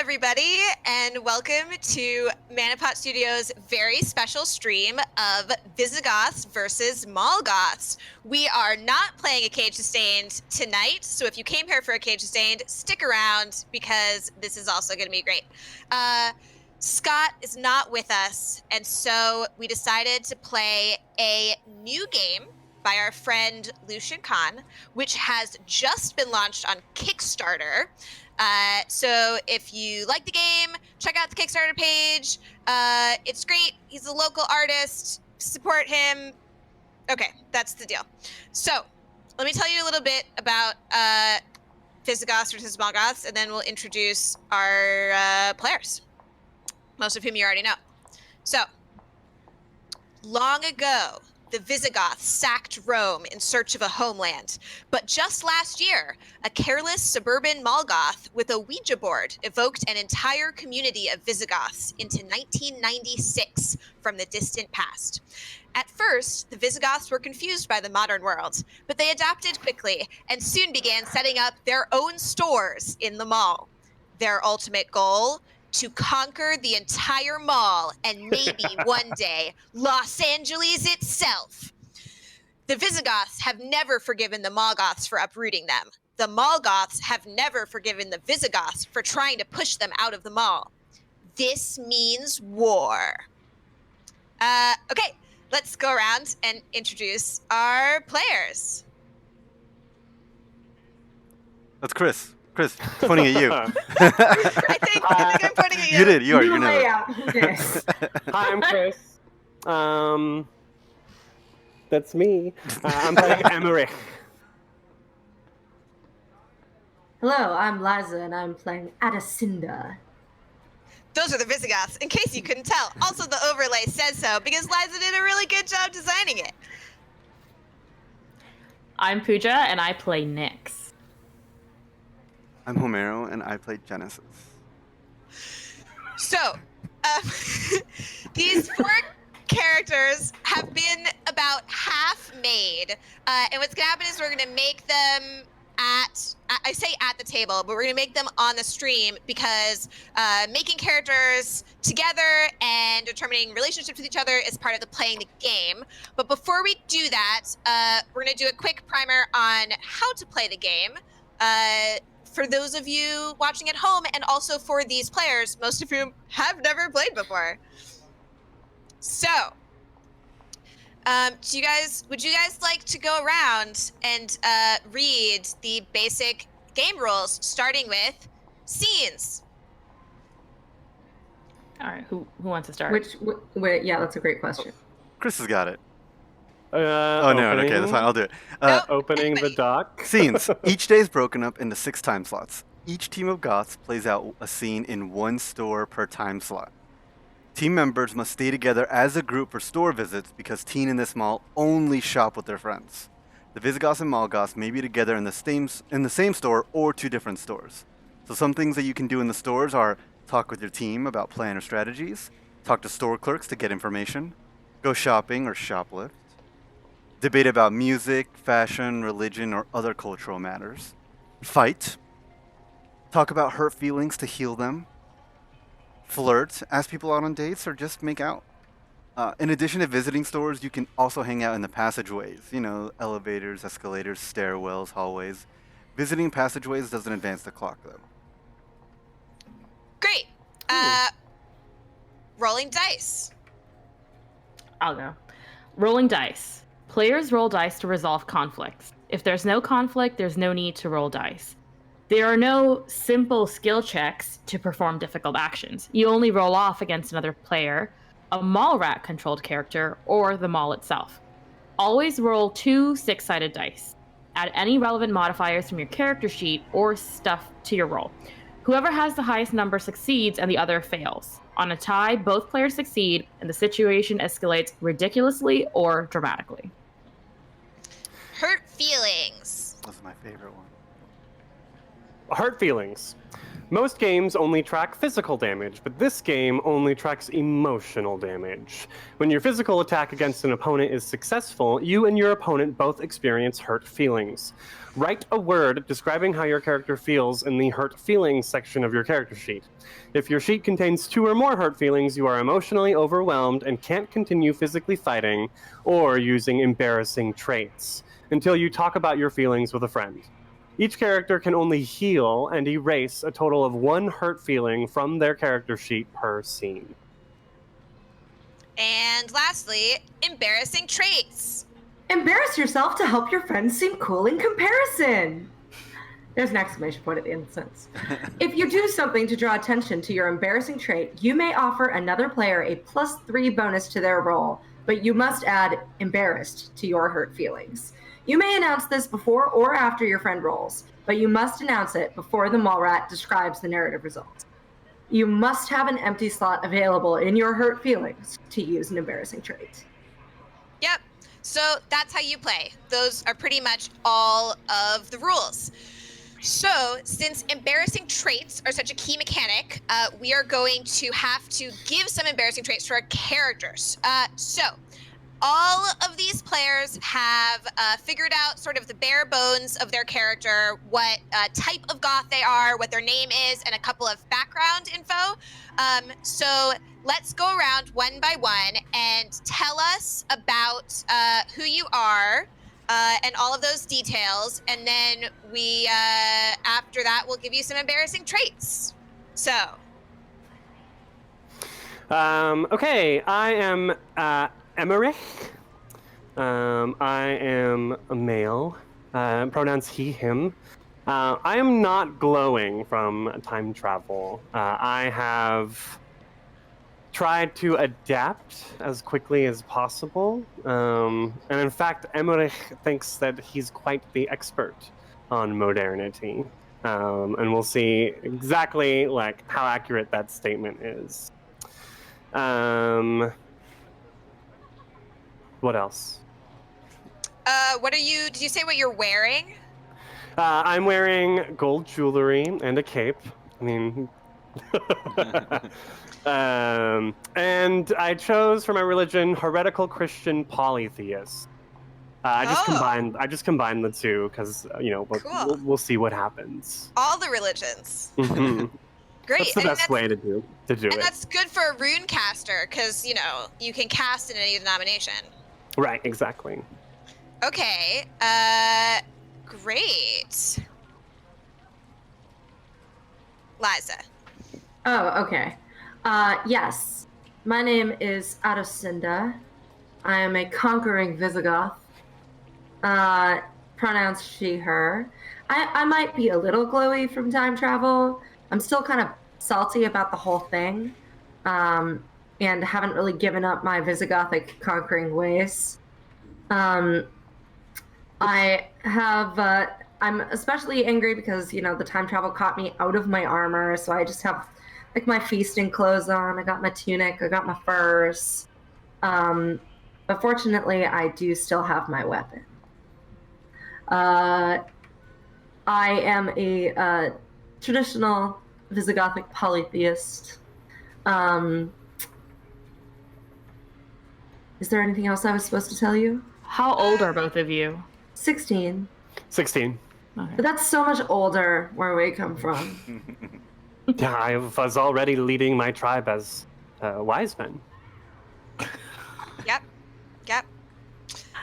everybody, and welcome to Manapot Studios' very special stream of Visigoths versus Goths. We are not playing a Cage Sustained tonight, so if you came here for a Cage Sustained, stick around because this is also going to be great. Scott is not with us, and so we decided to play a new game by our friend Lucian Khan, which has just been launched on Kickstarter. So if you like the game, check out the Kickstarter page. It's great. He's a local artist. Support him. Okay, that's the deal. So let me tell you a little bit about Visigoths versus Goths, and then we'll introduce our players, most of whom you already know. So, long ago, the Visigoths sacked Rome in search of a homeland. But just last year, a careless suburban Goth with a Ouija board evoked an entire community of Visigoths into 1996 from the distant past. At first, the Visigoths were confused by the modern world, but they adapted quickly and soon began setting up their own stores in the mall. Their ultimate goal? To conquer the entire mall and maybe one day Los Angeles itself. The Visigoths have never forgiven the Goths for uprooting them. The Goths have never forgiven the Visigoths for trying to push them out of the mall. This means war. Okay, let's go around and introduce our players. That's Chris. Chris, pointing at you. I think I'm pointing at you. You did. You are. New You're never. layout. Yes. Hi, I'm Chris. That's me. I'm playing Emmerich. Hello, I'm Liza, and I'm playing Adacinda. Those are the Visigoths, in case you couldn't tell. Also, the overlay says so, because Liza did a really good job designing it. I'm Pooja, and I play Nyx. I'm Homero, and I played Genesis. So, these four characters have been about half made, and what's going to happen is we're going to make them I say at the table, but we're going to make them on the stream because making characters together and determining relationships with each other is part of the playing the game. But before we do that, we're going to do a quick primer on how to play the game. For those of you watching at home, and also for these players, most of whom have never played before. So, would you guys like to go around and read the basic game rules, starting with scenes? All right, who wants to start? Wait, yeah, that's a great question. Chris has got it. Oh no. Okay, that's fine. I'll do it. Nope. Opening Anybody. the dock. Scenes. Each day is broken up into 6 time slots. Each team of Goths plays out a scene in 1 store per time slot. Team members must stay together as a group for store visits because teen in this mall only shop with their friends. The Visigoths and Goths may be together in the same store or 2 different stores. So some things that you can do in the stores are talk with your team about plan or strategies, talk to store clerks to get information, go shopping or shoplift, debate about music, fashion, religion, or other cultural matters, fight, talk about hurt feelings to heal them, flirt, ask people out on dates, or just make out. In addition to visiting stores, you can also hang out in the passageways, elevators, escalators, stairwells, hallways. Visiting passageways doesn't advance the clock, though. Great. Rolling dice. I'll go. Rolling dice. Players roll dice to resolve conflicts. If there's no conflict, there's no need to roll dice. There are no simple skill checks to perform difficult actions. You only roll off against another player, a mall rat controlled character, or the mall itself. Always roll 2 6-sided dice. Add any relevant modifiers from your character sheet or stuff to your roll. Whoever has the highest number succeeds and the other fails. On a tie, both players succeed and the situation escalates ridiculously or dramatically. Hurt feelings. That's my favorite one. Hurt feelings. Most games only track physical damage, but this game only tracks emotional damage. When your physical attack against an opponent is successful, you and your opponent both experience hurt feelings. Write a word describing how your character feels in the hurt feelings section of your character sheet. If your sheet contains 2 or more hurt feelings, you are emotionally overwhelmed and can't continue physically fighting or using embarrassing traits until you talk about your feelings with a friend. Each character can only heal and erase a total of 1 hurt feeling from their character sheet per scene. And lastly, embarrassing traits. Embarrass yourself to help your friends seem cool in comparison. There's an exclamation point at the end of the sentence. If you do something to draw attention to your embarrassing trait, you may offer another player a +3 bonus to their roll, but you must add embarrassed to your hurt feelings. You may announce this before or after your friend rolls, but you must announce it before the mall rat describes the narrative results. You must have an empty slot available in your hurt feelings to use an embarrassing trait. Yep. So that's how you play. Those are pretty much all of the rules. So, since embarrassing traits are such a key mechanic, we are going to have to give some embarrassing traits to our characters. So, all of these players have figured out sort of the bare bones of their character, what type of goth they are, what their name is, and a couple of background info. So let's go around one by one and tell us about who you are and all of those details. And then we, after that, we'll give you some embarrassing traits. So. Okay, I am Emmerich. I am a male. Pronouns he, him. I am not glowing from time travel. I have tried to adapt as quickly as possible. And in fact, Emmerich thinks that he's quite the expert on modernity. And we'll see exactly like how accurate that statement is. What else? What are you, did you say what you're wearing? I'm wearing gold jewelry and a cape. I mean, and I chose for my religion heretical Christian polytheist. I just combined the two because Cool. we'll see what happens. All the religions. Mhm. Great. That's the best way to do And it. that's good for a rune caster because, you can cast in any denomination. Right, exactly. Okay. Great. Liza. Oh, okay. Yes. My name is Adacinda. I am a conquering Visigoth. Pronouns she, her. I might be a little glowy from time travel. I'm still kind of salty about the whole thing. And haven't really given up my Visigothic conquering ways. I'm especially angry because, the time travel caught me out of my armor, so I just have like my feasting clothes on. I got my tunic, I got my furs. But fortunately, I do still have my weapon. I am a traditional Visigothic polytheist. Is there anything else I was supposed to tell you? How old are both of you? 16. 16. Okay. But that's so much older where we come from. Yeah, I was already leading my tribe as wise men. Yep.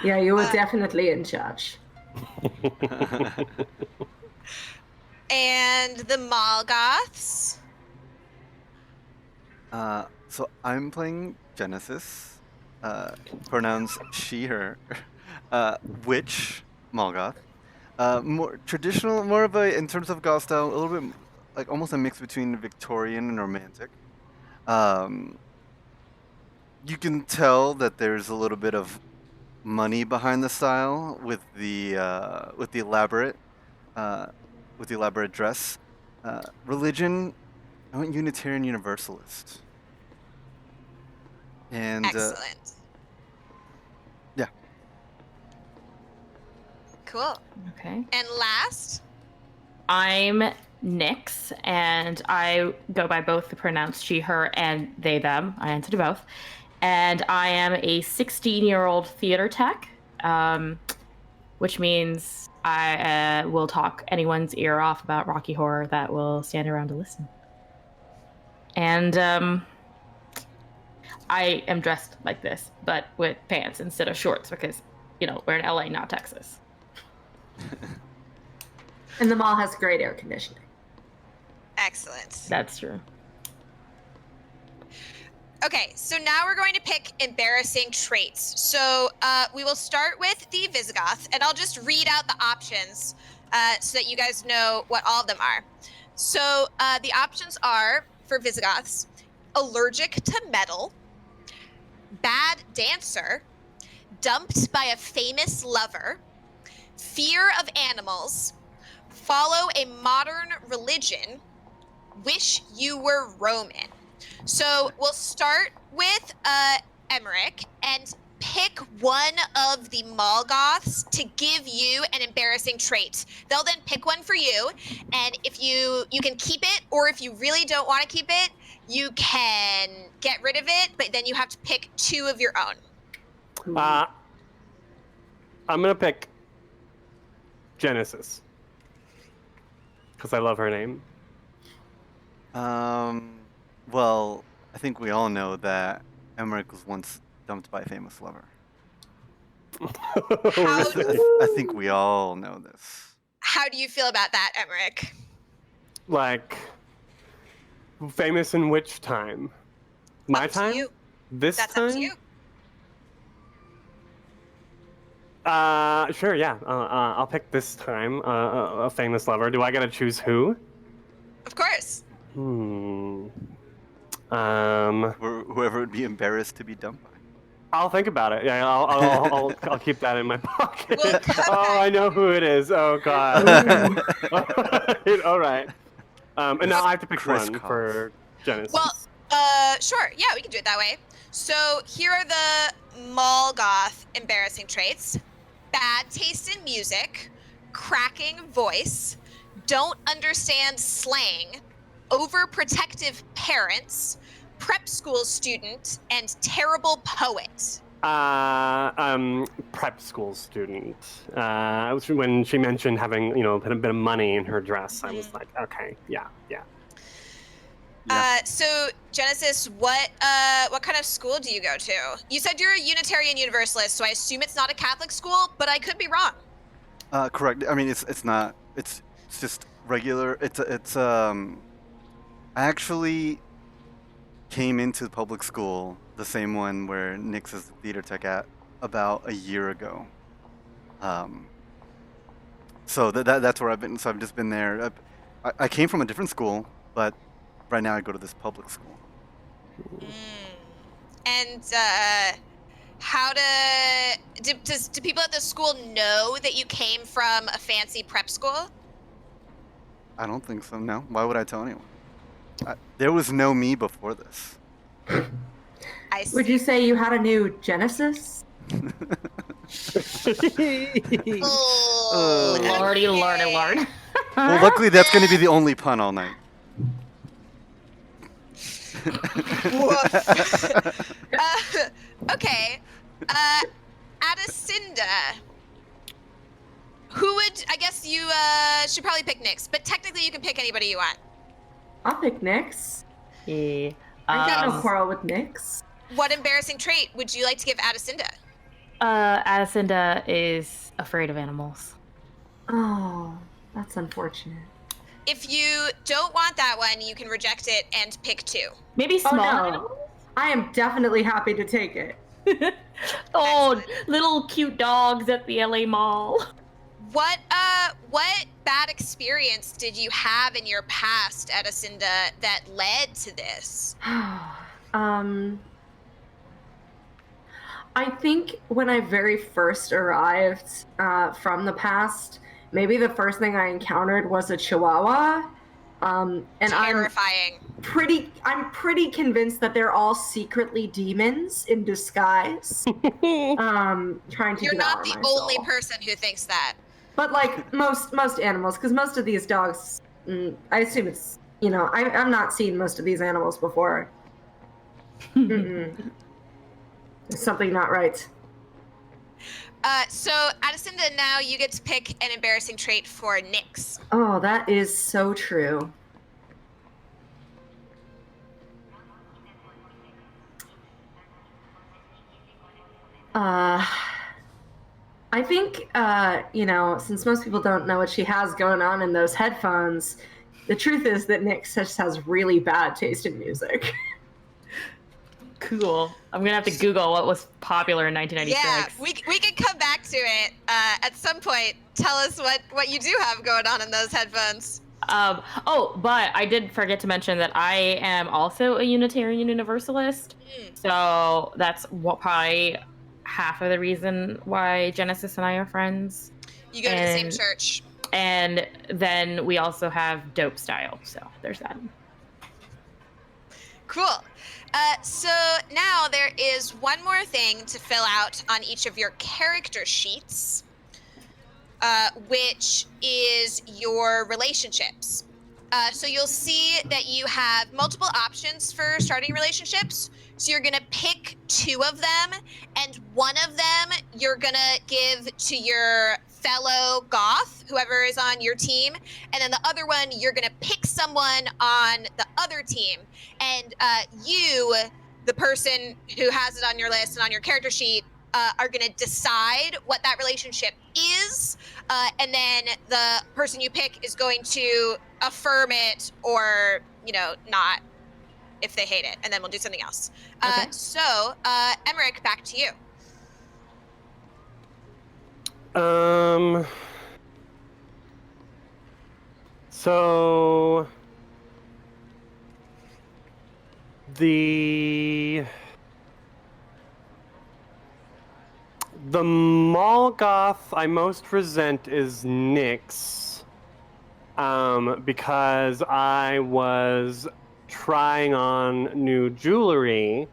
Yeah, you were definitely in charge. And the Malgoths. So I'm playing Genesis. Pronouns she, her. Witch, Malgoth. More traditional, more of a, in terms of goth style, a little bit like almost a mix between Victorian and Romantic. You can tell that there's a little bit of money behind the style with the elaborate dress. Religion, I went Unitarian Universalist. And Excellent. yeah. Cool. Okay. And last. I'm Nyx, and I go by both the pronouns she, her, and they, them. I answer to both. And I am a 16-year-old theater tech, which means I will talk anyone's ear off about Rocky Horror that will stand around to listen. And I am dressed like this, but with pants instead of shorts because, we're in LA, not Texas. And the mall has great air conditioning. Excellent. That's true. Okay, so now we're going to pick embarrassing traits. So we will start with the Visigoth, and I'll just read out the options so that you guys know what all of them are. So the options are, for Visigoths, allergic to metal, bad dancer, dumped by a famous lover, fear of animals, follow a modern religion, wish you were Roman. So we'll start with Emmerich and pick one of the Molgoths to give you an embarrassing trait. They'll then pick one for you, and if you can keep it, or if you really don't want to keep it, you can get rid of it, but then you have to pick two of your own. I'm gonna pick Genesis because I love her name. Well, I think we all know that Emmerich was once dumped by a famous lover. I think we all know this. How do you feel about that, Emmerich? Like, famous in which time? My Up to time? you. This That's time? up to you. Sure, yeah. I'll pick this time. A famous lover. Do I gotta choose who? Of course. Whoever would be embarrassed to be dumped by. I'll think about it. Yeah, I'll keep that in my pocket. We'll come Oh, I know who it is. Oh God. All right. And now I have to pick Chris one Cox. for Genesis. Well, sure. Yeah, we can do it that way. So here are the Molgoth embarrassing traits: bad taste in music, cracking voice, don't understand slang, overprotective parents, prep school student, and terrible poet. Prep school student. When she mentioned having, a bit of money in her dress, I was like, okay, yeah. So Genesis, what kind of school do you go to? You said you're a Unitarian Universalist, so I assume it's not a Catholic school, but I could be wrong. Correct. I mean, it's not. It's just regular. I actually came into public school, the same one where Nyx is the theater tech at, about a year ago. So that's where I've been. So I've just been there. I came from a different school, but right now I go to this public school. And do people at the school know that you came from a fancy prep school? I don't think so. No. Why would I tell anyone? There was no me before this. I see. Would you say you had a new Genesis? Oh, Lordy, okay. Lord. Well, luckily that's going to be the only pun all night. Okay. Adacinda. Who would? I guess you should probably pick Nyx, but technically you can pick anybody you want. I'll pick Nyx. Yeah. I got no quarrel with Nyx. What embarrassing trait would you like to give Adacinda? Adacinda is afraid of animals. Oh, that's unfortunate. If you don't want that one, you can reject it and pick two. Maybe small Oh, animals? no. I am definitely happy to take it. Oh, little cute dogs at the LA Mall. What bad experience did you have in your past, Adacinda, that led to this? I think when I very first arrived from the past, maybe the first thing I encountered was a Chihuahua. And Terrifying. I'm pretty convinced that they're all secretly demons in disguise. Trying to You're not devour the my only soul. person who thinks that. But like most animals, because most of these dogs I assume it's, I've not seen most of these animals before. There's something not right. So, Addisonda, now you get to pick an embarrassing trait for Nyx. Oh, that is so true. I think, since most people don't know what she has going on in those headphones, the truth is that Nyx just has really bad taste in music. Cool. I'm gonna have to Google what was popular in 1996. Yeah, we can come back to it at some point. Tell us what you do have going on in those headphones. But I did forget to mention that I am also a Unitarian Universalist. So that's probably half of the reason why Genesis and I are friends. You go to the same church. And then we also have dope style. So there's that. Cool. So now there is one more thing to fill out on each of your character sheets, which is your relationships. So you'll see that you have multiple options for starting relationships. So you're going to pick 2 of them, and one of them you're going to give to your fellow Goth, whoever is on your team, and then the other one you're going to pick someone on the other team. And you, the person who has it on your list and on your character sheet, are going to decide what that relationship is, and then the person you pick is going to affirm it or, not if they hate it, and then we'll do something else. Okay. So, Emmerich, back to you. So the Molgoth I most resent is Nyx, because I was trying on new jewelry,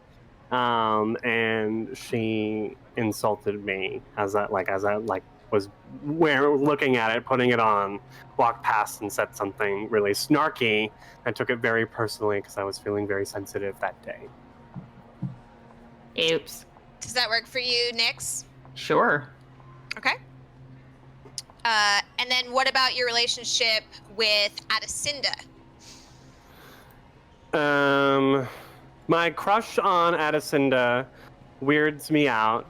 and she insulted me as I was looking at it, putting it on, walked past and said something really snarky. I took it very personally because I was feeling very sensitive that day. Oops. Does that work for you, Nyx? Sure. Okay. And then what about your relationship with Addisonda? My crush on Addisonda weirds me out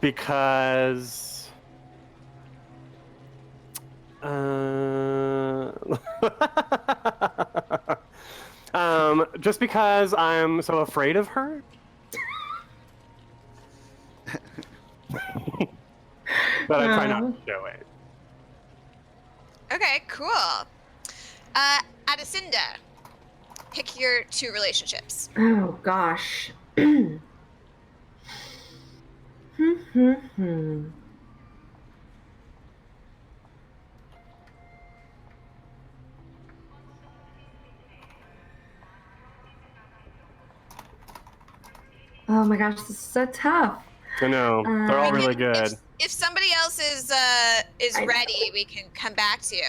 because just because I'm so afraid of her. But I try not to show it. Okay, cool. Addisonda, pick your 2 relationships. Oh, gosh. Oh my gosh, this is so tough. I know. They're all really good. If somebody else is ready, we can come back to you.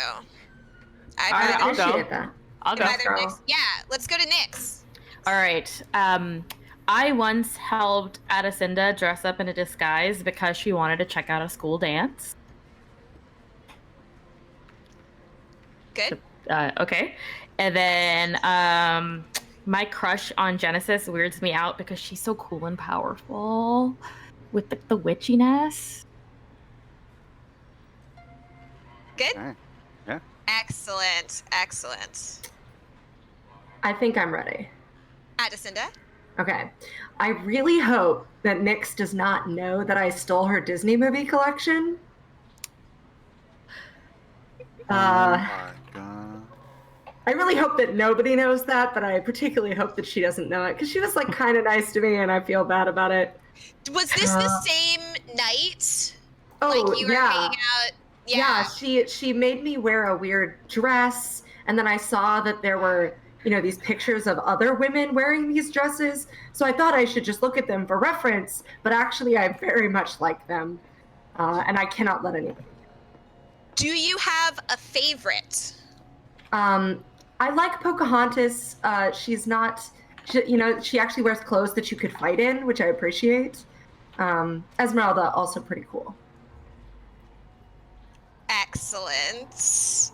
I I'll go. appreciate that. I'll go. Nyx, yeah, let's go to Nyx. All right. I once helped Addisonda dress up in a disguise because she wanted to check out a school dance. Good. Okay. And then my crush on Genesis weirds me out because she's so cool and powerful with the witchiness. Good. Okay. Yeah. Excellent. Excellent. I think I'm ready. Addisonda. Okay. I really hope that Nyx does not know that I stole her Disney movie collection. Oh my god. I really hope that nobody knows that, but I particularly hope that she doesn't know it because she was like kind of nice to me and I feel bad about it. Was this the same night? Oh, Like you were yeah. hanging out? Yeah, she made me wear a weird dress, and then I saw that there were, these pictures of other women wearing these dresses. So I thought I should just look at them for reference, but actually I very much like them, and I cannot let anybody. Do you have a favorite? I like Pocahontas. She's not, she actually wears clothes that you could fight in, which I appreciate. Esmeralda, also pretty cool. Excellent.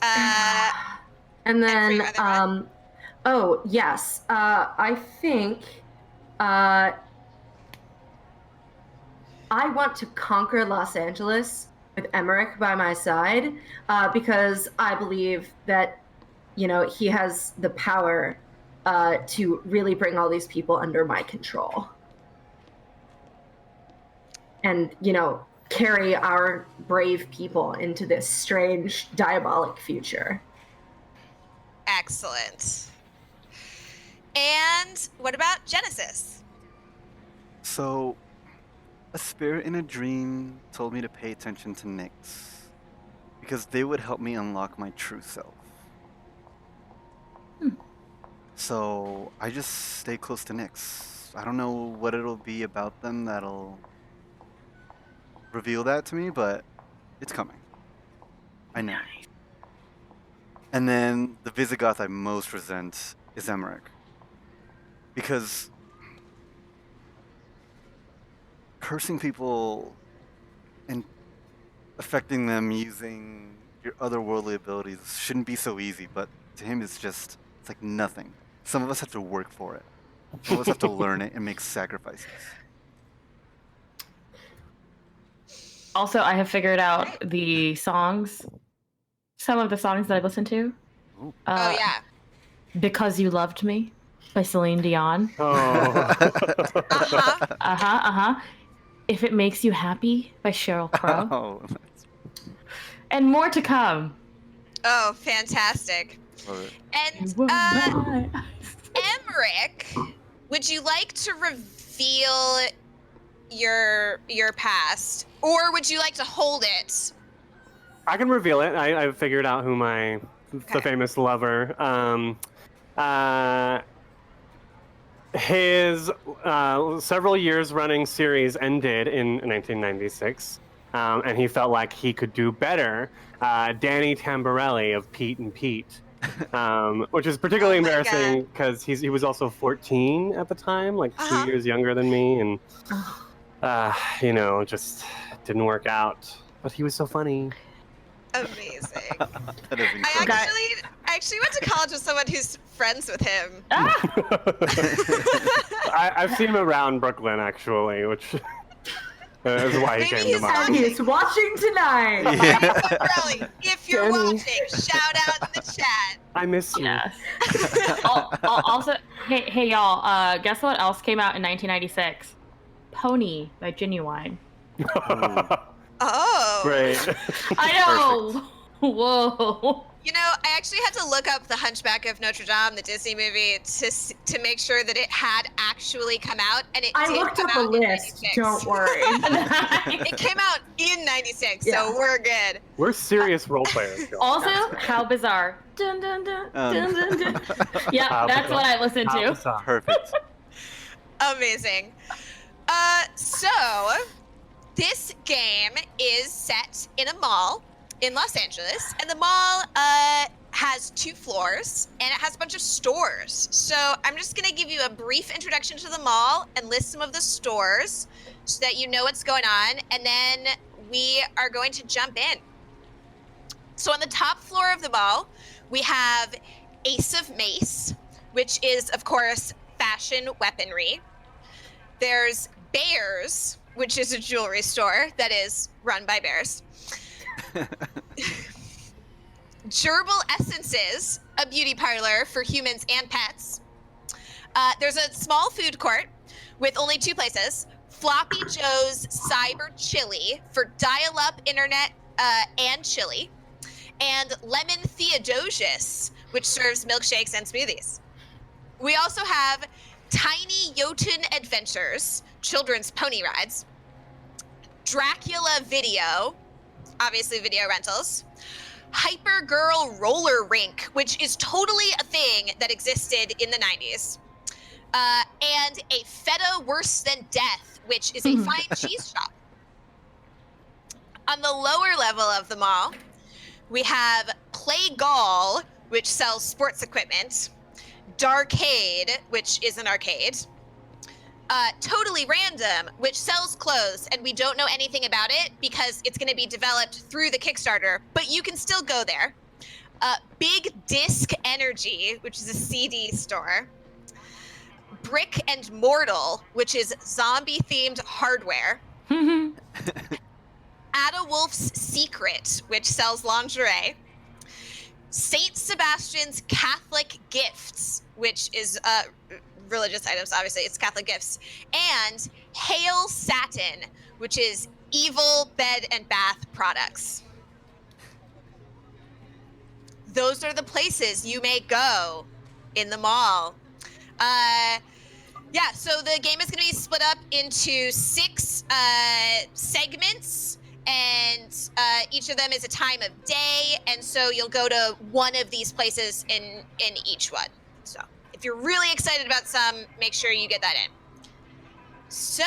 And for then, your other one? oh, yes. I think I want to conquer Los Angeles with Emmerich by my side because I believe that, he has the power to really bring all these people under my control. And, carry our brave people into this strange, diabolic future. Excellent. And what about Genesis? So, a spirit in a dream told me to pay attention to Nyx because they would help me unlock my true self. So, I just stay close to Nyx. I don't know what it'll be about them that'll reveal that to me, but it's coming. I know. And then the Visigoth I most resent is Emmerich. Because cursing people and affecting them using your otherworldly abilities shouldn't be so easy, but to him it's like nothing. Some of us have to work for it. Some of us have to learn it and make sacrifices. Also, I have figured out the songs, some of the songs that I listen to. Ooh. Oh yeah. Because You Loved Me by Celine Dion. Oh. If It Makes You Happy by Sheryl Crow. Oh, And more to come. Oh, fantastic. love it. And Emmerich, would you like to reveal your past, or would you like to hold it? I can reveal it. I've figured out who the famous lover. His several years running series ended in 1996, and he felt like he could do better. Danny Tamborelli of Pete and Pete, which is particularly Oh my embarrassing because he was also 14 at the time, like 2 years younger than me, and just didn't work out. But he was so funny. Amazing. That is I incredible. actually went to college with someone who's friends with him. I've seen him around Brooklyn, actually, which is why he Maybe came to he's mind. And he's watching tonight. Really, if you're Danny. watching, shout out in the chat. I miss you. Yes. Also, hey y'all, guess what else came out in 1996? Pony by Genuine. Oh. Great. I know. Whoa. You know, I actually had to look up The Hunchback of Notre Dame, the Disney movie, to make sure that it had actually come out, and it I did looked come up a out in list. 96. Don't worry. It came out in 96, Yeah. so we're good. We're serious role players. y'all. Also, how bizarre. Dun, dun, dun, dun, dun, dun. Yeah, How that's bizarre. what I listen How to. bizarre. Perfect. Amazing. So this game is set in a mall in Los Angeles, and the mall has 2 floors, and it has a bunch of stores. So I'm just gonna give you a brief introduction to the mall and list some of the stores so that you know what's going on, and then we are going to jump in. So on the top floor of the mall, we have Ace of Mace, which is, of course, fashion weaponry. There's Bears, which is a jewelry store that is run by bears. Gerbil Essences, a beauty parlor for humans and pets. There's a small food court with only 2 places. Floppy Joe's Cyber Chili for dial-up internet and chili. And Lemon Theodosius, which serves milkshakes and smoothies. We also have Tiny Jotun Adventures, children's pony rides. Dracula Video, obviously video rentals. Hyper Girl Roller Rink, which is totally a thing that existed in the 90s. And a Feta Worse Than Death, which is a fine cheese shop. On the lower level of the mall, We have Play Gall, which sells sports equipment. Darkade, which is an arcade. Totally Random, which sells clothes, and we don't know anything about it because it's going to be developed through the Kickstarter, but you can still go there. Big Disc Energy, which is a CD store. Brick and Mortal, which is zombie-themed hardware. Ada Wolf's Secret, which sells lingerie. Saint Sebastian's Catholic Gifts, which is religious items, obviously, it's Catholic gifts. And Hail Satin, which is evil bed and bath products. Those are the places you may go in the mall. Yeah, so the game is going to be split up into 6 segments, and each of them is a time of day, and so you'll go to one of these places in each one. So if you're really excited about some, make sure you get that in. So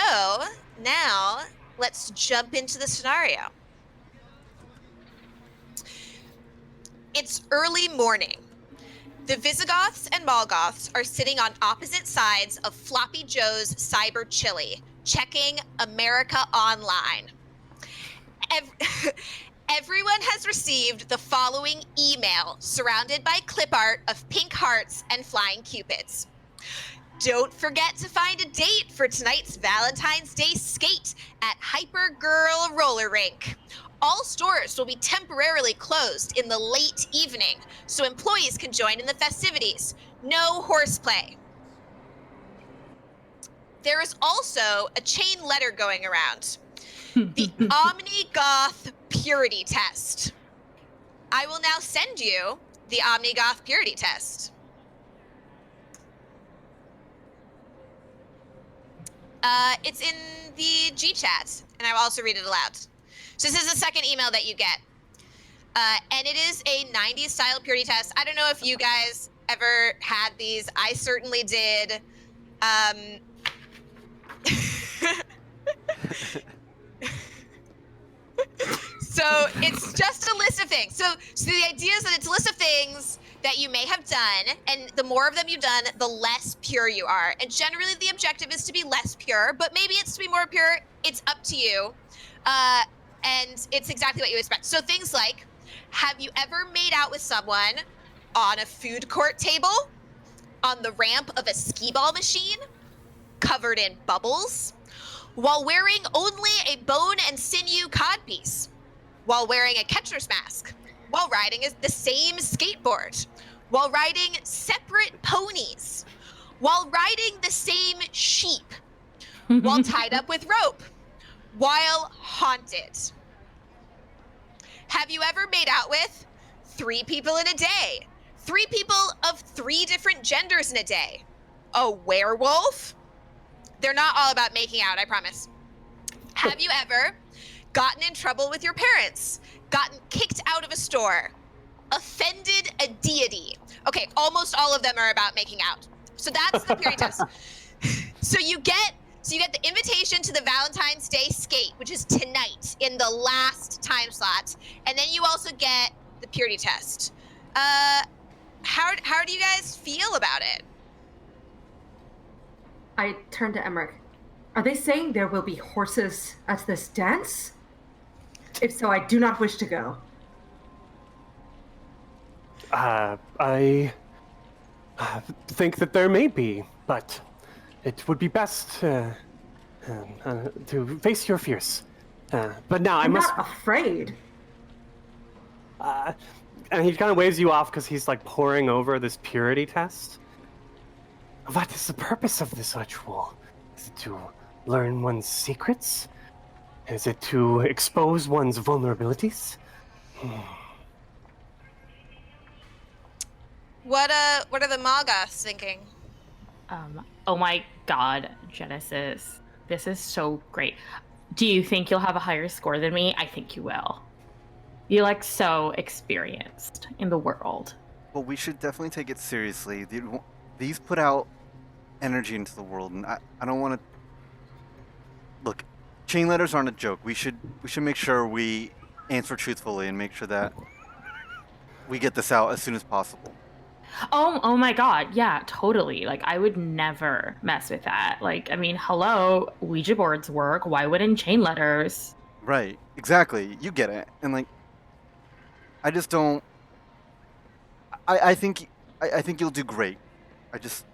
now let's jump into the scenario. It's early morning. The Visigoths and Molgoths are sitting on opposite sides of Floppy Joe's Cyber Chili, checking America Online. Everyone has received the following email surrounded by clip art of pink hearts and flying cupids. Don't forget to find a date for tonight's Valentine's Day skate at Hyper Girl Roller Rink. All stores will be temporarily closed in the late evening so employees can join in the festivities. No horseplay. There is also a chain letter going around. The Omni-Goth Purity Test. I will now send you the Omni-Goth Purity Test. It's in the G-chat, and I will also read it aloud. So this is the second email that you get. And it is a 90s style purity test. I don't know if you guys ever had these. I certainly did. So it's just a list of things. So the idea is that it's a list of things that you may have done, and the more of them you've done, the less pure you are. And generally the objective is to be less pure, but maybe it's to be more pure. It's up to you. And it's exactly what you expect. So things like, have you ever made out with someone on a food court table, on the ramp of a skee-ball machine, covered in bubbles, while wearing only a bone and sinew codpiece, while wearing a catcher's mask, while riding the same skateboard, while riding separate ponies, while riding the same sheep, while tied up with rope, while haunted? Have you ever made out with 3 people in a day? 3 people of 3 different genders in a day? A werewolf? They're not all about making out, I promise. Have you ever gotten in trouble with your parents? Gotten kicked out of a store? Offended a deity? Okay, almost all of them are about making out. So that's the purity test. So you get the invitation to the Valentine's Day skate, which is tonight in the last time slot, and then you also get the purity test. How do you guys feel about it? I turn to Emmerich. Are they saying there will be horses at this dance? If so, I do not wish to go. I think that there may be, but it would be best to face your fears. But now I'm I must. not afraid. And he kind of waves you off because he's like poring over this purity test. What is the purpose of this ritual? Is it to learn one's secrets? Is it to expose one's vulnerabilities? What are the Molgoths thinking? Oh my god, Genesis. This is so great. Do you think you'll have a higher score than me? I think you will. You're like so experienced in the world. Well, we should definitely take it seriously. These put out energy into the world, and I don't want to... Look, chain letters aren't a joke. We should make sure we answer truthfully and make sure that we get this out as soon as possible. Oh my god, yeah, totally. Like, I would never mess with that. Like, I mean, hello, Ouija boards work. Why wouldn't chain letters? Right. Exactly. You get it. And like, I just don't. I think I think you'll do great. I just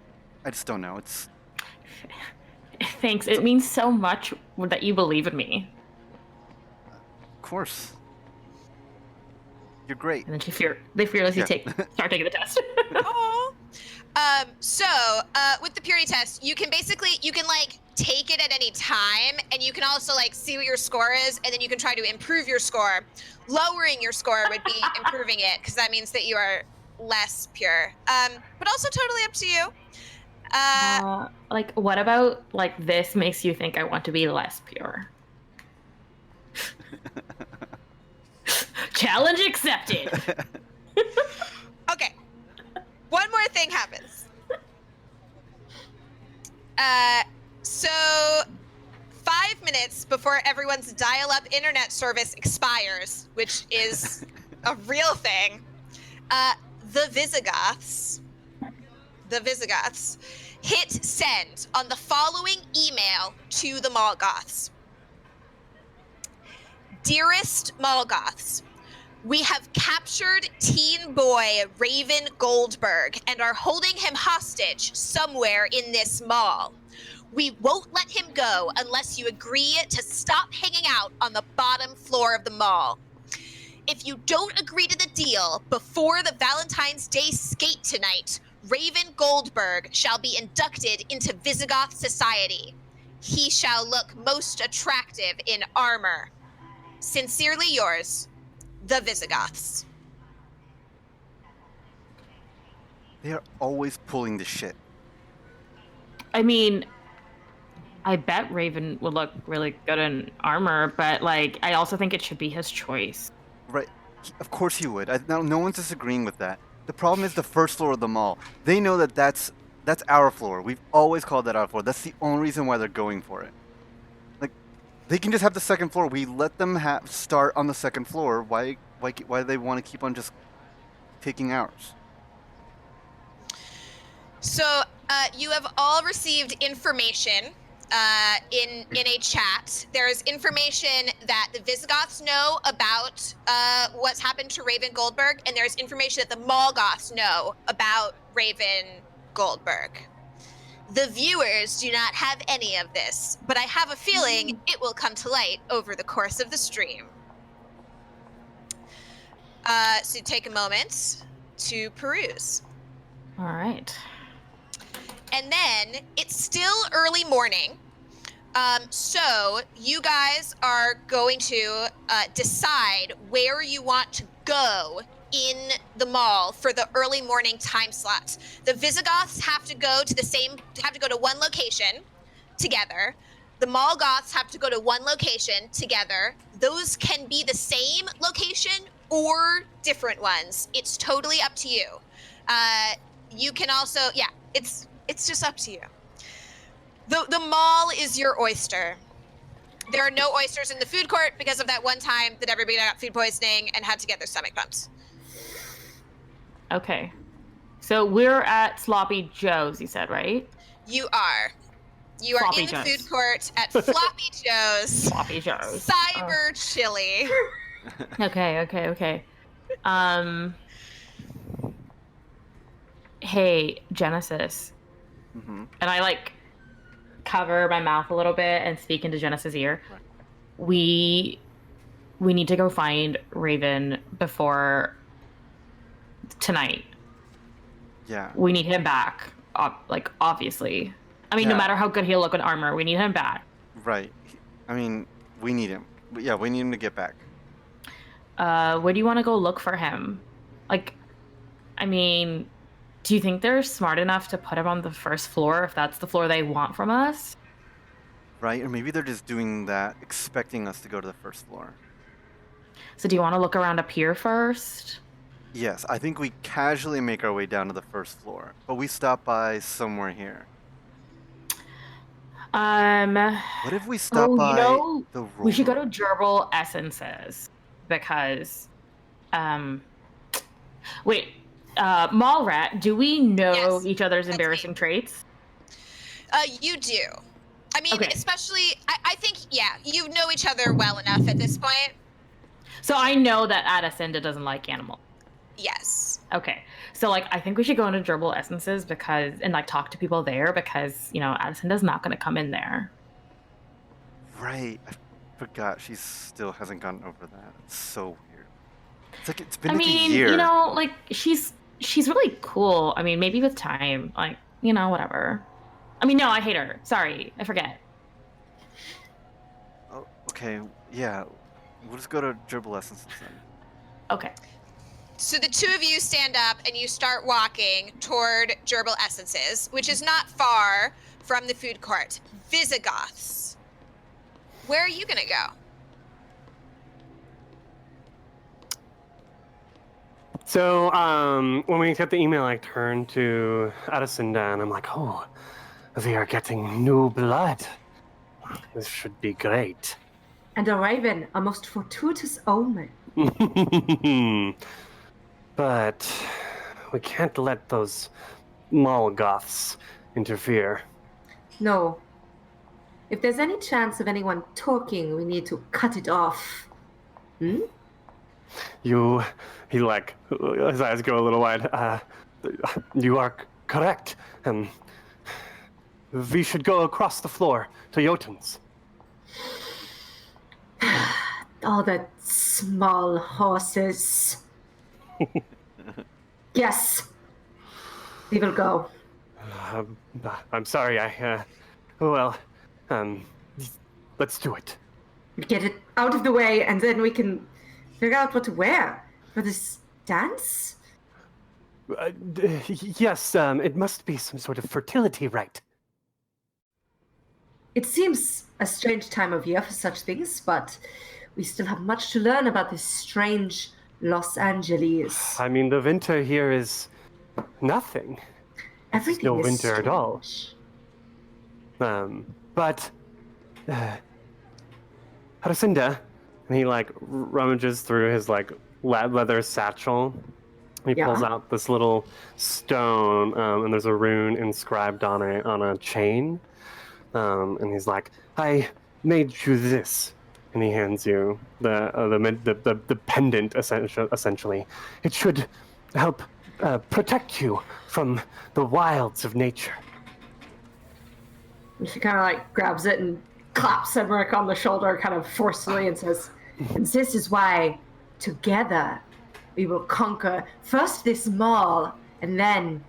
don't know. It's Thanks. It means so much that you believe in me. of course. You're great. And then they fearlessly Yeah. start taking the test. Aw. So with the purity test, you can like take it at any time, and you can also like see what your score is, and then you can try to improve your score. Lowering your score would be improving it, because that means that you are less pure. But also totally up to you. Like, what about like this makes you think I want to be less pure? Challenge accepted. Okay. One more thing happens. So 5 minutes before everyone's dial-up internet service expires, which is a real thing, the Visigoths hit send on the following email to the Molgoths. Dearest Molgoths, we have captured teen boy Raven Goldberg and are holding him hostage somewhere in this mall. We won't let him go unless you agree to stop hanging out on the bottom floor of the mall. If you don't agree to the deal before the Valentine's Day skate tonight, Raven Goldberg shall be inducted into Visigoth society. He shall look most attractive in armor. Sincerely yours, the Visigoths. They are always pulling the shit. I mean, I bet Raven would look really good in armor, but like, I also think it should be his choice. Right. Of course he would. No one's disagreeing with that. The problem is the first floor of the mall. They know that that's our floor. We've always called that our floor. That's the only reason why they're going for it. Like, they can just have the second floor. We let them start on the second floor. Why do they want to keep on just taking ours? So you have all received information in a chat. There is information that the Visigoths know about what's happened to Raven Goldberg, and there's information that the Molgoths know about Raven Goldberg. The viewers do not have any of this, but I have a feeling it will come to light over the course of the stream. So take a moment to peruse. All right. And then it's still early morning. So you guys are going to decide where you want to go in the mall for the early morning time slots. The Visigoths have to go to one location together. The Molgoths have to go to one location together. Those can be the same location or different ones. It's totally up to you. You can also, it's just up to you. The mall is your oyster. There are no oysters in the food court because of that one time that everybody got food poisoning and had to get their stomach pumped. Okay. So we're at Sloppy Joe's, you said, right? You are. You are Floppy in the Joe's. food court at Floppy Joe's. Sloppy Joe's. Cyber chili. Okay. Hey, Genesis. Mm-hmm. And I like cover my mouth a little bit and speak into Genesis' ear. Right. We need to go find Raven before tonight. Yeah. We need him back. Obviously. I mean, no Yeah. matter how good he'll look in armor, we need him back. Right. I mean, we need him. Yeah, we need him to get back. Where do you want to go look for him? Like, I mean, do you think they're smart enough to put him on the first floor if that's the floor they want from us? Right? Or maybe they're just doing that, expecting us to go to the first floor. So do you want to look around up here first? Yes, I think we casually make our way down to the first floor, but we stop by somewhere here. What if we stop by the we should go to Roller? Gerbil Essences because Wait, Mallrat, do we know Yes, each other's that's embarrassing me. traits? You do. I mean, Okay. especially, I think, yeah, you know each other well enough at this point. So I know that Adacinda doesn't like animals. Yes. Okay. So like I think we should go into Gerbil Essences and like talk to people there because, Adacinda's not gonna come in there. Right. I forgot she still hasn't gotten over that. It's so weird. It's like it's been I like a mean, year. like she's really cool. I mean, maybe with time, like, whatever. I mean, no, I hate her. Sorry, I forget. Oh, okay. Yeah. We'll just go to Gerbil Essences then. Okay. So the two of you stand up and you start walking toward Gerbil Essences, which is not far from the food court. Visigoths. Where are you gonna go? So, when we get the email, I turn to Adacinda and I'm like, oh, we are getting new blood. This should be great. And a raven, a most fortuitous omen. But we can't let those Goths interfere. No. If there's any chance of anyone talking, we need to cut it off. Hmm? His eyes go a little wide. You are correct. We should go across the floor to Jotun's. All the small horses. Yes. We will go. I'm sorry, let's do it. Get it out of the way, and then we can figure out what to wear for this dance. Yes, it must be some sort of fertility rite. It seems a strange time of year for such things, but we still have much to learn about this strange Los Angeles. I mean, the winter here is nothing. Everything no is winter at all. strange. But Haracinda, and he rummages through his leather satchel. He pulls out this little stone, and there's a rune inscribed on a chain. And he's like, I made you this. And he hands you the pendant, essentially. It should help protect you from the wilds of nature. And she kind of grabs it and claps Cedric on the shoulder kind of forcefully and says, and this is why together we will conquer first this mall and then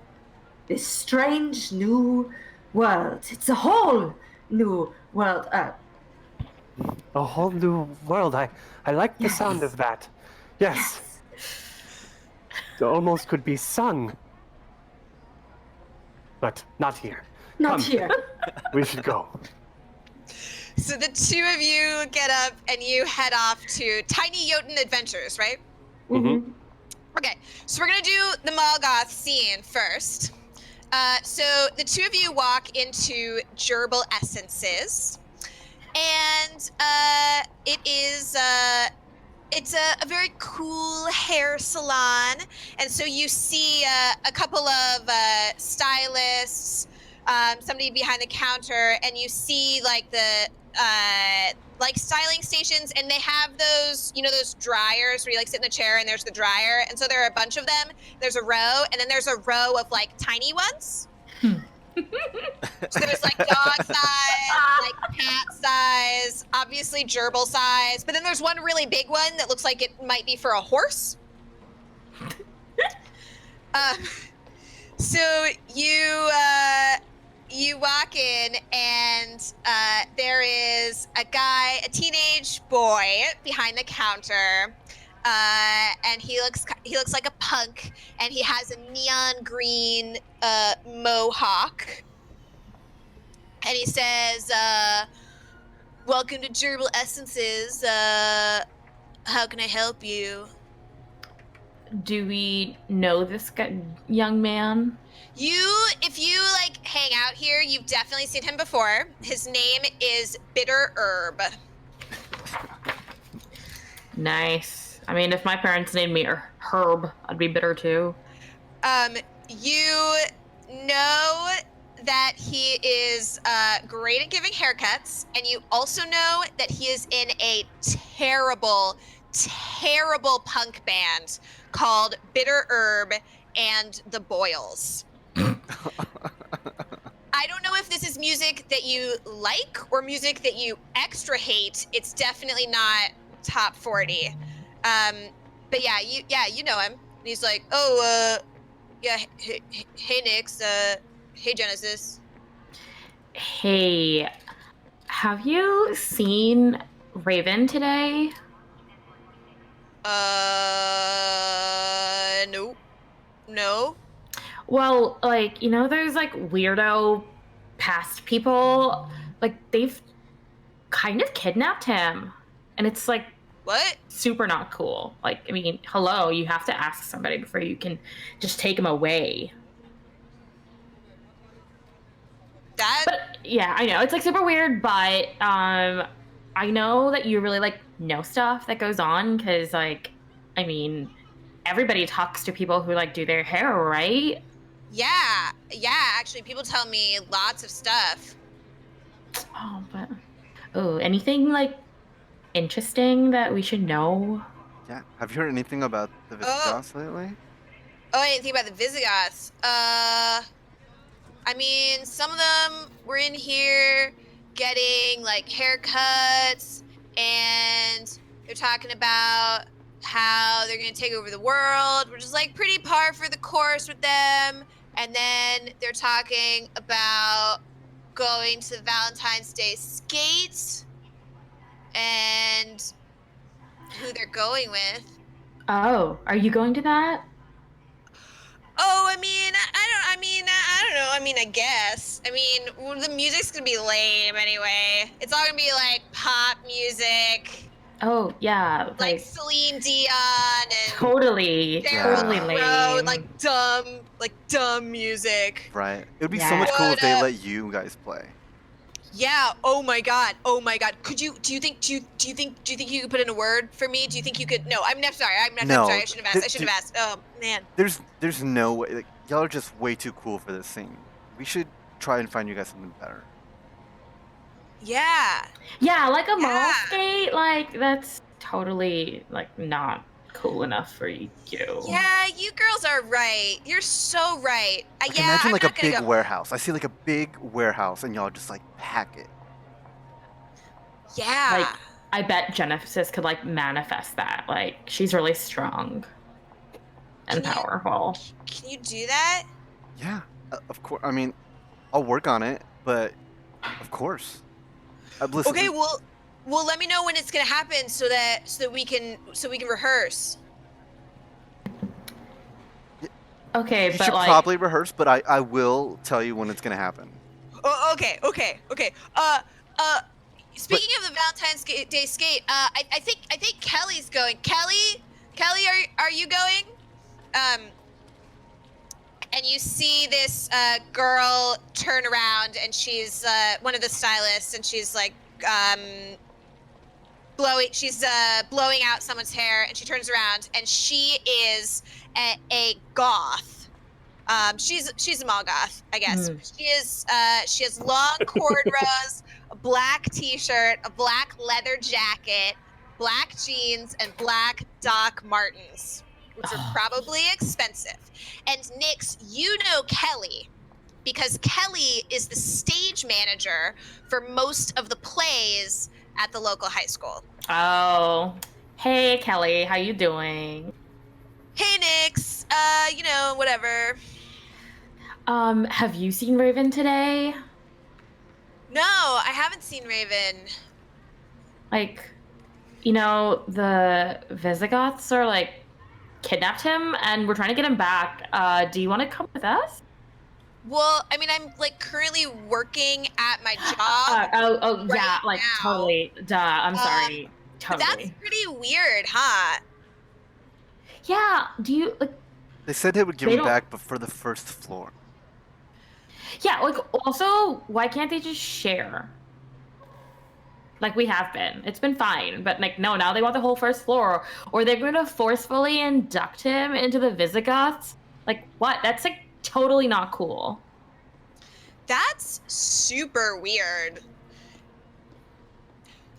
this strange new world. It's a whole new world. A whole new world. I like the sound of that. Yes. It almost could be sung. But not here. Not Come. here. We should go. So the two of you get up and you head off to Tiny Jotun Adventures, right? Mm-hmm. Okay, so we're gonna do the Malgoth scene first. So the two of you walk into Gerbil Essences, and it is it's a very cool hair salon, and so you see a couple of stylists, somebody behind the counter, and you see the styling stations, and they have those, those dryers where you sit in the chair and there's the dryer, and so there are a bunch of them. There's a row, and then there's a row of tiny ones. So there's dog size, cat size, obviously gerbil size, but then there's one really big one that looks like it might be for a horse. So you walk in, and there is a teenage boy behind the counter, and he looks like a punk, and he has a neon green mohawk, and he says, "Welcome to Gerbil Essences. How can I help you?" Do we know this young man? If you hang out here, you've definitely seen him before. His name is Bitter Herb. Nice. I mean, if my parents named me herb. I'd be bitter too. You know that he is great at giving haircuts, and you also know that he is in a terrible, terrible punk band called Bitter Herb and the Boils. I don't know if this is music that you like or music that you extra hate. It's definitely not top 40. But yeah, you know him. And he's like, oh, yeah, hey, Nix, hey, Genesis. Hey, have you seen Raven today? Nope. No. Well, like, those like weirdo past people, like they've kind of kidnapped him. And it's like What? super not cool. Like, I mean, hello, you have to ask somebody before you can just take him away. That? But yeah, I know it's like super weird, but I know that you really like know stuff that goes on because like, I mean, everybody talks to people who like do their hair, right? Yeah. Actually, people tell me lots of stuff. Oh, anything like interesting that we should know? Yeah. Have you heard anything about the Oh. Visigoths lately? Oh, I didn't think about the Visigoths. I mean, some of them were in here getting like haircuts, and they're talking about how they're gonna take over the world, which is like pretty par for the course with them. And then they're talking about going to Valentine's Day skate and who they're going with. Oh, are you going to that? Oh, I mean, I don't know. I mean, I guess. I mean, well, the music's gonna be lame anyway. It's all gonna be like pop music, Oh, yeah, like like Celine Dion and totally, Sheryl totally Crow, and lame. like dumb music. Right. It would be so Yeah. much cool if they What, let you guys play. Yeah. Oh my God. Oh my God. Could you? Do you think? Do you think you could put in a word for me? Do you think you could? No. I'm sorry. I'm No, sorry. I shouldn't have asked. I should have asked. Oh man. There's no way. Like, y'all are just way too cool for this scene. We should try and find you guys something better. Yeah. Yeah, like a mall Yeah. skate, like that's totally like not cool enough for you. Yeah, you girls are right. You're so right. Like, Yeah, imagine I'm like a not gonna big go. warehouse. I see like a big warehouse, and y'all just like pack it. Yeah. Like, I bet Genesis could like manifest that. Like, she's really strong and Can you- powerful. Can you do that? Yeah, of course. I mean, I'll work on it, but of course. Listen, Okay, well, let me know when it's gonna happen so that we can rehearse. Okay, you but should like, probably rehearse, but I will tell you when it's gonna happen. Oh, okay. Speaking of the Valentine's Day skate, I think Kelly's going. Kelly, are you going? And you see this girl turn around, and she's one of the stylists, and she's like blowing out someone's hair, and she turns around, and she is a goth. She's a mall goth, I guess. She has long cornrows, a black t-shirt, a black leather jacket, black jeans, and black Doc Martens, which are probably expensive. And Nix, you know Kelly, because Kelly is the stage manager for most of the plays at the local high school. oh, hey Kelly, how you doing? Hey Nix, whatever. Have you seen Raven today? No, I haven't seen Raven. Like, the Visigoths are like kidnapped him, and we're trying to get him back. Do you want to come with us? Well, I mean, I'm like currently working at my job. Yeah, right like now. totally. Duh, I'm sorry. But that's Totally. pretty weird, huh? Yeah. Do you like? They said they would give They him don't- back, but for the first floor. Yeah. Like, also, why can't they just share? like we have been. It's been fine, but like no, now they want the whole first floor, or they're going to forcefully induct him into the Visigoths. Like what? That's like totally not cool. That's super weird.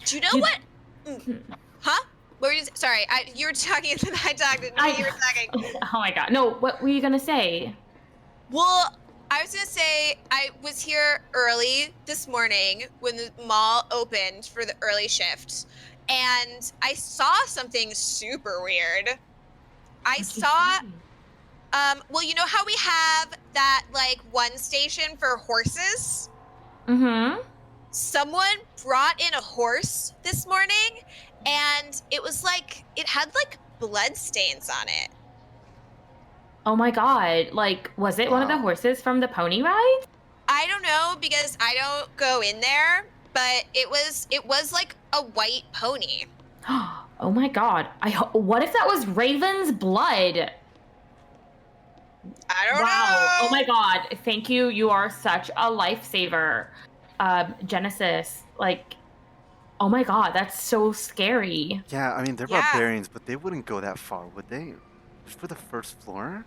Do you know You- what? Huh? What were you? Sorry, you were talking, and then I talked, and you were talking. Oh my god! No, what were you gonna say? Well, I was gonna say I was here early this morning when the mall opened for the early shift, and I saw something super weird. I What'd you saw, see? well, you know how we have that like one station for horses? Mm-hmm. Someone brought in a horse this morning, and it was like it had like blood stains on it. Oh my god! Like, was it one of the Wow. horses from the pony ride? I don't know because I don't go in there, but it was like a white pony. Oh my god! What if that was Raven's blood? I don't Wow! know. Oh my god! Thank you. You are such a lifesaver, Genesis. Like, oh my god, that's so scary. Yeah, I mean, they're Yeah. barbarians, but they wouldn't go that far, would they? Just for the first floor?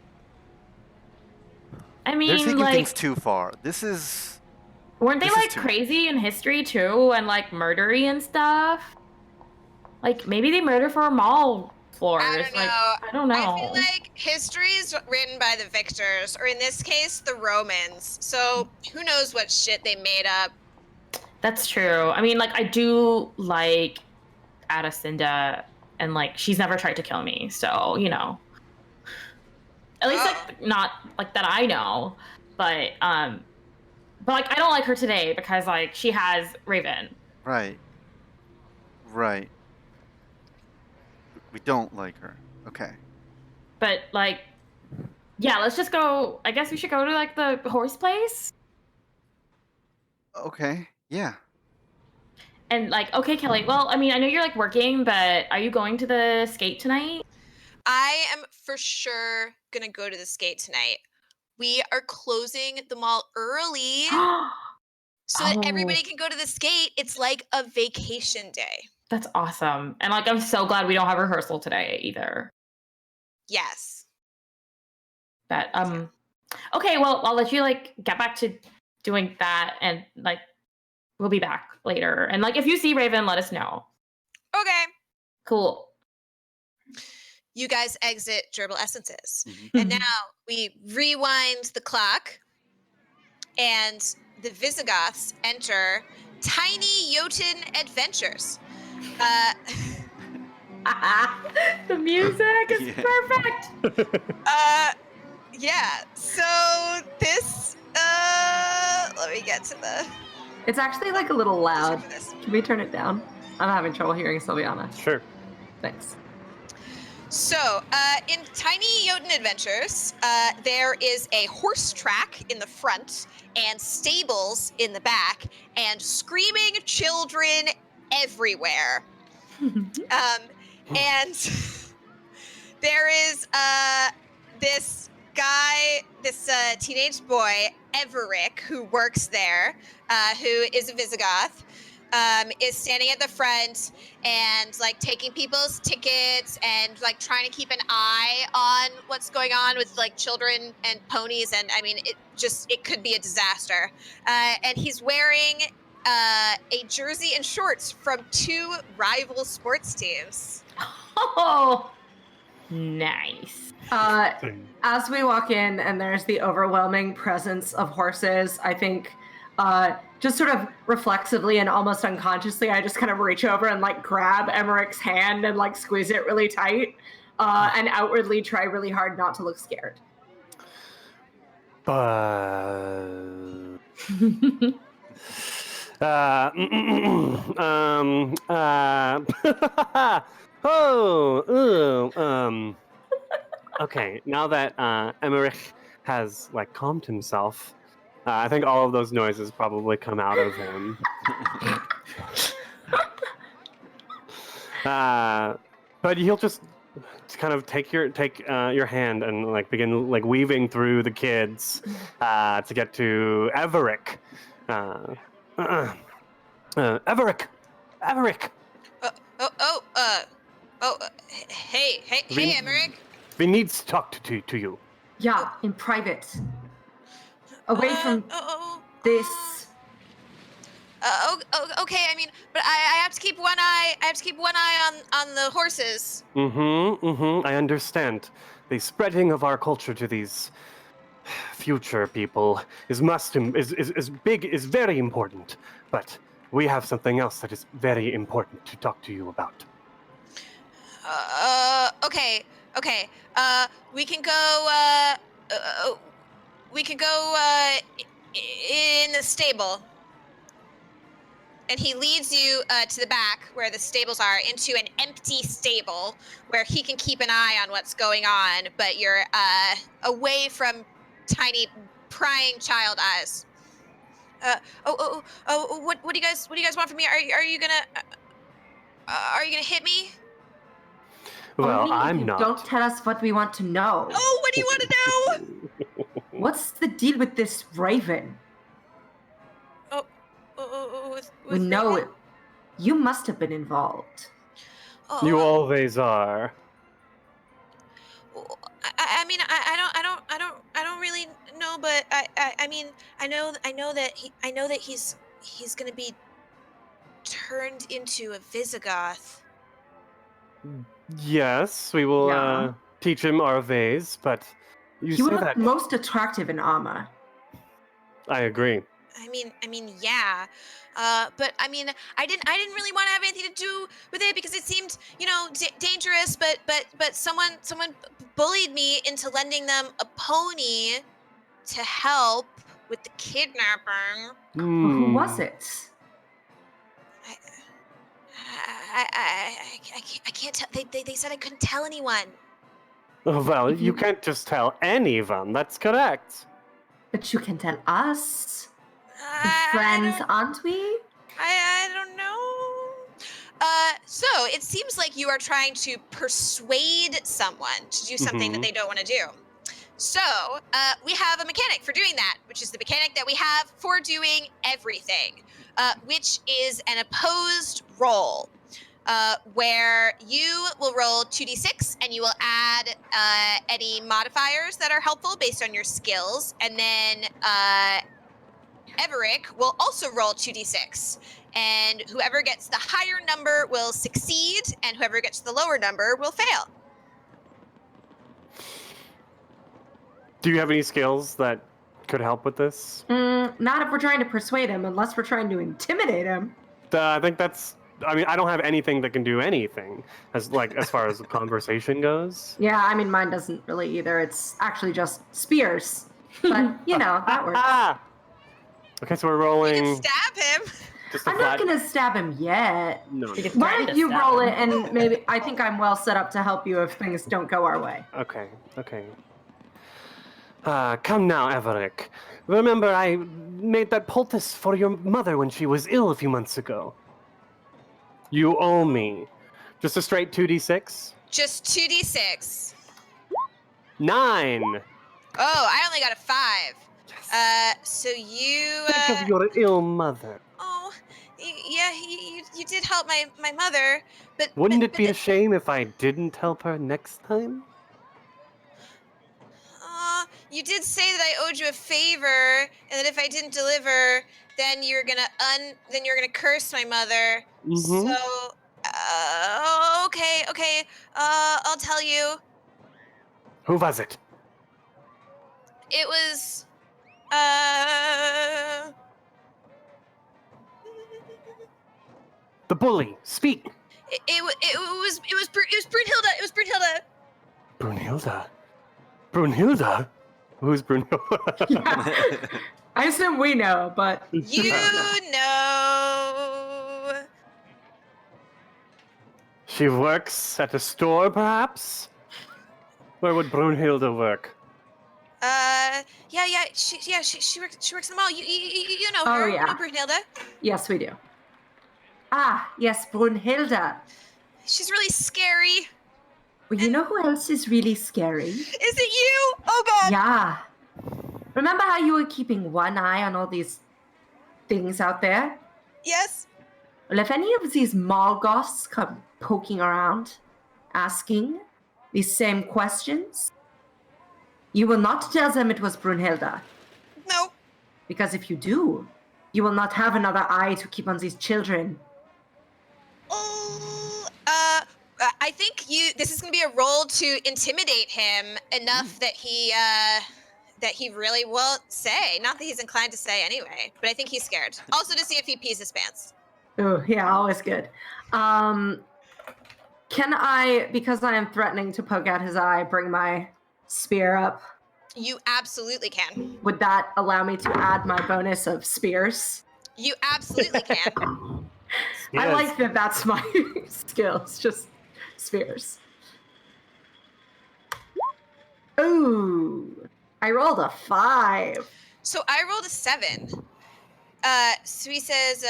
I They're mean, taking like, things too far. This is. weren't they this is like too- crazy in history too, and like murdery and stuff? Like, maybe they murder for mall floors. I don't know. Like, I don't know. I feel like history is written by the victors, or in this case, the Romans. So who knows what shit they made up. That's true. I mean, like, I do like Adacinda, and like, she's never tried to kill me. So, you know, at least Oh. like not like that I know. But like, I don't like her today because like she has Raven. Right. Right. We don't like her. Okay. But like, yeah, let's just go. I guess we should go to like the horse place. Okay. Yeah. And like, okay, Kelly. Well, I mean, I know you're like working, but are you going to the skate tonight? I am for sure gonna go to the skate tonight. We are closing the mall early so that everybody Oh, can go to the skate. It's like a vacation day. that's awesome. And like, I'm so glad we don't have rehearsal today either. Yes. But okay, well, I'll let you like get back to doing that, and like, we'll be back later. And like, if you see Raven, let us know. Okay. Cool. You guys exit Gerbil Essences. Mhm. And now we rewind the clock, and the Visigoths enter Tiny Jotun Adventures. The music is Yeah. perfect. Yeah. So this, let me get to the It's actually like a little loud. for this. Can we turn it down? I'm having trouble hearing Sylviana. Sure. Thanks. So, in Tiny Jotun Adventures, there is a horse track in the front and stables in the back and screaming children everywhere. And there is this guy, this teenage boy, Everick, who works there, who is a Visigoth, is standing at the front and like taking people's tickets and like trying to keep an eye on what's going on with like children and ponies. And I mean, it could be a disaster. And he's wearing a jersey and shorts from two rival sports teams. Oh, nice. As we walk in and there's the overwhelming presence of horses, I think just sort of reflexively and almost unconsciously, I just kind of reach over and like grab Emmerich's hand and like squeeze it really tight and outwardly try really hard not to look scared. Okay, now that Emmerich has like calmed himself, I think all of those noises probably come out of him. But he'll just kind of take your hand and like begin like weaving through the kids to get to Everick. Everick, Eric, Hey, Emmerich. we need to talk to you. Yeah, in private. Away from this. Okay. I mean, but I have to keep one eye. I have to keep one eye on the horses. I understand. The spreading of our culture to these future people is very important. But we have something else that is very important to talk to you about. Okay. We can go. We can go in the stable. And he leads you to the back where the stables are, into an empty stable where he can keep an eye on what's going on, but you're away from tiny prying child eyes. What do you guys want from me? Are you gonna hit me? Well, Only if I'm you not. Don't tell us what we want to know. Oh, what do you want to know? What's the deal with this raven? We know it. You must have been involved. You always are. I mean, I don't really know, but I mean, I know that he's gonna be turned into a Visigoth. Yes, we will Yeah. teach him our ways, but you He would say look that. most attractive in armor. I agree. I mean, yeah, but I mean, I didn't really want to have anything to do with it because it seemed, dangerous. But someone bullied me into lending them a pony to help with the kidnapping. Well, who was it? I can't tell. They said I couldn't tell anyone. Oh, well, you can't just tell anyone. That's correct. But you can tell us. Good I friends, don't- aren't we? I don't know. So it seems like you are trying to persuade someone to do something that they don't want to do. So we have a mechanic for doing that, which is the mechanic that we have for doing everything, which is an opposed roll, where you will roll 2d6 and you will add any modifiers that are helpful based on your skills, and then Everick will also roll 2d6, and whoever gets the higher number will succeed, and whoever gets the lower number will fail. Do you have any skills that could help with this? Not if we're trying to persuade him, unless we're trying to intimidate him. I think that's. I mean, I don't have anything that can do anything as far as the conversation goes. Yeah, I mean, mine doesn't really either. It's actually just spears. But, that works. Okay, so we're You rolling. can stab him. Just a I'm flat. not going to stab him yet. No. You can Why threaten don't to you stab roll him. it, and maybe I think I'm well set up to help you if things don't go our way. Okay. Come now, Everick. Remember, I made that poultice for your mother when she was ill a few months ago. You owe me. Just a straight 2d6? Just 2d6. 9! Oh, I only got a 5. So you. Think of your ill mother. Oh, yeah, you did help my mother, but Wouldn't it be a but shame if I didn't help her next time? you did say that I owed you a favor, and that if I didn't deliver, then you're gonna curse my mother. Mhm. So, okay. I'll tell you. Who was it? It was, The bully. Speak. it was Brunhilde. It was Brunhilde. Brunhilde. Brunhilde? Who's Brunhilde? Yeah. I assume we know, but You know. She works at a store, perhaps? Where would Brunhilde work? Yeah. She works in the mall. You know Oh, her. yeah. You know Brunhilde. yes, we do. Ah, yes, Brunhilde. She's really scary. Well, you know who else is really scary? Is it you? Oh God. Yeah. Remember how you were keeping one eye on all these things out there? Yes. Well, if any of these Morgoths come poking around, asking these same questions, you will not tell them it was Brunhilde. No. Because if you do, you will not have another eye to keep on these children. Oh, I think this is going to be a roll to intimidate him enough that he really won't say. Not that he's inclined to say anyway, but I think he's scared. Also to see if he pees his pants. Oh, yeah, always good. Can I, because I am threatening to poke out his eye, bring my spear up? You absolutely can. Would that allow me to add my bonus of spears? You absolutely can. I Yes. like that that's my skills, just spears. Ooh, I rolled a 5. So I rolled a 7. So he says,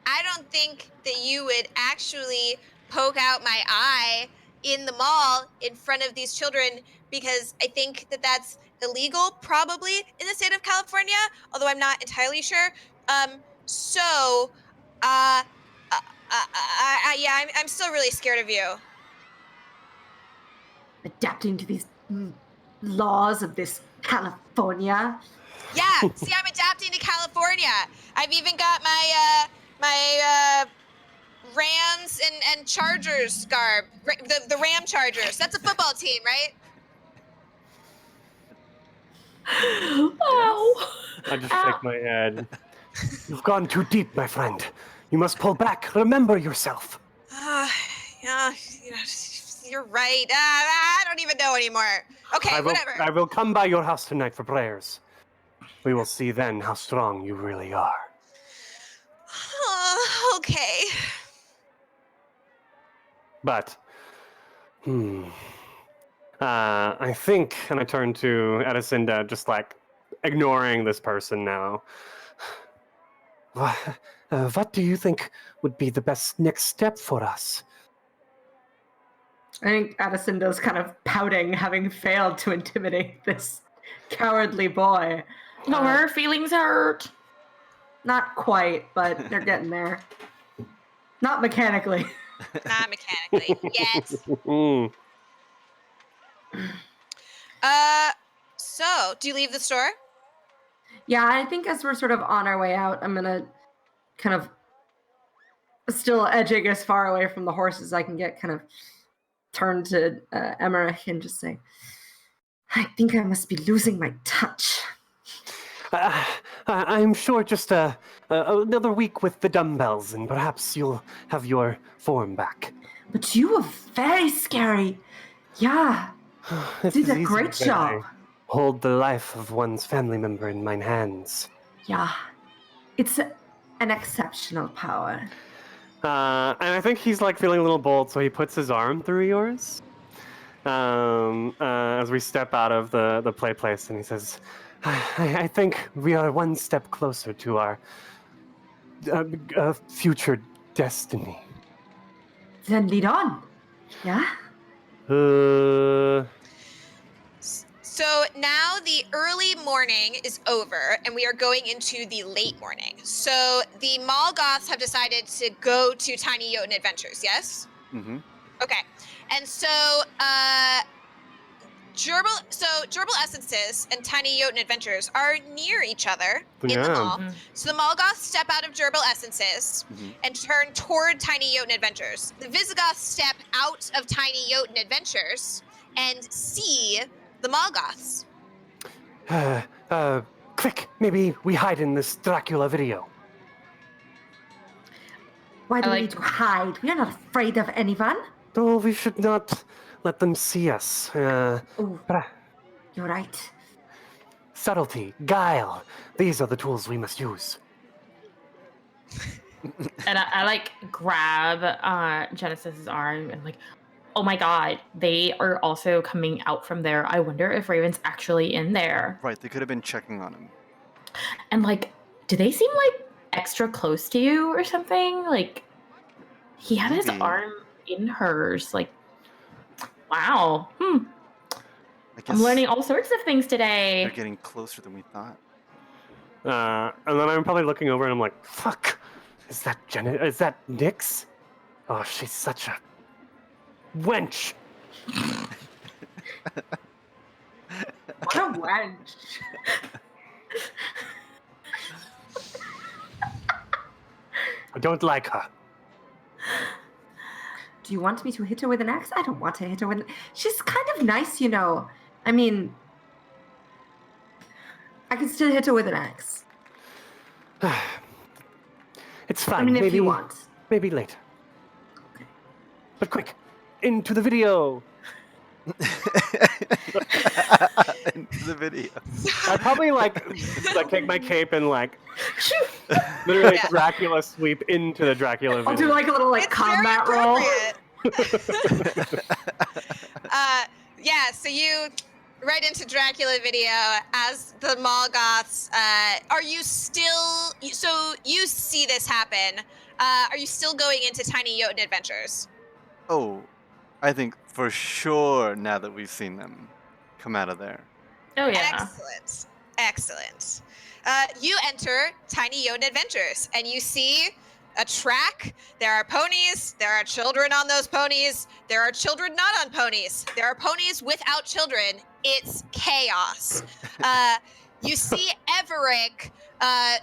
I don't think that you would actually poke out my eye in the mall in front of these children because I think that that's illegal, probably in the state of California, although I'm not entirely sure. Yeah, I'm still really scared of you. Adapting to these laws of this California. Yeah, see, I'm adapting to California. I've even got my Rams and Chargers garb. The Ram Chargers. That's a football team, right? Oh. I just shake my head. You've gone too deep, my friend. You must pull back. Remember yourself. Yeah, you're right. I don't even know anymore. Okay, whatever. I will come by your house tonight for prayers. We will see then how strong you really are. Okay. But, I think, and I turn to Edicinda, just like ignoring this person now. What do you think would be the best next step for us? I think Addisonda's kind of pouting, having failed to intimidate this cowardly boy. No, her feelings hurt. Not quite, but they're getting there. Not mechanically. Not mechanically yet. So, do you leave the store? Yeah, I think as we're sort of on our way out, I'm gonna kind of still edging as far away from the horse as I can get, kind of turn to Emmerich and just say, I think I must be losing my touch. I'm sure just another week with the dumbbells, and perhaps you'll have your form back. But you were very scary. Yeah, did a great job. Hold the life of one's family member in mine hands. Yeah, it's an exceptional power. And I think he's like feeling a little bold, so he puts his arm through yours. As we step out of the play place, and he says, I think we are one step closer to our future destiny. Then lead on. Yeah? So now the early morning is over, and we are going into the late morning. So the Mall Goths have decided to go to Tiny Jotun Adventures, yes? Mm-hmm. Okay. And so Gerbil Essences and Tiny Jotun Adventures are near each other in the mall. Mhm. So the Mall Goths step out of Gerbil Essences and turn toward Tiny Jotun Adventures. The Visigoths step out of Tiny Jotun Adventures and see the Mall Goths. Quick, maybe we hide in this Dracula video. Why do we like- need to hide? We are not afraid of anyone. Oh, we should not let them see us. Oh, But, you're right. subtlety, guile, these are the tools we must use. And I like grab Genesis's arm and like, oh my god, they are also coming out from there. I wonder if Raven's actually in there. Right, they could have been checking on him. And like, do they seem like extra close to you or something? Like, he had his Maybe. arm in hers. Like, wow. I guess I'm learning all sorts of things today. they're getting closer than we thought. And then I'm probably looking over and I'm like, fuck, Is that Is that Nyx? Oh, she's such a wench. What a wench. I don't like her. Do you want me to hit her with an axe? I don't want to hit her with She's kind of nice, you know. I mean, I can still hit her with an axe. It's fine. I mean, if maybe, you want. Maybe later. Okay. But quick, into the video. Into the video. I probably like take my cape and literally Yeah. Dracula sweep into the Dracula video. I'll do like a little It's combat very roll. appropriate. Yeah, so you right into Dracula video as the Mall Goths. Are you still? So you see this happen. Are you still going into Tiny Jotun Adventures? Oh, I think for sure now that we've seen them come out of there. Oh yeah. Excellent. Excellent. You enter Tiny Jotun Adventures and you see a track. There are ponies. There are children on those ponies. There are children not on ponies. There are ponies without children. It's chaos. You see Everick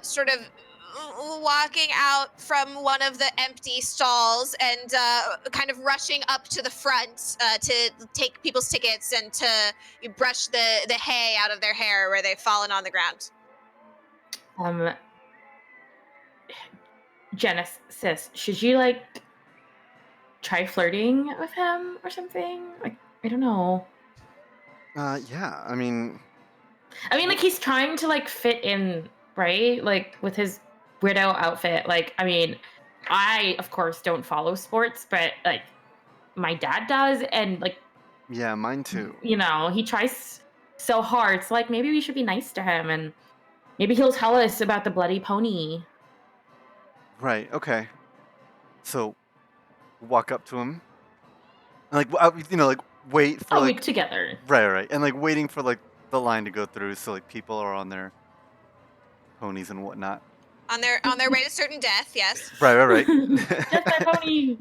sort of walking out from one of the empty stalls and kind of rushing up to the front to take people's tickets and to brush the hay out of their hair where they've fallen on the ground. Genesis, should you try flirting with him or something? I don't know. Yeah, I mean, he's trying to fit in, right? With his widow outfit. I mean, I of course don't follow sports, but my dad does, and yeah, mine too. he tries so hard. So maybe we should be nice to him, and maybe he'll tell us about the bloody pony. Right, okay. So, walk up to him. And, wait for, we together. Right. And, waiting for, the line to go through so, people are on their ponies and whatnot. On their way to certain death, yes. Right. Death by pony.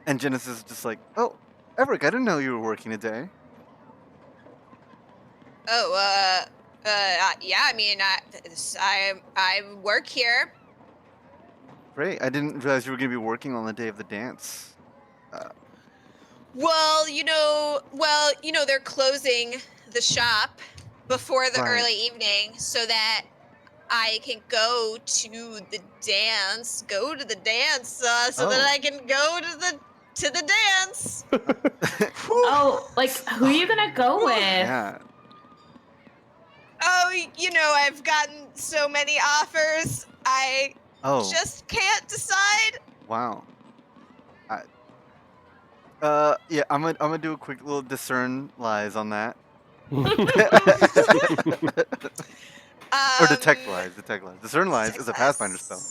And Genesis is just like, oh, Everick, I didn't know you were working today. Oh, yeah, I mean, I work here. Great, I didn't realize you were going to be working on the day of the dance. Well, they're closing the shop before the Right. early evening so that I can go to the dance, so that I can go to the dance. Oh, who are you gonna go with? Yeah. Oh, I've gotten so many offers. I just can't decide. Wow. Yeah, I'm gonna do a quick little discern lies on that. Or detect lies. Discern lies is a Pathfinder spell.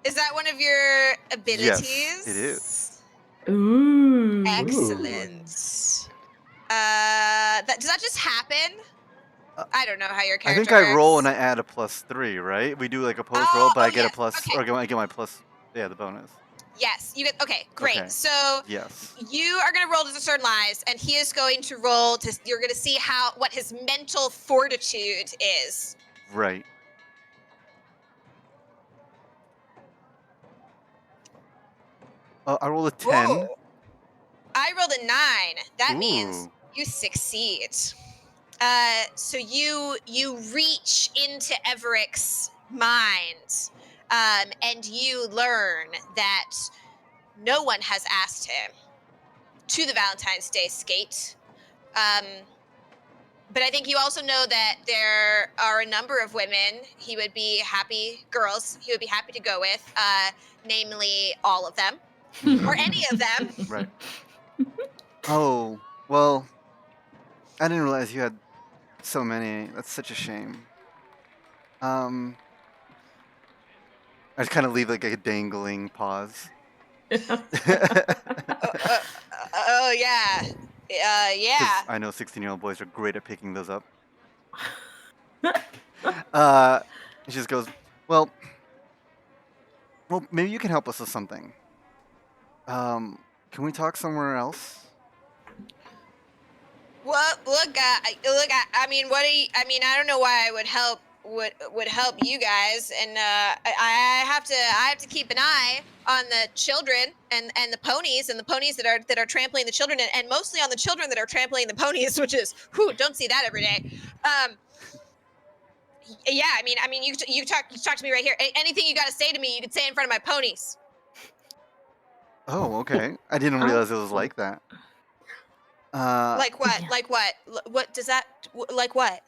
Is that one of your abilities? Yes, it is. Ooh. Excellent. Does that just happen? I don't know how your I character think I roll works. and I add a +3, right? We do a post roll, but I get yeah. a plus, Okay. or I get my plus, the bonus. Yes, you get. Okay, great. Okay. So Yes. you are going to roll to discern lies, and he is going to roll to. You're going to see what his mental fortitude is. Right. I rolled a 10. Whoa. I rolled a 9. That means Ooh. you succeed. So you reach into Everick's mind, and you learn that no one has asked him to the Valentine's Day skate. But I think you also know that there are a number of women girls he would be happy to go with, namely all of them, or any of them. Right. Oh, well, I didn't realize you had so many. That's such a shame. I just kind of leave a dangling pause. Oh yeah. Yeah. 'Cause I know 16-year-old boys are great at picking those up. She just goes, well, Well, maybe you can help us with something. Can we talk somewhere else? Well, look, I mean, what do you, I mean, I don't know why I would help you guys, and I have to keep an eye on the children and the ponies that are trampling the children, and mostly on the children that are trampling the ponies, which is, whew, don't see that every day. Yeah, I mean, you talk to me right here. Anything you got to say to me, you can say in front of my ponies. Oh, okay. I didn't realize it was like that. Like what? Yeah. Like what? What does that? Like what?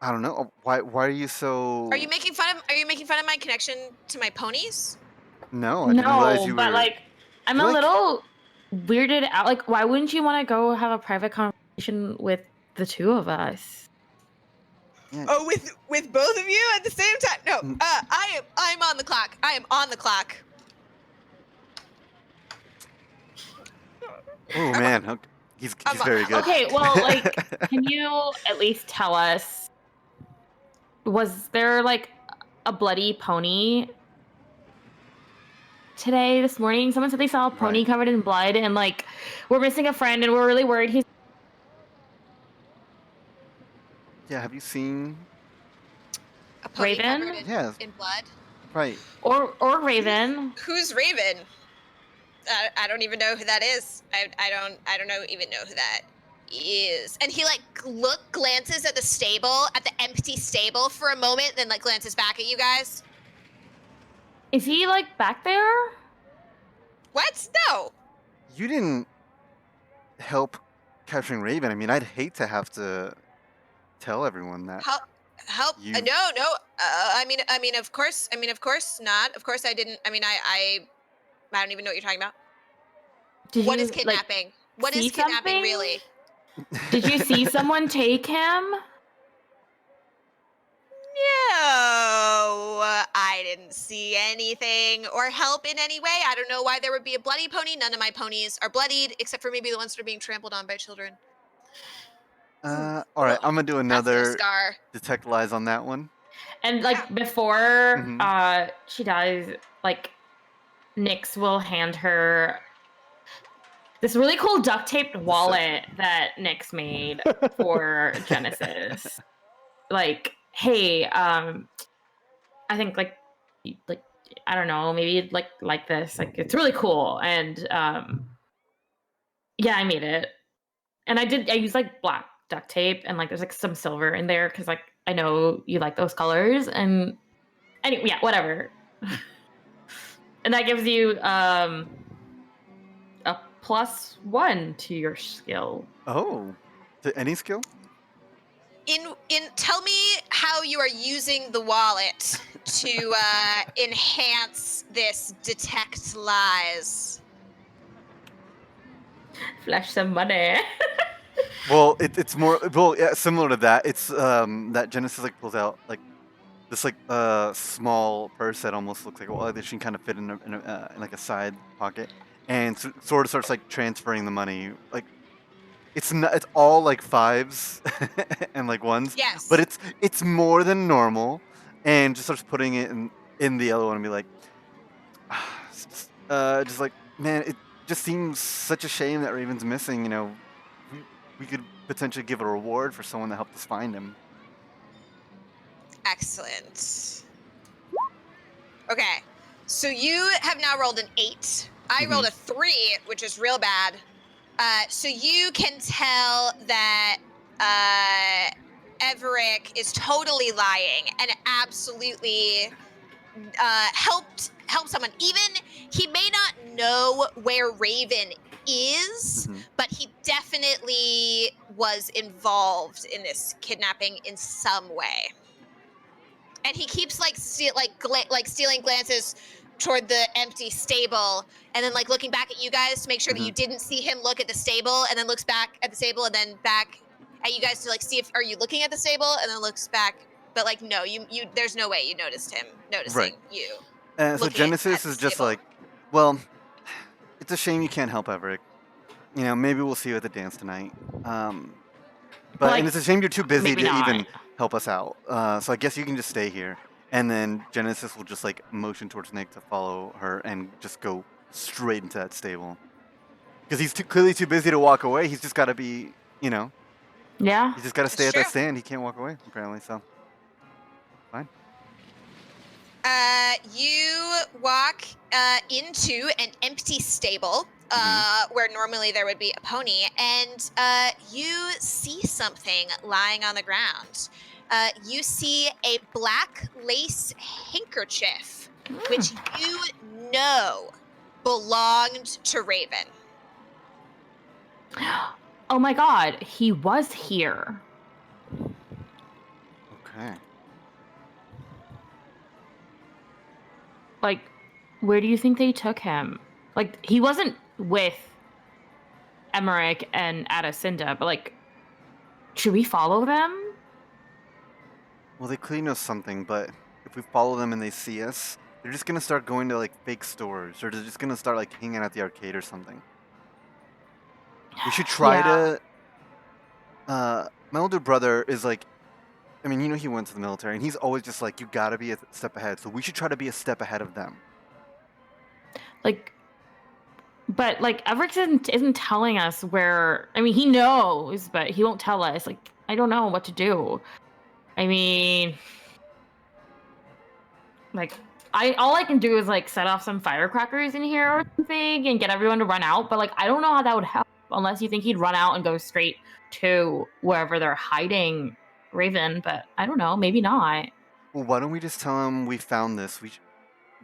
I don't know. Why are you so? Are you making fun of my connection to my ponies? No, I didn't realize No, you but were. like, I'm You're a like- little weirded out. Like, why wouldn't you want to go have a private conversation with the two of us? Yeah, Oh, with both of you at the same time? No, Mm. I'm on the clock. I am on the clock. oh I'm- man, okay. He's I'm- very good. Okay, well, like, can you at least tell us, was there like a bloody pony today, this morning? Someone said they saw a pony Right. covered in blood, and like, we're missing a friend, and we're really worried he's. Yeah, have you seen? A pony Raven? covered Yes. in blood. Right. Or Raven. Who's Raven? I don't even know who that is. I don't even know who that is. And he like glances at the stable, at the empty stable for a moment, then like glances back at you guys. Is he like back there? What? No. You didn't help capturing Raven. I mean, I'd hate to have to tell everyone that. Help? You- No. I mean, of course not. Of course, I didn't. I mean, I don't even know what you're talking about. Did What you, is kidnapping? What see is kidnapping something? really? Did you see someone take him? No, I didn't see anything or help in any way. I don't know why there would be a bloody pony. None of my ponies are bloodied, except for maybe the ones that are being trampled on by children. All right, I'm gonna do That's no another scar. detect lies on that one. And like before Mhm. she dies, like Nyx will hand her this really cool duct taped wallet that Nyx made for Genesis. Like, hey, I think like I don't know, maybe you'd like this. Like it's really cool. And yeah, I made it. And I used like black duct tape and like there's like some silver in there because like I know you like those colors. And anyway, yeah, whatever. And that gives you a +1 to your skill. Oh, to any skill? Tell me how you are using the wallet to enhance this detect lies. Flash some money. Well, it's more yeah, similar to that. It's that Genesis like pulls out like this like small purse that almost looks like a wallet that she can kind of fit in in like a side pocket, and sort of starts like transferring the money. Like it's not, it's all like fives and like ones. Yes. But it's more than normal, and just starts putting it in the other one and be like, just like, man, it just seems such a shame that Raven's missing. You know, we could potentially give a reward for someone that helped us find him. Excellent. Okay, so you have now rolled an 8. I rolled a 3, which is real bad. So you can tell that Everick is totally lying and absolutely helped someone. Even he may not know where Raven is, but he definitely was involved in this kidnapping in some way. And he keeps like stealing glances toward the empty stable, and then like looking back at you guys to make sure that you didn't see him look at the stable, and then looks back at the stable, and then back at you guys to like see if are you looking at the stable, and then looks back. But like no, you there's no way you noticed him noticing you. So looking Genesis at is the just stable. like, well, it's a shame you can't help Everett. You know, maybe we'll see you at the dance tonight. But Like, and it's a shame you're too busy maybe to not. even help us out. So I guess you can just stay here. And then Genesis will just like motion towards Nick to follow her and just go straight into that stable. Because he's clearly too busy to walk away. He's just got to be, Yeah. he's just got to stay It's at that true. stand. He can't walk away, apparently. So, fine. You walk into an empty stable where normally there would be a pony, and you see something lying on the ground. You see a black lace handkerchief, which you know belonged to Raven. Oh my god, he was here. Okay. Like, where do you think they took him? Like, he wasn't with Emmerich and Adacinda, but like, should we follow them? Well, they clearly know something, but if we follow them and they see us, they're just gonna start going to like fake stores, or they're just gonna start like hanging out at the arcade or something. We should try to. My older brother is like, I mean, he went to the military, and he's always just like, you gotta be a step ahead. So we should try to be a step ahead of them. Like, but like, Everett isn't telling us where. I mean, he knows, but he won't tell us. Like, I don't know what to do. I mean, like, all I can do is like set off some firecrackers in here or something and get everyone to run out. But like, I don't know how that would help unless you think he'd run out and go straight to wherever they're hiding Raven. But I don't know, maybe not. Well, why don't we just tell him we found this?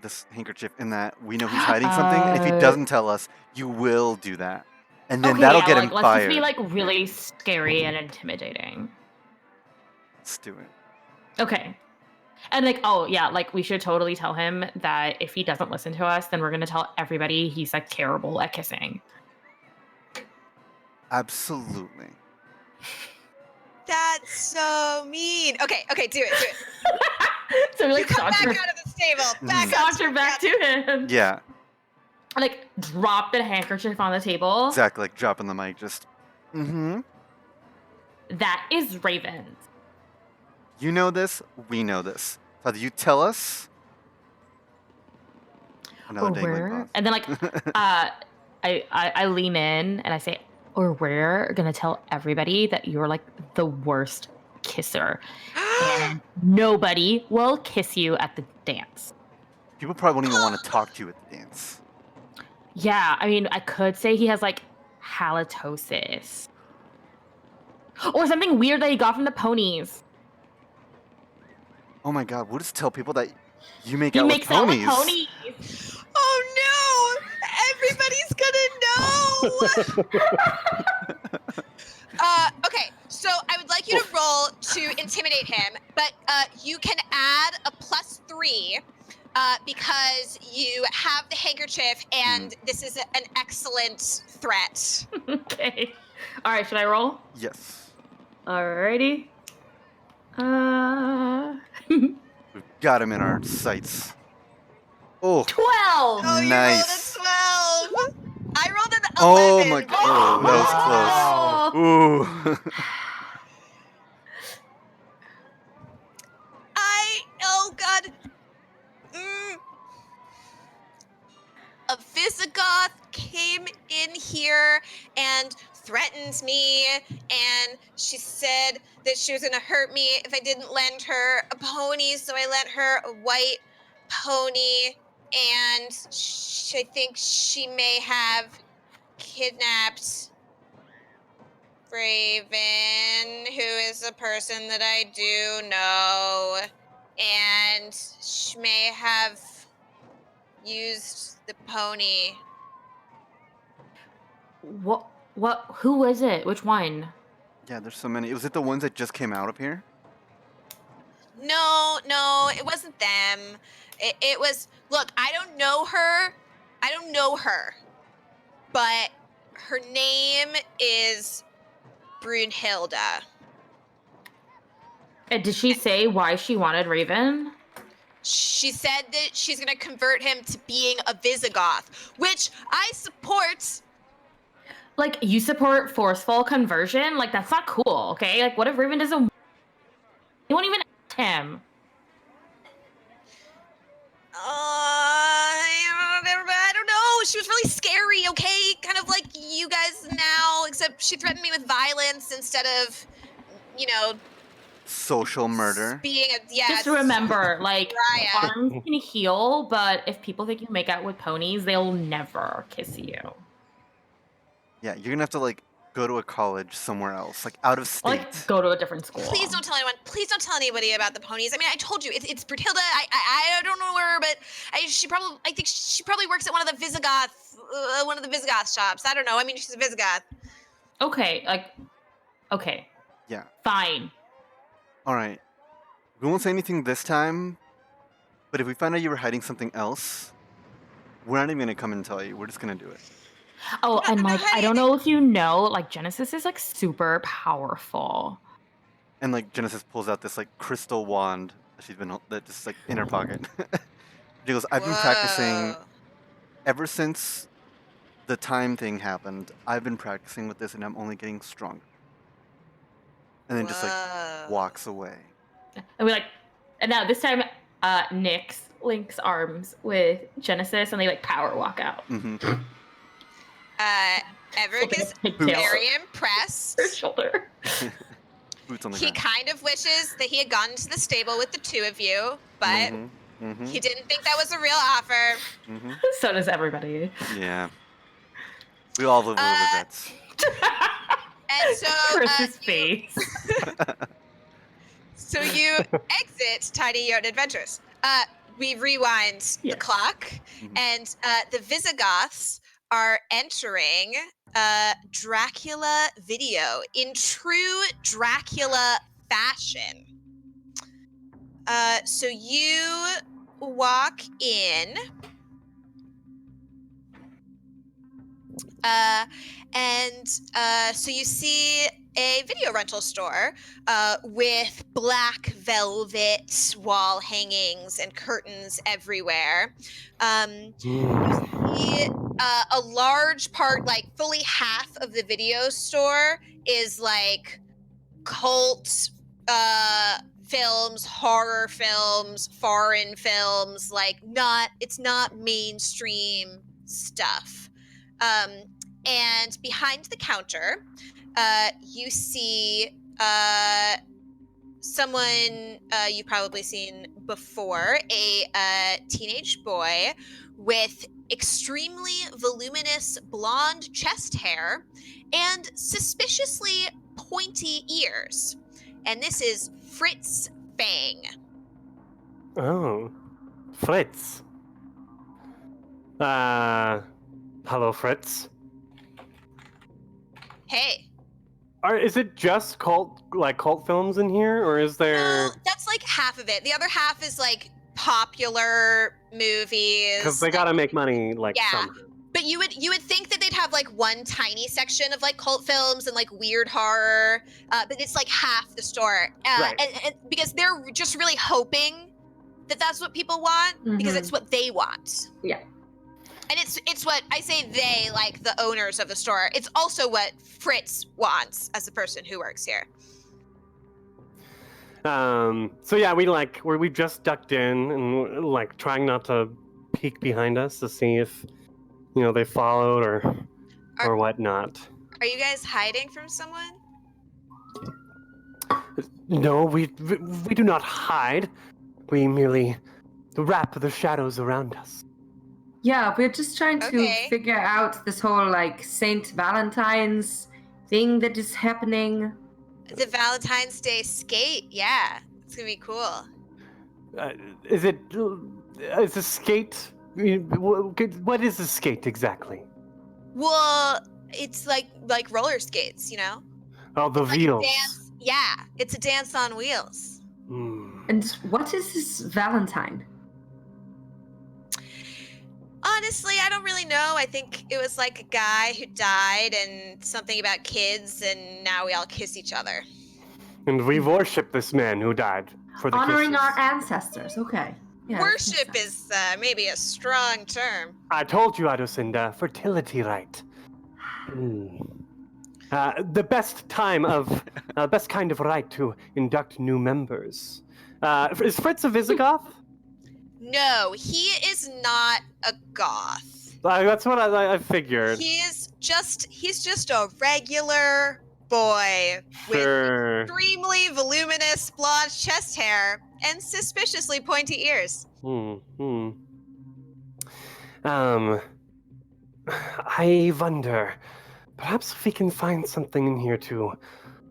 This handkerchief, and that we know he's hiding something. And if he doesn't tell us, you will do that, and then Okay, that'll yeah, get like, him let's fired. just be like really scary and intimidating. Let's do it. Okay. And like, oh yeah, like we should totally tell him that if he doesn't listen to us, then we're gonna tell everybody he's like terrible at kissing. Absolutely. That's so mean. Okay, do it. So we You like come back saunter out of the stable. back to him. Yeah, Like drop the handkerchief on the table. exactly. Like dropping the mic, just. Mm-hmm. That is Raven's. You know this. We know this. Either you tell us. Another Or dangling where? pause. And then like I lean in and I say, or we're gonna tell everybody that you're like the worst kisser. And nobody will kiss you at the dance. People probably won't even want to talk to you at the dance. Yeah, I mean, I could say he has like halitosis. Or something weird that he got from the ponies. Oh my god, we'll just tell people that you make He out with makes out ponies. with ponies. Oh no! Everybody's gonna know. Okay, so I would like you to roll to intimidate him, but you can add a +3 because you have the handkerchief, and this is an excellent threat. Okay. All right, should I roll? Yes. Alrighty. We've got him in our sights. Oh, 12. Oh, you nice. rolled a 12. I rolled an 11. Oh my god. Oh, that was close. Ooh. Oh god. A Visigoth came in here and threatened me, and she said that she was gonna hurt me if I didn't lend her a pony, so I lent her a white pony, and I think she may have kidnapped Raven, who is a person that I do know, and she may have used the pony. What who was it? Which one? Yeah, there's so many. Was it the ones that just came out up here? No, it wasn't them. It was, look, I don't know her, but her name is Brunhilda. And did she say why she wanted Raven? She said that she's gonna convert him to being a Visigoth, which I support. Like, you support forceful conversion? Like, that's not cool, okay? Like, what if Raven doesn't... You won't even ask him. she was really scary, okay? Kind of like you guys now, except she threatened me with violence instead of, you know, Social murder. being a Just remember, like, Raya. arms can heal, but if people think you make out with ponies, they'll never kiss you. Yeah, you're gonna have to like go to a college somewhere else, like out of state. Like, go to a different school. Please don't tell anyone. Please don't tell anybody about the ponies. I mean, I told you, it's Bertilda. I don't know her, but I think she probably works at one of the Visigoth shops. I don't know. I mean, she's a Visigoth. Okay, okay. Yeah. Fine. All right. We won't say anything this time, but if we find out you were hiding something else, we're not even gonna come and tell you. We're just gonna do it. Oh, I'm and not like, I don't know if you know, like, Genesis is like super powerful. And like Genesis pulls out this like crystal wand that just like in her pocket. She goes, I've been practicing Whoa. ever since the time thing happened. I've been practicing with this, and I'm only getting stronger. And then just like Whoa. walks away. And and now this time, Nyx links arms with Genesis, and they like power walk out. Mm-hmm. Everett is Pigtail very on her impressed. shoulder. Boots on the He ground. kind of wishes that he had gone to the stable with the two of you, but Mm-hmm. Mm-hmm. he didn't think that was a real offer. Mm-hmm. So does everybody. Yeah. We all live with regrets. And so, Chris's face. so you exit Tiny Yoda Adventures. We rewind the Yes. clock, and the Visigoths are entering Dracula video in true Dracula fashion. So you walk in, so you see a video rental store with black velvet wall hangings and curtains everywhere. A large part, like fully half of the video store is like cult films, horror films, foreign films, like it's not mainstream stuff. And behind the counter, you see someone you've probably seen before, a teenage boy with extremely voluminous blonde chest hair and suspiciously pointy ears. And this is Fritz Fang. Oh, Fritz. Hello, Fritz. Hey. Is it just cult films in here, or is there? No, that's like half of it. The other half is like popular movies. Because they gotta make money, like Yeah. somehow. But you would think that they'd have like one tiny section of like cult films and like weird horror, but it's like half the store. Right. And because they're just really hoping that that's what people want, because Mhm. it's what they want. Yeah. And it's what I say they, like the owners of the store. It's also what Fritz wants as a person who works here. So yeah, we just ducked in and like trying not to peek behind us to see if they followed or whatnot. Are you guys hiding from someone? No, we do not hide. We merely wrap the shadows around us. Yeah, we're just trying to Okay. figure out this whole like Saint Valentine's thing that is happening. The Valentine's Day skate, yeah. It's gonna be cool. Is a skate? What is a skate exactly? Well, it's like roller skates, you know? Oh, the Like a wheels. dance. Yeah, it's a dance on wheels. Hmm. And what is this Valentine? Honestly, I don't really know. I think it was like a guy who died and something about kids, and now we all kiss each other. And we worship this man who died for the Honoring kisses. our ancestors. Okay. Yeah, that makes Worship sense. is maybe a strong term. I told you, Adocinda, fertility rite. The best kind of rite to induct new members. Is Fritz a Visigoth? No, he is not a goth. That's what I figured. He's just a regular boy Sure. with extremely voluminous blonde chest hair and suspiciously pointy ears. I wonder, perhaps we can find something in here to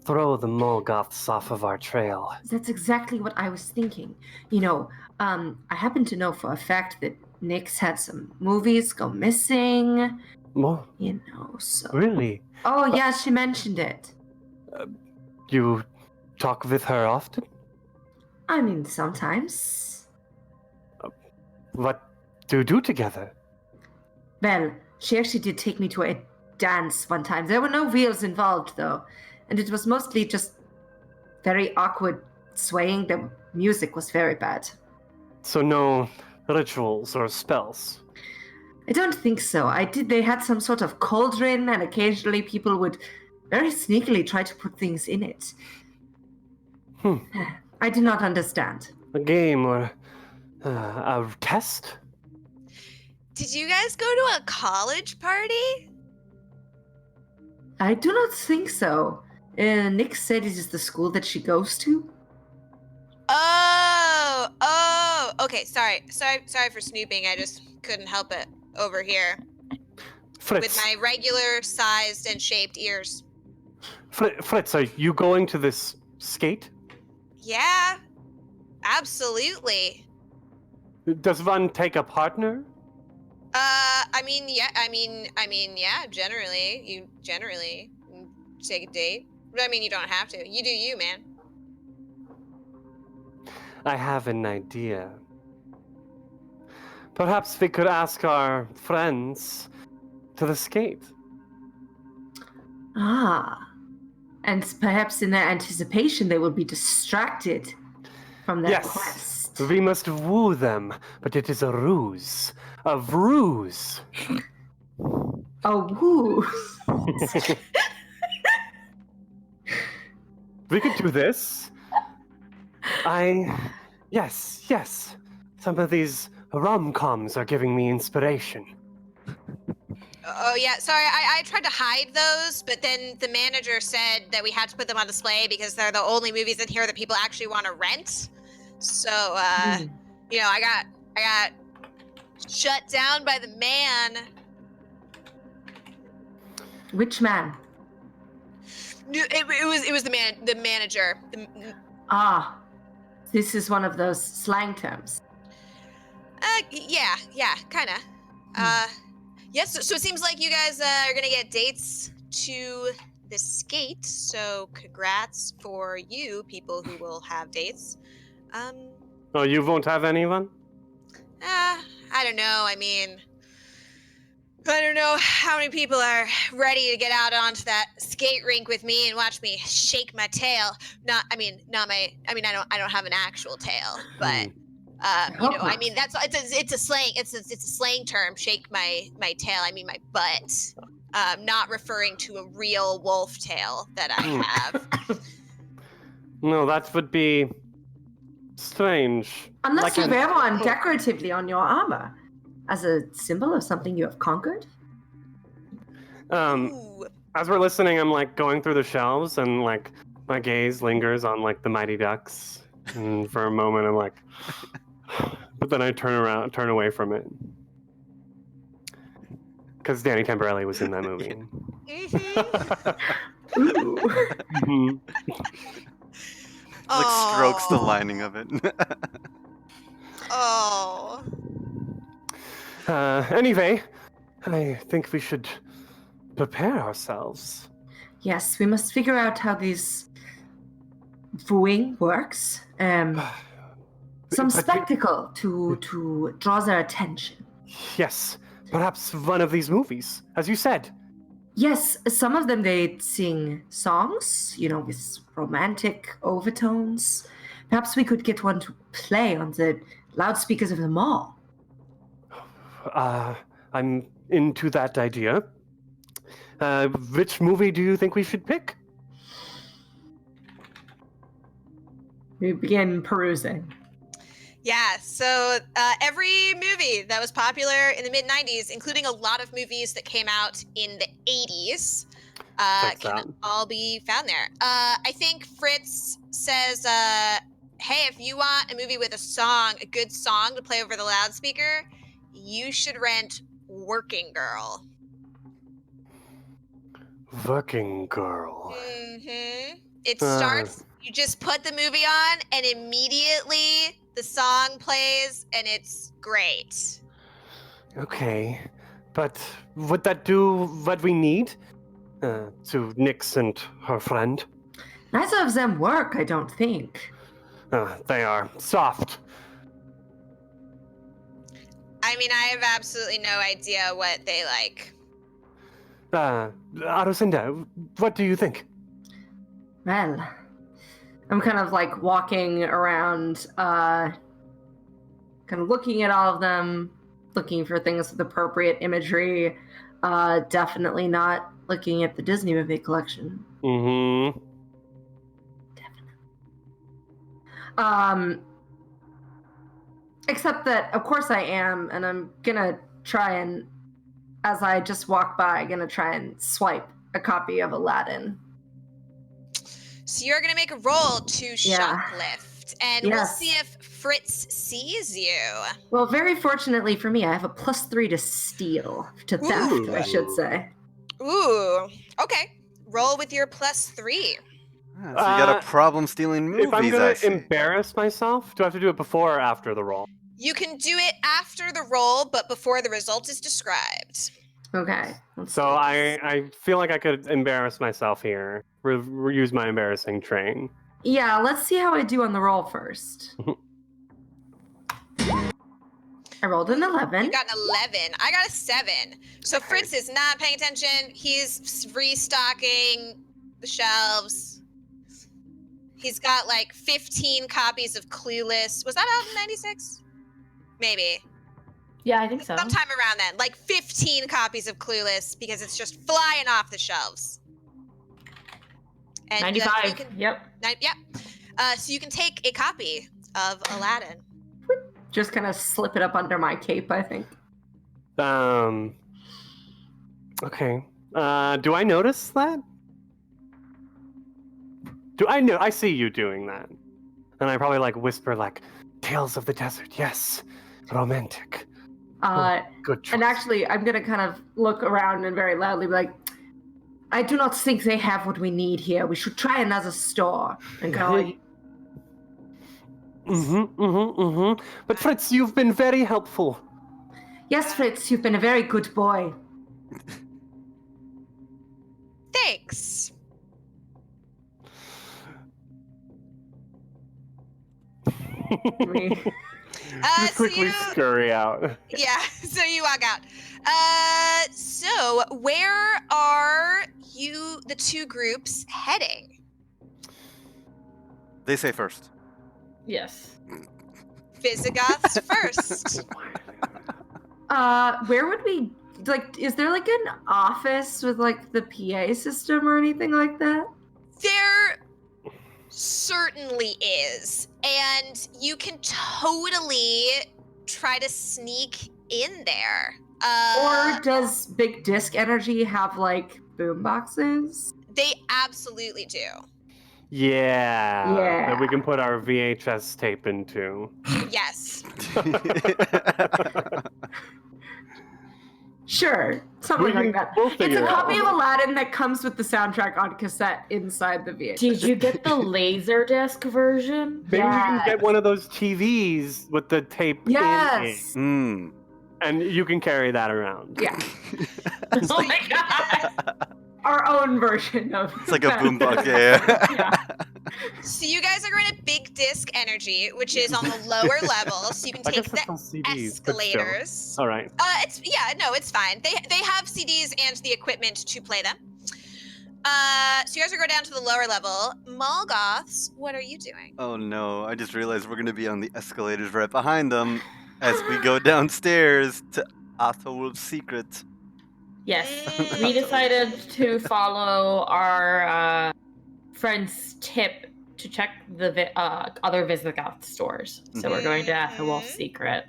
throw the Goths off of our trail. That's exactly what I was thinking. You know, I happen to know for a fact that Nyx had some movies go missing. Well, You know, so. really? Oh, yeah, she mentioned it. You talk with her often? I mean, sometimes. What do you do together? Well, she actually did take me to a dance one time. There were no wheels involved, though. And it was mostly just very awkward swaying. The music was very bad. So no rituals or spells? I don't think so. They had some sort of cauldron, and occasionally people would very sneakily try to put things in it. I do not understand. A game or a test? Did you guys go to a college party? I do not think so. Nick said it is the school that she goes to. Oh, okay. Sorry for snooping. I just couldn't help it over here Fritz, with my regular sized and shaped ears. Fritz, are you going to this skate? Yeah, absolutely. Does one take a partner? Yeah, generally. You generally take a date. But I mean, you don't have to. You do you, man. I have an idea. Perhaps we could ask our friends to the skate. Ah. And perhaps in their anticipation, they will be distracted from their quest. We must woo them, but it is a ruse. A ruse. Oh, woo. We could do this. Yes. Some of these rom-coms are giving me inspiration. Oh yeah, sorry. I tried to hide those, but then the manager said that we had to put them on display because they're the only movies in here that people actually want to rent. So, you know, I got shut down by the man. Which man? It was the manager. Ah. This is one of those slang terms. Yeah, kind of. Yes, so it seems like you guys are gonna get dates to the skate. So congrats for you people who will have dates. Oh, you won't have anyone? I don't know. I don't know how many people are ready to get out onto that skate rink with me and watch me shake my tail. I don't have an actual tail, but it's a slang term. Shake my tail. I mean my butt. Not referring to a real wolf tail that I have. No, that would be strange. Unless you wear one decoratively on your armor as a symbol of something you have conquered. Ooh. As we're listening, I'm like going through the shelves and like my gaze lingers on like the Mighty Ducks. And for a moment, I'm like, but then I turn away from it. Because Danny Tamborelli was in that movie. Ooh. Like strokes the lining of it. Oh. Anyway, I think we should prepare ourselves. Yes, we must figure out how this wooing works. Some spectacle to draw their attention. Yes, perhaps one of these movies, as you said. Yes, some of them they sing songs, with romantic overtones. Perhaps we could get one to play on the loudspeakers of the mall. I'm into that idea. Which movie do you think we should pick? We begin perusing. Yeah, so every movie that was popular in the mid-90s, including a lot of movies that came out in the 80s, Checks can out. all be found there. I think Fritz says, hey, if you want a movie with a good song to play over the loudspeaker, you should rent Working Girl. Working Girl. Mm-hmm. It Uh, starts, you just put the movie on, and immediately the song plays, and it's great. Okay, but would that do what we need? To Nix and her friend? Neither of them work, I don't think. They are soft. I mean, I have absolutely no idea what they like. Arusinda, what do you think? Well, I'm kind of like walking around, kind of looking at all of them, looking for things with appropriate imagery. Definitely not looking at the Disney movie collection. Mm-hmm. Except that, of course, I am, and I'm gonna try and, as I just walk by, gonna try and swipe a copy of Aladdin. So you're gonna make a roll to Yeah. shoplift, and we'll Yes. see if Fritz sees you. Well, very fortunately for me, I have a +3 to steal, to theft, Ooh. I should say. Ooh, okay. Roll with your +3. So you got a problem stealing movies, If I'm I gonna see. embarrass myself, do I have to do it before or after the roll? You can do it after the roll, but before the result is described. Okay. let's So do this. I feel like I could embarrass myself here. Use my embarrassing train. Yeah, let's see how I do on the roll first. I rolled an 11. You got an 11. I got a 7. So Fritz is not paying attention. He's restocking the shelves. He's got like 15 copies of Clueless. Was that out in 96? Maybe. Yeah, I think so. Sometime around then. Like 15 copies of Clueless because it's just flying off the shelves. And, 95. you can, Yep. yeah. So you can take a copy of Aladdin. Just kind of slip it up under my cape, I think. Okay. Do I notice that? I see you doing that. And I probably like whisper like, Tales of the Desert, yes. Romantic. Good choice. And actually, I'm going to kind of look around and very loudly be like, I do not think they have what we need here. We should try another store. And kind of like, But Fritz, you've been very helpful. yes, Fritz, you've been a very good boy. Thanks. Just quickly scurry out. Yeah, so you walk out. So where are the two groups heading? They say first. Yes. Visigoths first. Where would we, like, is there like an office with like the PA system or anything like that? There certainly is. And you can totally try to sneak in there. Or does Big Disc Energy have like boom boxes? They absolutely do. Yeah. That we can put our VHS tape into. Yes. Sure, something like that. We'll It's figure a it copy out. of Aladdin that comes with the soundtrack on cassette inside the VHS. Did you get the Laserdisc version? Maybe we can Yes. get one of those TVs with the tape Yes. in it. And you can carry that around. Yeah. Oh my god! Our own version of It's like a boombox, yeah. So you guys are going to Big Disc Energy, which is on the lower level, so you can I take guess the that's on CDs, but still. escalators. All right. It's fine. They have CDs and the equipment to play them. So you guys are going down to the lower level. Goths, what are you doing? Oh no, I just realized we're gonna be on the escalators right behind them as we go downstairs to Athol's secret. Yes. We decided to follow our friend's tip to check the other Visigoth stores. So we're going to Ethelwolf's Mhm. secret.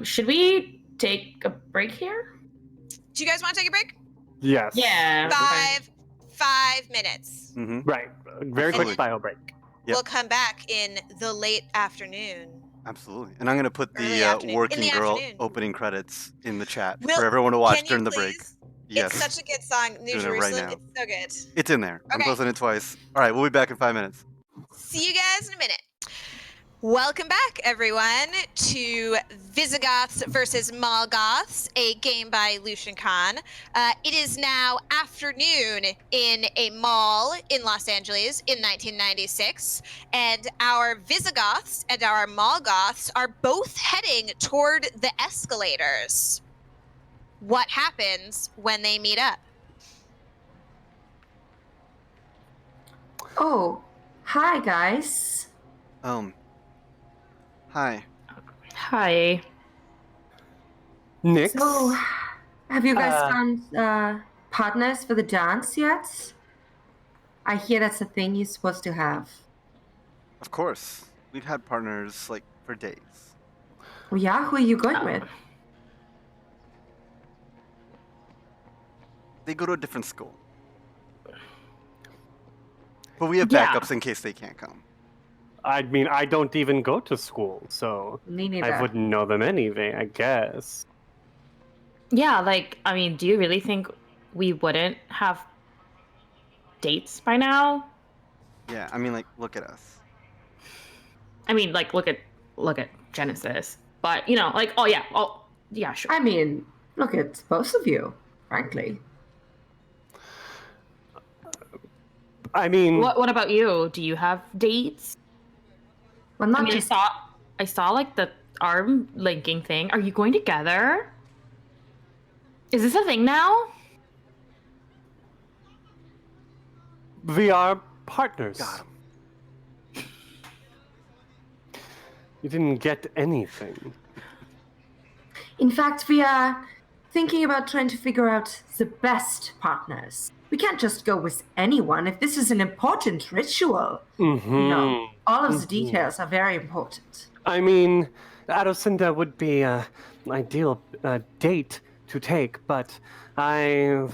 Should we take a break here? Do you guys want to take a break? Yes. Yeah. okay. 5 minutes. Mm-hmm. Right. Very Absolutely. quick bio break. Yep. We'll come back in the late afternoon. Absolutely. And I'm going to put Early the afternoon. In Working the Girl afternoon. opening credits in the chat Will- for everyone to watch Can you during the break. please? Yes. It's such a good song, New Doing it right Jerusalem. now. It's so good. It's in there. I'm Okay. posting it twice. All right, we'll be back in 5 minutes. See you guys in a minute. Welcome back, everyone, to Visigoths versus Molgoths, a game by Lucian Khan. It is now afternoon in a mall in Los Angeles in 1996, and our Visigoths and our Molgoths are both heading toward the escalators. What happens when they meet up? Oh, hi guys. Hi. Hi. Nix. So, have you guys Uh, found partners for the dance yet? I hear that's a thing you're supposed to have. Of course. We've had partners like for days. Well, yeah, who are you going with? They go to a different school. But we have Yeah. backups in case they can't come. I mean, I don't even go to school, so Me neither. I wouldn't know them anyway, I guess. Yeah, like, I mean, do you really think we wouldn't have dates by now? Yeah, I mean, like, look at us. I mean, like, look at Genesis. But, you know, like, oh yeah, sure. I mean, look at both of you, frankly. I mean, What about you? Do you have dates? Well, not I mean, just I saw like the arm linking thing. Are you going together? Is this a thing now? we are partners. Got 'em. You didn't get anything. In fact, we are thinking about trying to figure out the best partners. We can't just go with anyone if this is an important ritual. Mm-hmm. No, all of the details are very important. I mean, Adocinda would be an ideal date to take, but I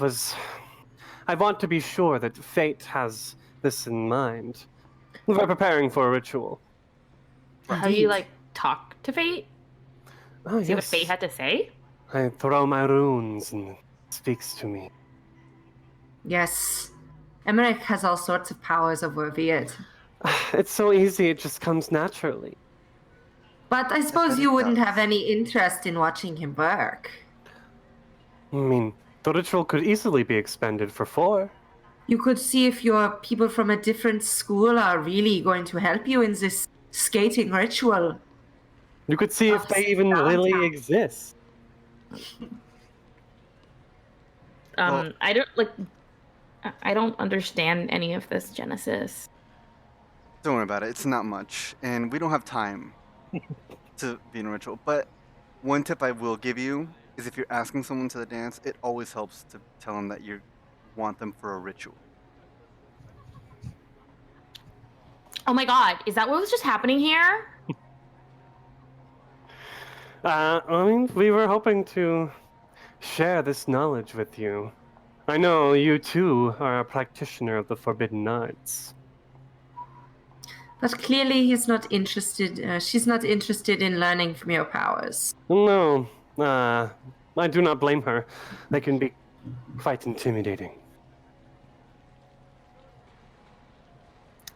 want to be sure that fate has this in mind. We're preparing for a ritual. How do you like talk to fate? Oh, See what fate had to say? I throw my runes and it speaks to me. Yes. Emmerich has all sorts of powers over Viet. It's so easy, it just comes naturally. But I suppose bet you it wouldn't does. have any interest in watching him work. I mean, the ritual could easily be expended for 4. You could see if your people from a different school are really going to help you in this skating ritual. You could see if they even really Downtown. exist. Well- I don't understand any of this, Genesis. Don't worry about it. It's not much. And we don't have time to be in a ritual. But one tip I will give you is if you're asking someone to the dance, it always helps to tell them that you want them for a ritual. Oh my god, is that what was just happening here? I mean, we were hoping to share this knowledge with you. I know you too are a practitioner of the forbidden arts. But clearly he's not interested, she's not interested in learning from your powers. No, I do not blame her. They can be quite intimidating.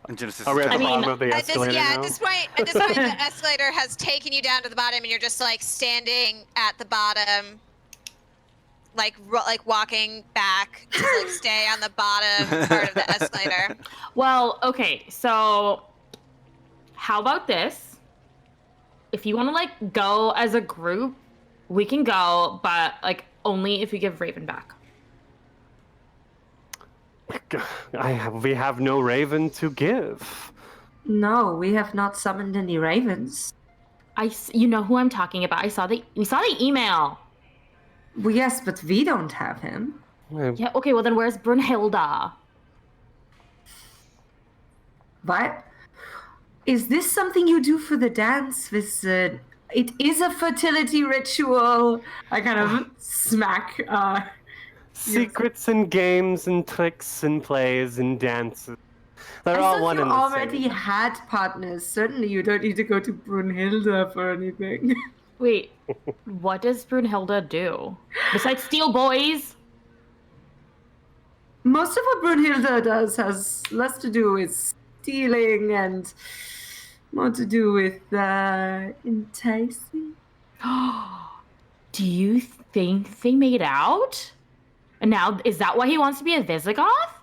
And Genesis Are we is at the kinda- bottom of the At this, escalator yeah, now? at this point, the escalator has taken you down to the bottom, and you're just like standing at the bottom, like walking back to like stay on the bottom part of the escalator. Well, okay, so how about this? If you want to like go as a group, we can go, but like only if you give Raven back. We have no raven to give. No, we have not summoned any ravens. You know who I'm talking about. We saw the email. Well, yes, but we don't have him. Yeah, okay, well then where's Brunhilde? What? Is this something you do for the dance? It is a fertility ritual. I kind of smack. Secrets and games and tricks and plays and dances. They're I all thought one you and the already same. had partners. Certainly, you don't need to go to Brunhilde for anything. Wait, what does Brunhilde do besides steal boys? Most of what Brunhilde does has less to do with stealing and more to do with enticing. Do you think they made out? And now, is that why he wants to be a Visigoth?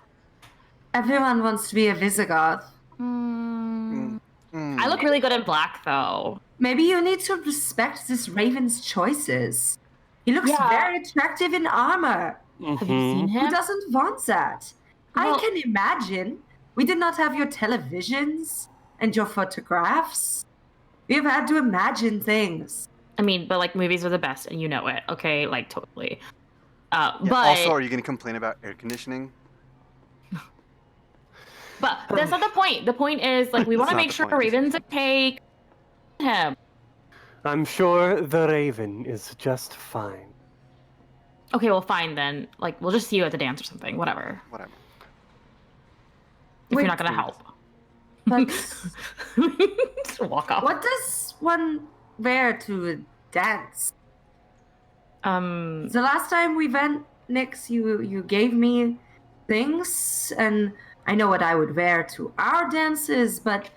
Everyone wants to be a Visigoth. I look really good in black, though. Maybe you need to respect this Raven's choices. He looks Yeah. very attractive in armor. Have you seen Who him? doesn't want that? Well- I can imagine. We did not have your televisions and your photographs. We have had to imagine things. I mean, but like movies are the best, and you know it. Okay, like totally. Yeah, But also, are you going to complain about air conditioning? but that's not the point. The point is like we want to That's not make the sure point. Raven's okay. Him. I'm sure the Raven is just fine. Okay, well, fine then. Like we'll just see you at the dance or something. Whatever. Whatever. If Wait, you're not gonna help. But Just walk off. what does one wear to a dance? The last time we went, Nix, you gave me things, and I know what I would wear to our dances, but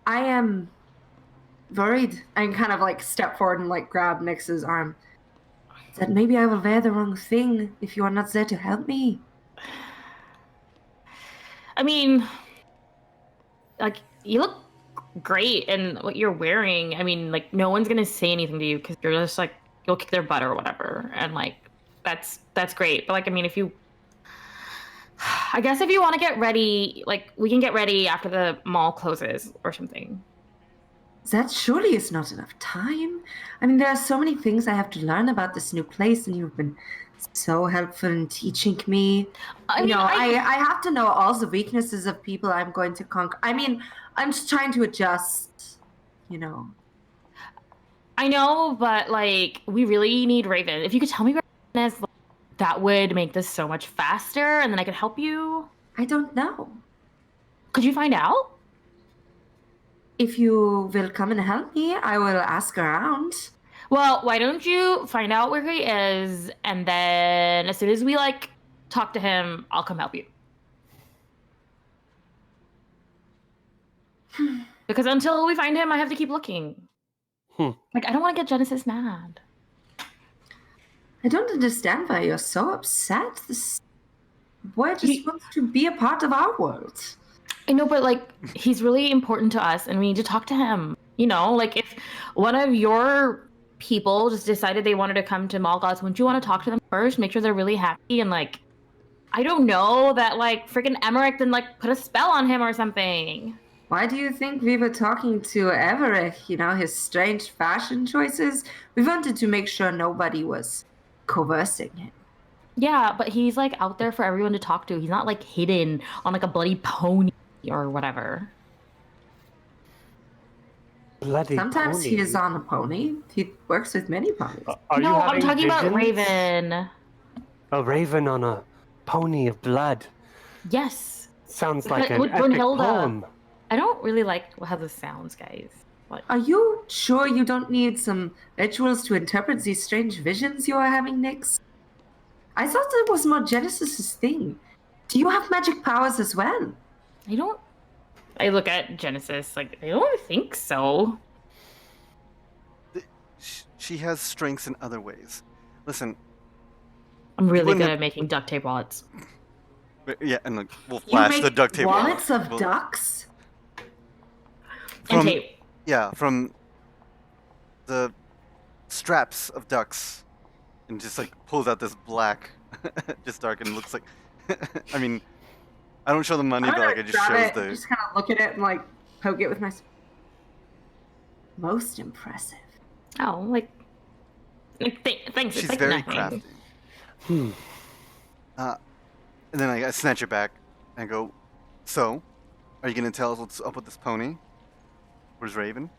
I am worried. I kind of like step forward and like grab Nix's arm. That maybe I will wear the wrong thing if you are not there to help me. I mean, like you look great in what you're wearing. I mean, like no one's gonna say anything to you because you're just like you'll kick their butt or whatever, and like that's great. But like, I mean, if you, I guess if you want to get ready, like we can get ready after the mall closes or something. That surely is not enough time. I mean, there are so many things I have to learn about this new place, and you've been so helpful in teaching me. I mean, I have to know all the weaknesses of people I'm going to conquer. I mean, I'm just trying to adjust, you know. I know, but like we really need Raven. If you could tell me where Raven is, that would make this so much faster, and then I could help you. I don't know. Could you find out? If you will come and help me, I will ask around. Well, why don't you find out where he is, and then as soon as we like talk to him, I'll come help you. Because until we find him, I have to keep looking. Like I don't want to get Genesis mad. I don't understand why you're so upset. This boy just wants to be a part of our world. I know, but like he's really important to us, and we need to talk to him. You know, like if one of your people just decided they wanted to come to Mall Goths, wouldn't you want to talk to them first, make sure they're really happy, and like I don't know that like freaking Emmerich then like put a spell on him or something. Why do you think we were talking to Everett? You know, his strange fashion choices? We wanted to make sure nobody was coercing him. Yeah, but he's like out there for everyone to talk to. He's not like hidden on like a bloody pony or whatever. Bloody Sometimes pony. he is on a pony. He works with many ponies. Are No, you I'm having talking about visions? Raven. A raven on a pony of blood. Yes. Sounds like an With epic Brunhilde. poem. I don't really like how this sounds, guys. What? Are you sure you don't need some rituals to interpret these strange visions you are having, Nix? I thought that was more Genesis's thing. Do you have magic powers as well? I look at Genesis like I don't think so. She has strengths in other ways. Listen, I'm really wouldn't good have- at making duct tape wallets. yeah, and like we'll You flash make the duct tape. wallets of We'll- ducks? And From- tape. Yeah, from the straps of ducks, and just like pulls out this black, just dark, and looks like. I mean, I don't show the money, but like it just grab shows it, the. just kind of look at it and like poke it with my. Most impressive. Oh, like thanks. She's it's like very nothing. crafty. And then I snatch it back and go, so, Are you gonna tell us what's up with this pony? Where's Raven?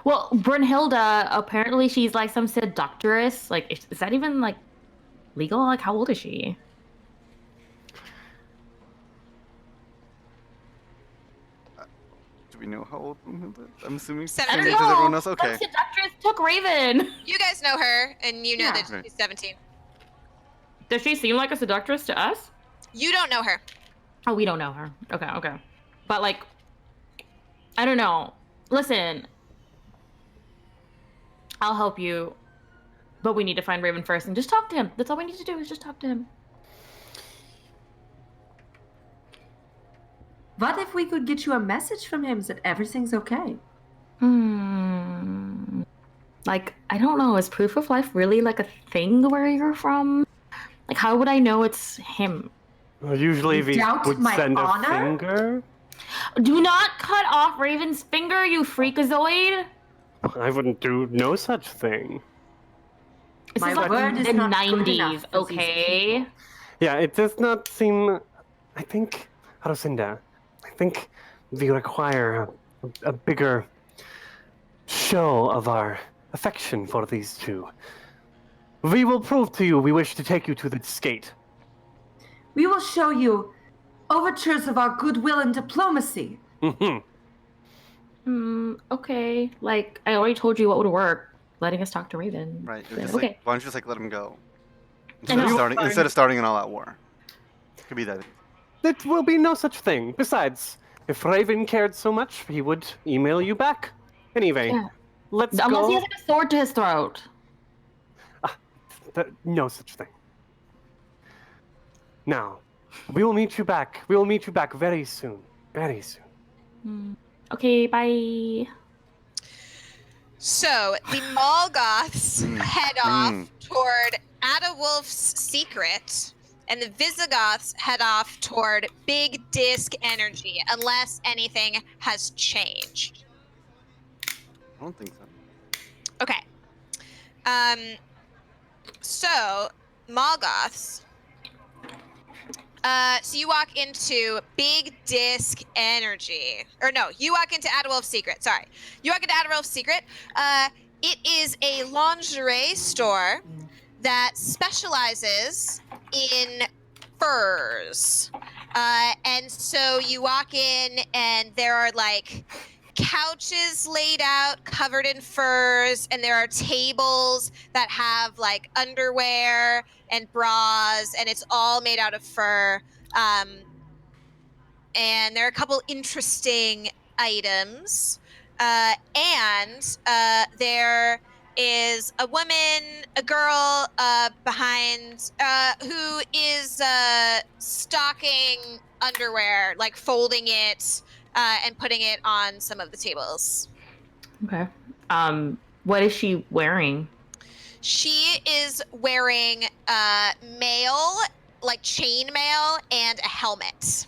Well, Brunhilde, apparently she's like some seductress. Like, is that even like legal? Like, how old is she? Do we know how old Brunhilde is? I'm assuming I same don't age as everyone else. Some Okay. seductress took Raven. You guys know her, and you know Yeah. that Right. she's 17. Does she seem like a seductress to us? You don't know her. Oh, we don't know her. Okay. But like, I don't know. Listen, I'll help you, but we need to find Raven first and just talk to him. That's all we need to do is just talk to him. What if we could get you a message from him that everything's okay? Like, I don't know. Is proof of life really like a thing where you're from? Like, how would I know it's him? Usually You we doubt would my send honor? a finger. Do not cut off Raven's finger, you freakazoid! I wouldn't do no such thing. This My is like word is the not good 90s, enough for these okay? people. Yeah, it does not seem. I think, Harusinda, I think we require a bigger show of our affection for these two. We will prove to you we wish to take you to the skate. We will show you overtures of our goodwill and diplomacy. Okay. Like, I already told you what would work. Letting us talk to Raven. Right. You're So, just okay. like, why don't you just like let him go? I know. Instead of starting an all-out war. Could be that. It will be no such thing. Besides, if Raven cared so much, he would email you back. Anyway, Yeah. let's Unless go. he has like a sword to his throat. No such thing. Now, we will meet you back. We will meet you back very soon. Very soon. Okay, bye. So the Molgoths head off toward Adawulf's secret, and the Visigoths head off toward Big Disc Energy, unless anything has changed. I don't think so. Okay. So Molgoths. So you walk into Big Disc Energy. Or no, you walk into Adawulf's Secret. Sorry. You walk into Adawulf's Secret. It is a lingerie store that specializes in furs. And so you walk in and there are like couches laid out covered in furs, and there are tables that have like underwear and bras, and it's all made out of fur. And there are a couple interesting items. And there is a woman, a girl behind who is stocking underwear, like folding it and putting it on some of the tables. Okay. What is she wearing? She is wearing mail, like chain mail, and a helmet.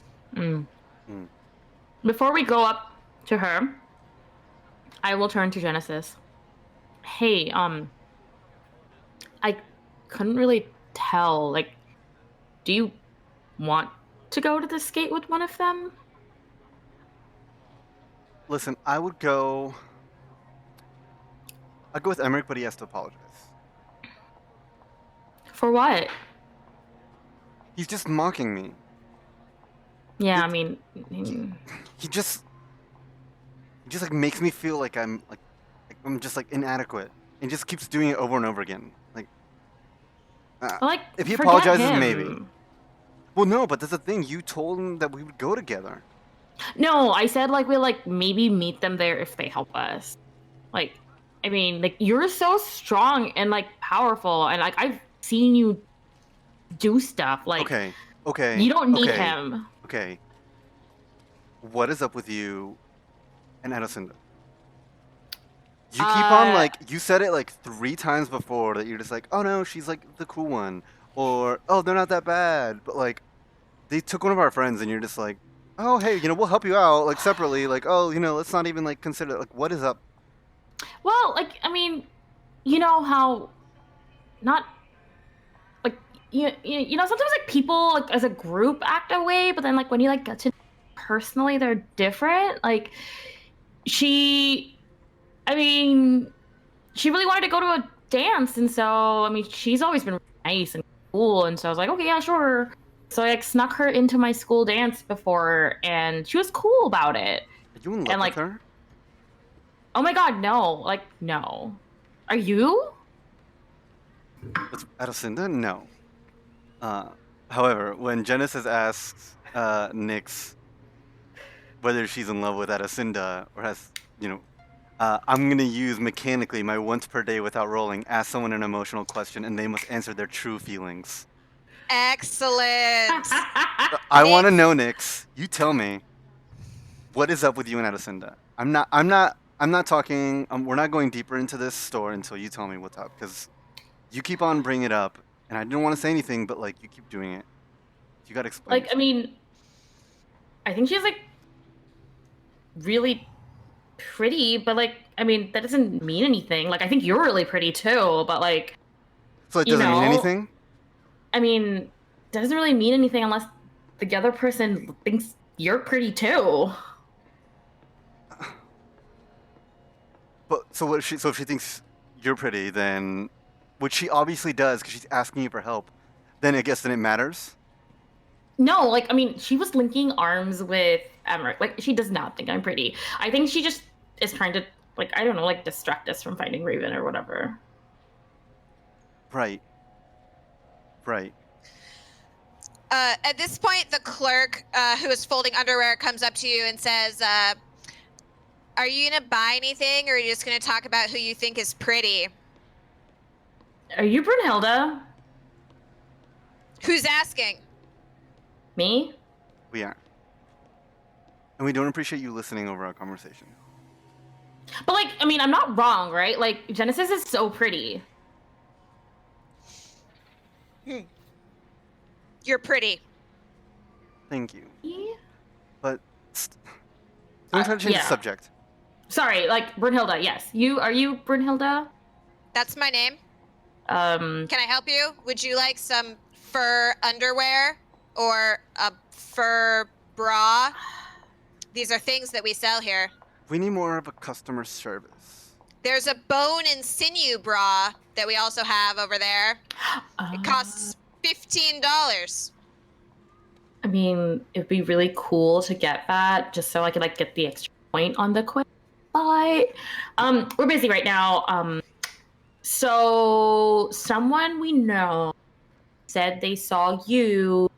Before we go up to her, I will turn to Genesis. Hey, I couldn't really tell. Like, do you want to go to the skate with one of them? Listen, I'd go with Emmerich, but he has to apologize. For what? He's just mocking me. Yeah, I mean, He just like makes me feel like I'm just like inadequate. And just keeps doing it over and over again. like, if he forget apologizes, him. maybe. Well, no, but that's the thing. You told him that we would go together. No, I said like we'll like maybe meet them there if they help us. Like, I mean, like you're so strong and like powerful, and like I've seen you do stuff. Like, Okay. you don't need okay, him. Okay. What is up with you and Adosinda? You keep on like you said it like 3 times before that you're just like, oh no, she's like the cool one, or oh they're not that bad, but like they took one of our friends and you're just like, oh hey, we'll help you out like separately, like oh let's not even like consider like what is up. Well, like I mean, you know how not like you know sometimes like people like as a group act a way, but then like when you like get to personally they're different. Like, I mean, she really wanted to go to a dance, and so, I mean, she's always been nice and cool, and so I was like, okay, yeah, sure. So I like snuck her into my school dance before, and she was cool about it. Are you in love And with like, her? oh my god, no. Like, no. Are you? With Adosinda? No. However, when Genesis asks Nyx whether she's in love with Adosinda or has, I'm going to use mechanically my once per day without rolling, ask someone an emotional question, and they must answer their true feelings. Excellent. I want to know, Nyx. You tell me, what is up with you and Adosinda? I'm not talking. We're not going deeper into this story until you tell me what's up, because you keep on bringing it up, and I didn't want to say anything, but like you keep doing it. You got to explain. Like, I mean, I think she's like really pretty, but like, I mean, that doesn't mean anything. Like, I think you're really pretty too, but like, So it doesn't mean anything? I mean, that doesn't really mean anything unless the other person thinks you're pretty too. But so if she thinks you're pretty, then, which she obviously does because she's asking you for help, then I guess then it matters. No, like, I mean, she was linking arms with Emmerich. Like, she does not think I'm pretty. I think she just is trying to, like, I don't know, like, distract us from finding Raven or whatever. Right. At this point, the clerk who is folding underwear comes up to you and says, are you going to buy anything, or are you just going to talk about who you think is pretty? Are you Brunhilde? Who's asking? Me? We are. And we don't appreciate you listening over our conversation. But, like, I mean, I'm not wrong, right? Like, Genesis is so pretty. You're pretty. Thank you. Yeah. But don't try to change the subject. Sorry, like, Brunhilde, yes. Are you Brunhilde? That's my name. Can I help you? Would you like some fur underwear or a fur bra? These are things that we sell here. We need more of a customer service. There's a bone and sinew bra that we also have over there. It costs $15. I mean, it'd be really cool to get that just so I could, like, get the extra point on the quiz. But we're busy right now. So someone we know said they saw you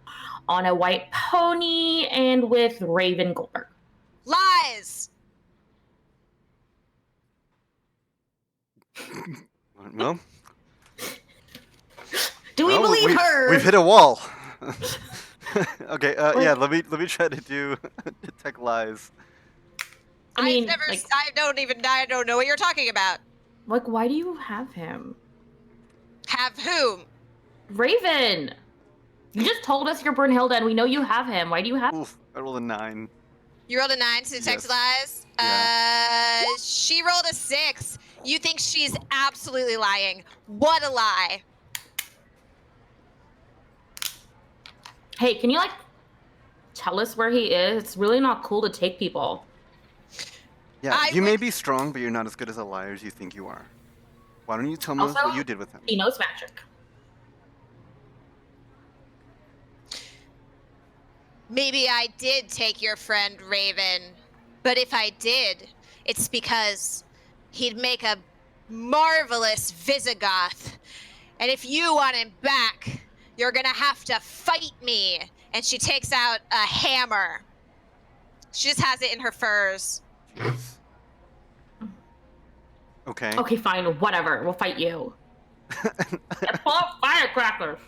on a white pony and with Raven Goldberg. Lies! Well, Do we believe her? We've hit a wall. Okay, yeah, let me try to do detect lies. I mean, I don't know what you're talking about. Like, why do you have him? Have whom? Raven! You just told us you're Brunhilde and we know you have him. Why do you have him? Oof, I rolled a 9. You rolled a 9 to detect lies? Yeah. She rolled a 6. You think she's absolutely lying. What a lie. Hey, can you, like, tell us where he is? It's really not cool to take people. Yeah, you may be strong, but you're not as good as a liar as you think you are. Why don't you tell me what you did with him? He knows magic. Maybe I did take your friend Raven, but if I did, it's because he'd make a marvelous Visigoth. And if you want him back, you're gonna have to fight me. And she takes out a hammer. She just has it in her furs. Jeez. Okay. Okay, fine, whatever. We'll fight you. Pull out firecrackers.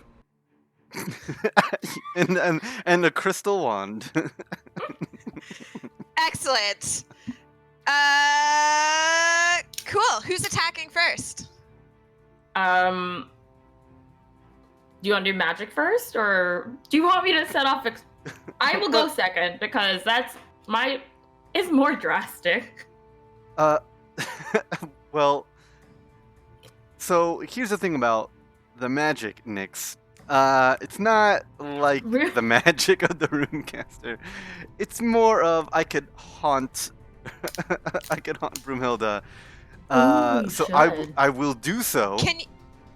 and a crystal wand. Excellent. Cool. Who's attacking first? Do you want to do magic first, or do you want me to set off? I will go second because is more drastic. Well, so here's the thing about the magic, Nyx. It's not like Really? the magic of the Runecaster. It's more of I could haunt Broomhilda. Ooh, you So should. I will do so. Can you?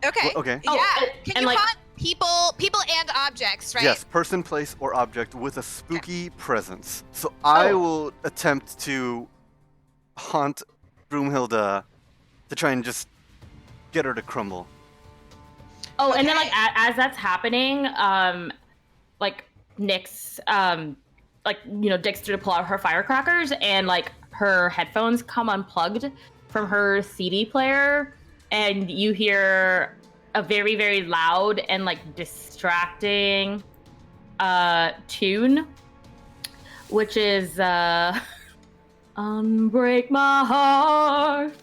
Okay. Okay. Oh, Yeah. and- Can and, you like- haunt people and objects, right? Yes, person, place, or object with a spooky presence. So I Oh. will attempt to haunt Broomhilda to try and just get her to crumble. Oh, and then Okay. like as that's happening, like Nyx, digs through to pull out her firecrackers, and like her headphones come unplugged from her CD player, and you hear a very, very loud and like distracting tune, which is Unbreak My Heart.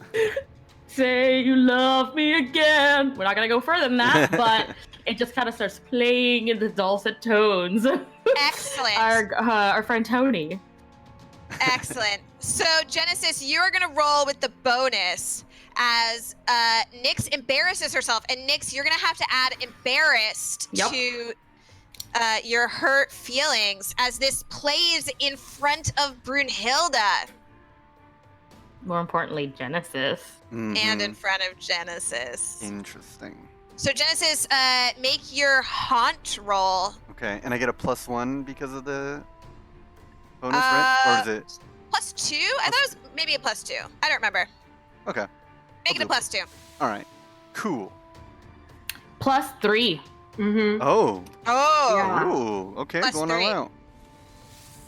Say you love me again. We're not gonna go further than that, but it just kind of starts playing in the dulcet tones. Excellent. Our friend Tony. Excellent. So Genesis, you are gonna roll with the bonus as Nyx embarrasses herself, and Nyx, you're gonna have to add embarrassed Yep. to your hurt feelings as this plays in front of Brunhilde More importantly, Genesis. and in Mhm. front of Genesis. Interesting. So Genesis, make your haunt roll. Okay, and I get a +1 because of the bonus, right? Or is it? +2? I thought it was maybe a +2. I don't remember. Okay. Make it a do it. +2. All right. Cool. +3. Mm-hmm. Oh. Oh. Yeah. Ooh. Okay, going +3. all out.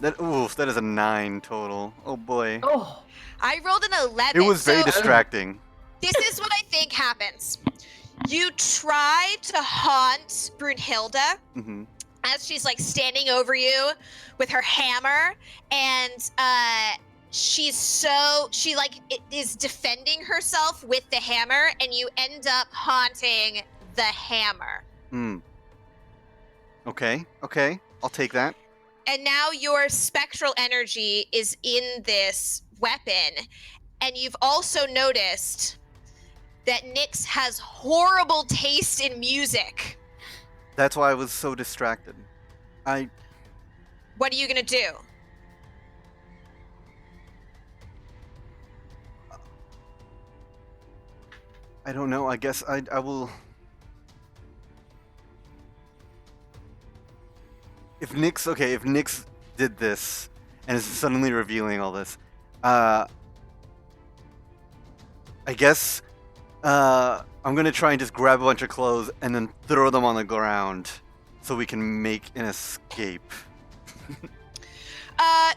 That is a 9 total. Oh boy. Oh. I rolled an 11. It was very so distracting. this is what I think happens. You try to haunt Brunhilde hmm as she's like standing over you with her hammer, and she is defending herself with the hammer, and you end up haunting the hammer. Hmm. Okay. Okay. I'll take that. And now your spectral energy is in this weapon, and you've also noticed that Nyx has horrible taste in music. That's why I was so distracted. What are you gonna do? I don't know. I guess I will. If Nyx did this and is suddenly revealing all this, I guess I'm gonna try and just grab a bunch of clothes and then throw them on the ground so we can make an escape.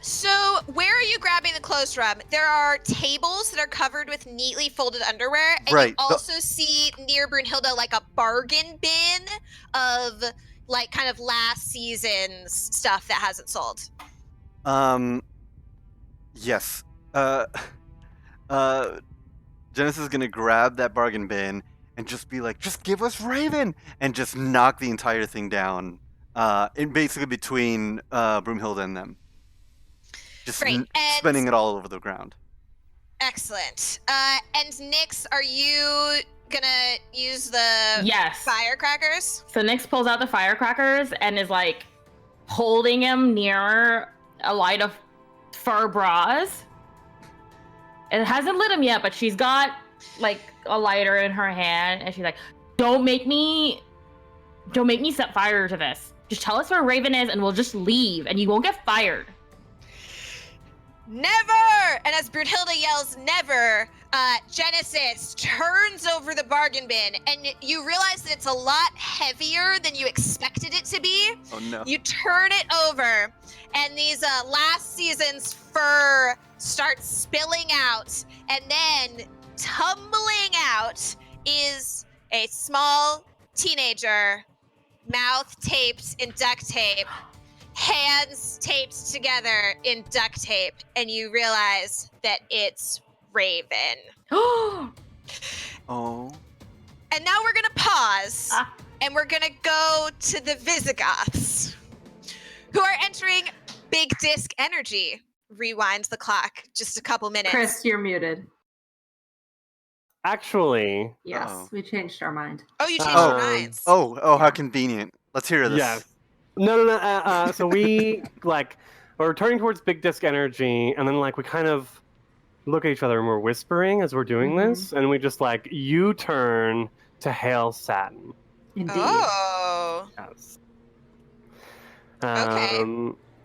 So where are you grabbing the clothes from? There are tables that are covered with neatly folded underwear, and Right, you also see near Brunhilde like a bargain bin of like kind of last season's stuff that hasn't sold. Yes. Genesis is gonna grab that bargain bin and just be like, just give us Raven, and just knock the entire thing down. In basically between Broomhilda and them. Just Great, and- spinning it all over the ground. Excellent. And Nyx, are you gonna use the Yes. firecrackers? So Nyx pulls out the firecrackers and is like holding him near a light of fur bras. It hasn't lit him yet, but she's got like a lighter in her hand, and she's like, don't make me set fire to this. Just tell us where Raven is and we'll just leave and you won't get fired. Never! And as Brunhilde yells never, Genesis turns over the bargain bin, and you realize that it's a lot heavier than you expected it to be. Oh no. You turn it over, and these last season's fur starts spilling out, and then tumbling out is a small teenager, mouth taped in duct tape, hands taped together in duct tape, and you realize that it's Raven. Oh. And now we're gonna pause, Ah. and we're gonna go to the Visigoths, who are entering Big Disc Energy. Rewind the clock just a couple minutes. Chris, you're muted. Actually, Yes, Uh-oh. we changed our mind. Oh, you changed your Um, minds. Oh, how Yeah. convenient. Let's hear this. yes. No. So we we're turning towards big disc energy, and then we kind of look at each other and we're whispering as we're doing Mhm. this, and we just U-turn to hail Satin. Indeed. Oh. Yes. Okay.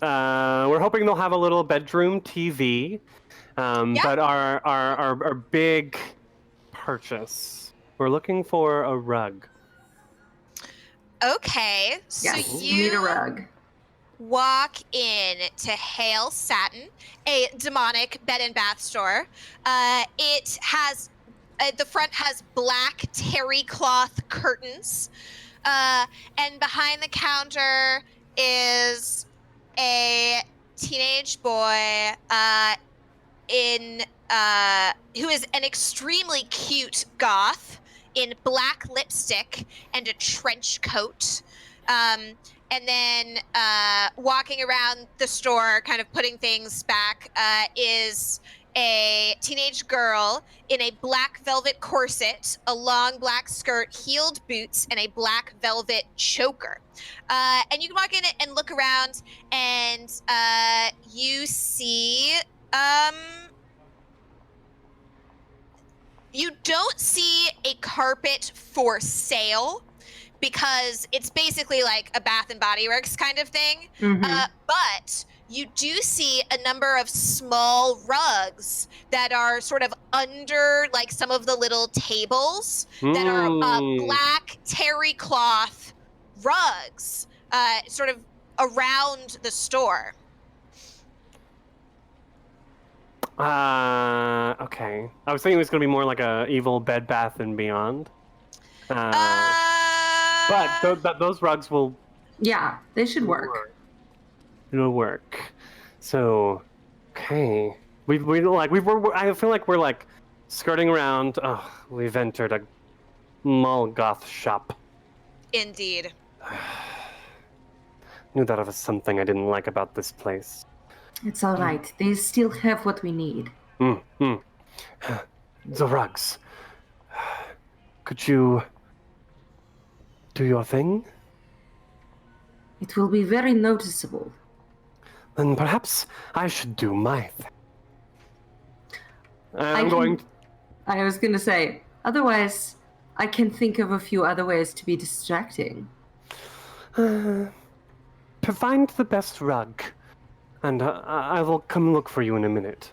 We're hoping they'll have a little bedroom TV. Yeah. But our big purchase, we're looking for a rug. Okay. So Yes, we you need a rug. walk in to Hail Satin, a demonic bed and bath store. It has the front has black terry cloth curtains, and behind the counter is a teenage boy in who is an extremely cute goth in black lipstick and a trench coat. And then walking around the store, kind of putting things back, is a teenage girl in a black velvet corset, a long black skirt, heeled boots, and a black velvet choker. And you can walk in and look around, and you see um, you don't see a carpet for sale because it's basically like a Bath and Body Works kind of thing. Mhm. But you do see a number of small rugs that are sort of under like some of the little tables that are black terry cloth rugs, sort of around the store. Okay. I was thinking it was going to be more like a evil Bed Bath and Beyond. But those rugs will Yeah, they should work. It'll work. So, okay. I feel like we're skirting around. Oh, we've entered a mall goth shop. Indeed. Knew that was something I didn't like about this place. It's all right. They still have what we need. The rugs. Could you do your thing? It will be very noticeable. Then perhaps I should do my thing. I was going to say, otherwise, I can think of a few other ways to be distracting. To find the best rug, and I will come look for you in a minute.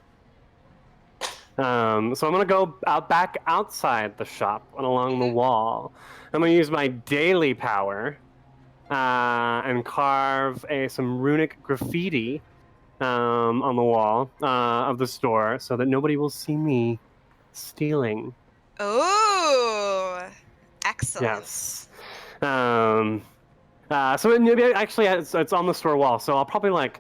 So I'm gonna go back outside the shop and along the wall. I'm gonna use my daily power and carve some runic graffiti on the wall of the store so that nobody will see me stealing. Oh, excellent. Yes. So maybe actually it's on the store wall. So I'll probably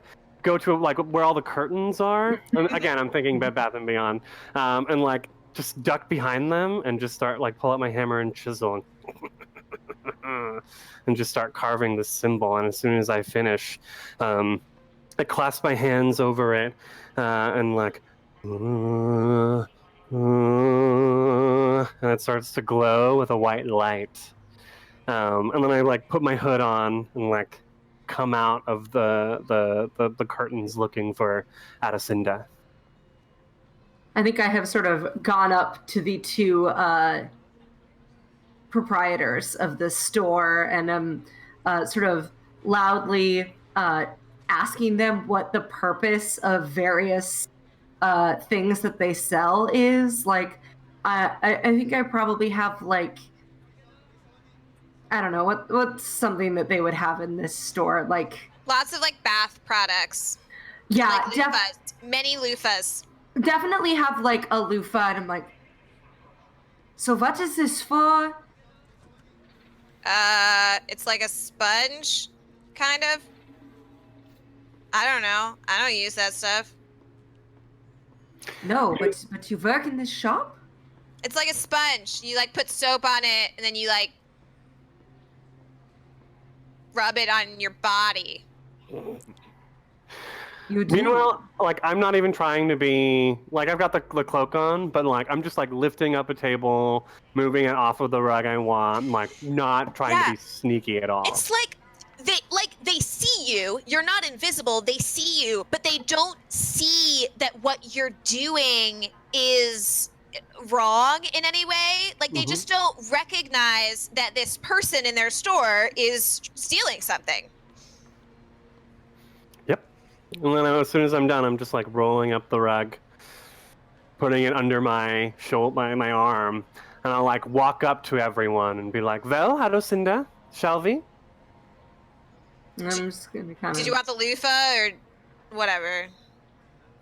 go to where all the curtains are. And again, I'm thinking Bed Bath and Beyond, and just duck behind them and just start pull out my hammer and chisel and just start carving the symbol. And as soon as I finish, I clasp my hands over it and and it starts to glow with a white light. And then I put my hood on and come out of the curtains looking for Adesinda. I think I have sort of gone up to the two proprietors of the store and am sort of loudly asking them what the purpose of various things that they sell is. I think I probably have I don't know what's something that they would have in this store. Lots of bath products. Yeah, loofahs. Many loofahs. Definitely have a loofah, and I'm like, so what is this for? It's like a sponge, kind of. I don't know. I don't use that stuff. No, but you work in this shop? It's like a sponge. You put soap on it, and then you rub it on your body. You do. Meanwhile, like, I'm not even trying to be like, I've got the cloak on, but like I'm just like lifting up a table, moving it off of the rug I want, like not trying to Yeah. be sneaky at all. It's like they see you. You're not invisible. They see you, but they don't see that what you're doing is wrong in any way. Like they just don't recognize that this person in their store is stealing something. Yep. And then as soon as I'm done, I'm just like rolling up the rug, putting it under my shoulder, my arm, and I'll like walk up to everyone and be like, "Well, hallo Cinder, shall we?" I'm just gonna kind of. Did you want the loofah or whatever?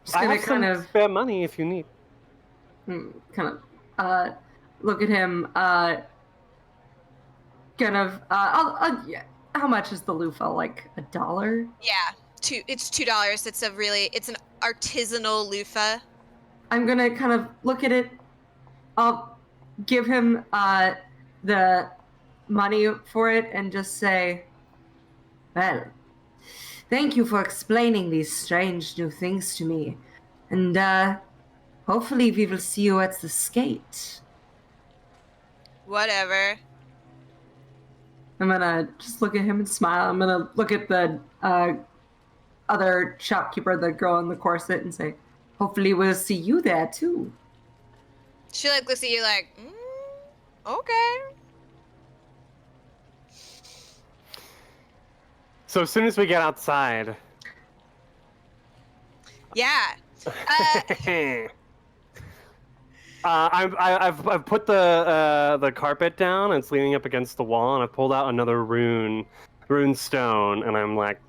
Just I gonna have some kind of, spare money if you need. look at him. Yeah. How much is the loofah? Like $1? Yeah, it's $2. It's an artisanal loofah. I'm gonna kind of look at it. I'll give him the money for it and just say, "Well, thank you for explaining these strange new things to me, and hopefully we will see you at the skate." Whatever. I'm gonna just look at him and smile. I'm gonna look at the other shopkeeper, the girl in the corset, and say, "Hopefully we'll see you there too." She like looks at you like, okay. So as soon as we get outside, Yeah. I've put the carpet down and it's leaning up against the wall, and I've pulled out another rune stone, and I'm like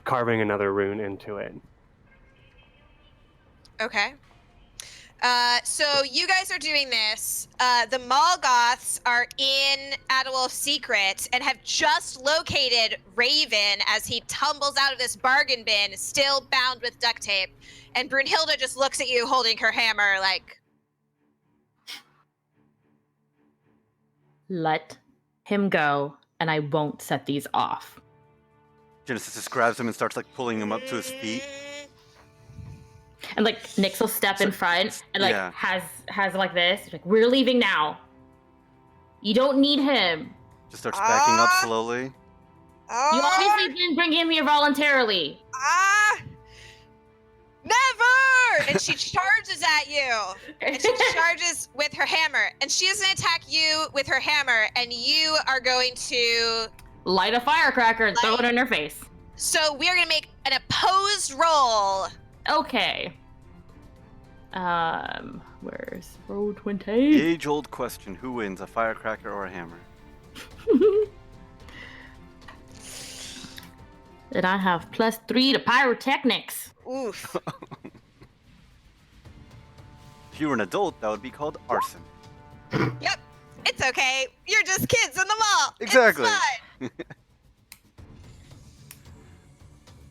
carving another rune into it. Okay. So you guys are doing this. The Mall Goths are in Adewolf's secret and have just located Raven as he tumbles out of this bargain bin, still bound with duct tape. And Brunhilde just looks at you holding her hammer like, Let him go, and I won't set these off. Genesis just grabs him and starts like pulling him up to his feet. And like Nyx will step in front and like yeah. has like this. Like, we're leaving now. You don't need him. Just starts backing up slowly. You obviously didn't bring him here voluntarily. Never! And she charges at you. And she charges with her hammer. And she is going to attack you with her hammer. And you are going to light a firecracker and throw it in her face. So we are going to make an opposed roll. Okay. Where's roll 20? The age-old question: who wins, a firecracker or a hammer? Then I have +3 to pyrotechnics. Oof. If you were an adult, that would be called arson. Yep. It's okay. You're just kids in the mall. Exactly. It's fine.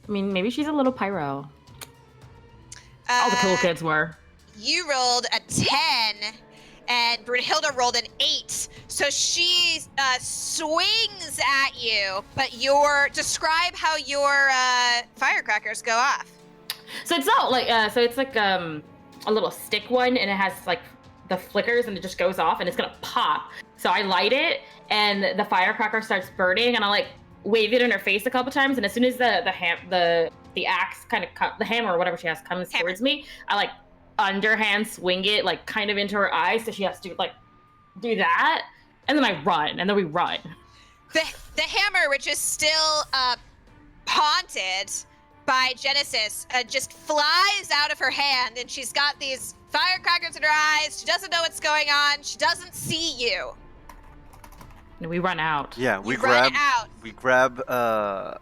I mean, maybe she's a little pyro. All the cool kids were. You rolled a 10, and Brunhilde rolled an 8. So she swings at you, but describe how your firecrackers go off. So it's not like it's like a little stick one, and it has like the flickers, and it just goes off, and it's gonna pop. So I light it, and the firecracker starts burning, and I like wave it in her face a couple times, and as soon as the axe kind of the hammer or whatever she has comes towards me, I like underhand swing it like kind of into her eyes, so she has to like do that, and then I run, and then we run. The hammer, which is still haunted by Genesis, just flies out of her hand, and she's got these firecrackers in her eyes. She doesn't know what's going on. She doesn't see you. And we run out. Yeah, we run out. grab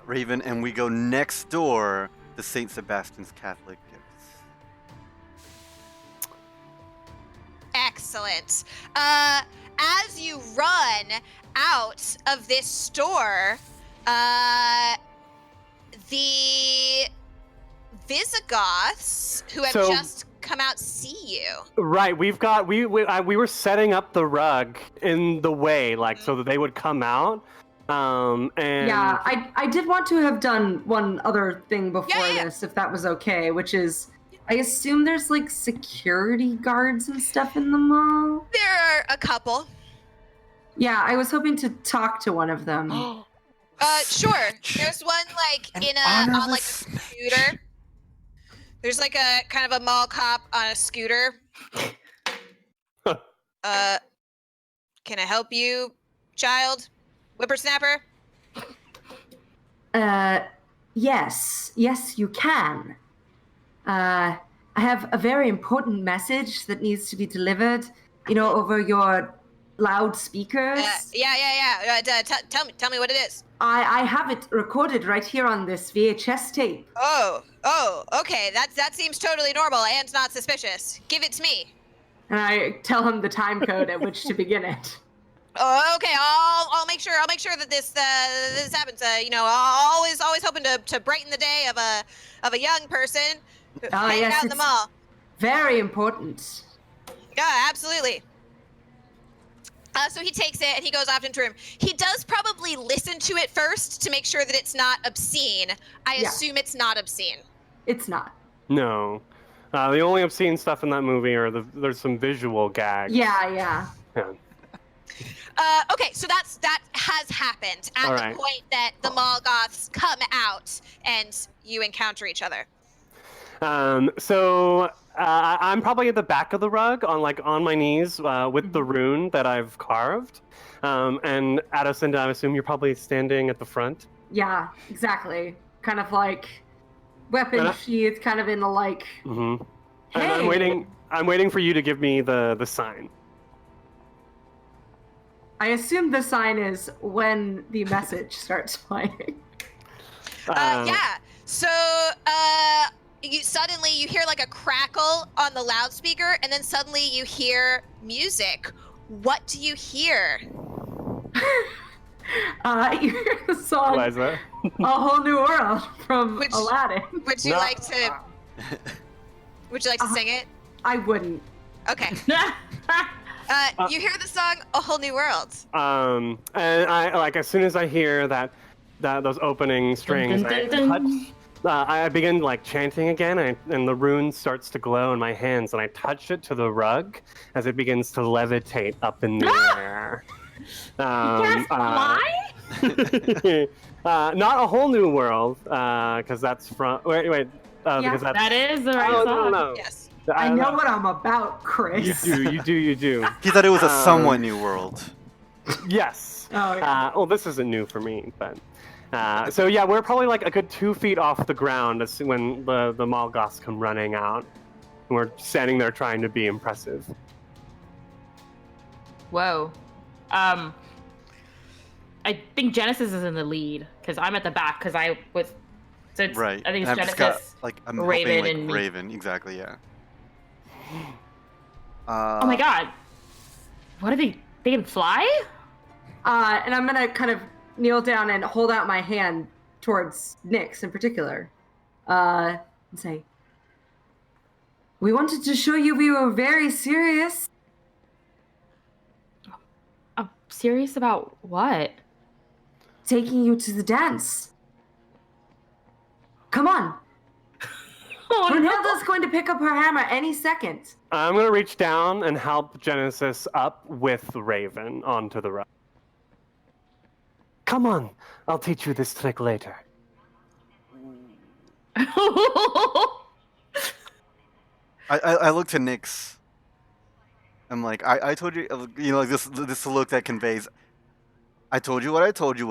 Raven and we go next door to St. Sebastian's Catholic Gifts. Excellent. As you run out of this store, the Visigoths, who have just come out, see you. Right, we were setting up the rug in the way, like so that they would come out, And Yeah, I did want to have done one other thing before yeah. this, if that was okay, which is I assume there's like security guards and stuff in the mall. There are a couple. Yeah, I was hoping to talk to one of them. Sure. Snitch. There's one like An on like a honorless scooter. snitch. There's like a kind of a mall cop on a scooter. Can I help you, child? Whippersnapper? Yes, you can. I have a very important message that needs to be delivered, over your loudspeakers. Yeah. Tell me what it is. I have it recorded right here on this VHS tape. Oh, okay. That seems totally normal and not suspicious. Give it to me. And I tell him the time code at which to begin it. Oh, okay. I'll make sure that this happens. Always hoping to brighten the day of a young person hanging out in the mall. Very important. Yeah, absolutely. So he takes it and he goes off into a room. He does probably listen to it first to make sure that it's not obscene. I assume it's not obscene. It's not. No. The only obscene stuff in that movie are there's some visual gags. Yeah. Okay, so that has happened at All the right. point that the mall goths come out and you encounter each other. So I'm probably at the back of the rug on my knees with the rune that I've carved. And Addison, I assume you're probably standing at the front. Yeah, exactly. Kind of like weapon sheath, kind of in the like. Mm-hmm. Hey. And I'm waiting for you to give me the sign. I assume the sign is when the message starts playing. Yeah. So you hear like a crackle on the loudspeaker, and then suddenly you hear music. What do you hear? You hear the song Liza? "A Whole New World" from Aladdin. Would you like to sing it? I wouldn't. Okay. You hear the song "A Whole New World." And I as soon as I hear that those opening strings, I begin like chanting again, and the rune starts to glow in my hands, and I touch it to the rug as it begins to levitate up in the air. Why? Not A Whole New World, because that's from because that's That is the right song. no. Yes. I know what I'm about, Chris. You do. He thought it was a somewhat new world. Yes. Oh, yeah. Well, this isn't new for me, but so yeah, we're probably like a good 2 feet off the ground when the mall goths come running out. And we're standing there trying to be impressive. Whoa. I think Genesis is in the lead because I'm at the back because I was. So it's, Right. I think And it's I've Genesis, just got, like, I'm Raven, hoping, like, and me. Raven, exactly, yeah. Oh my god. What are they? They can fly? And I'm gonna kind of kneel down and hold out my hand towards Nyx in particular, and say, "We wanted to show you we were very serious." Serious about what? Taking you to the dance. Come on. Oh Brunhilde's going to pick up her hammer any second. I'm gonna reach down and help Genesis up with Raven onto the rug. Come on, I'll teach you this trick later. I look to Nyx. I'm like, I told you, like this look that conveys, I told you, what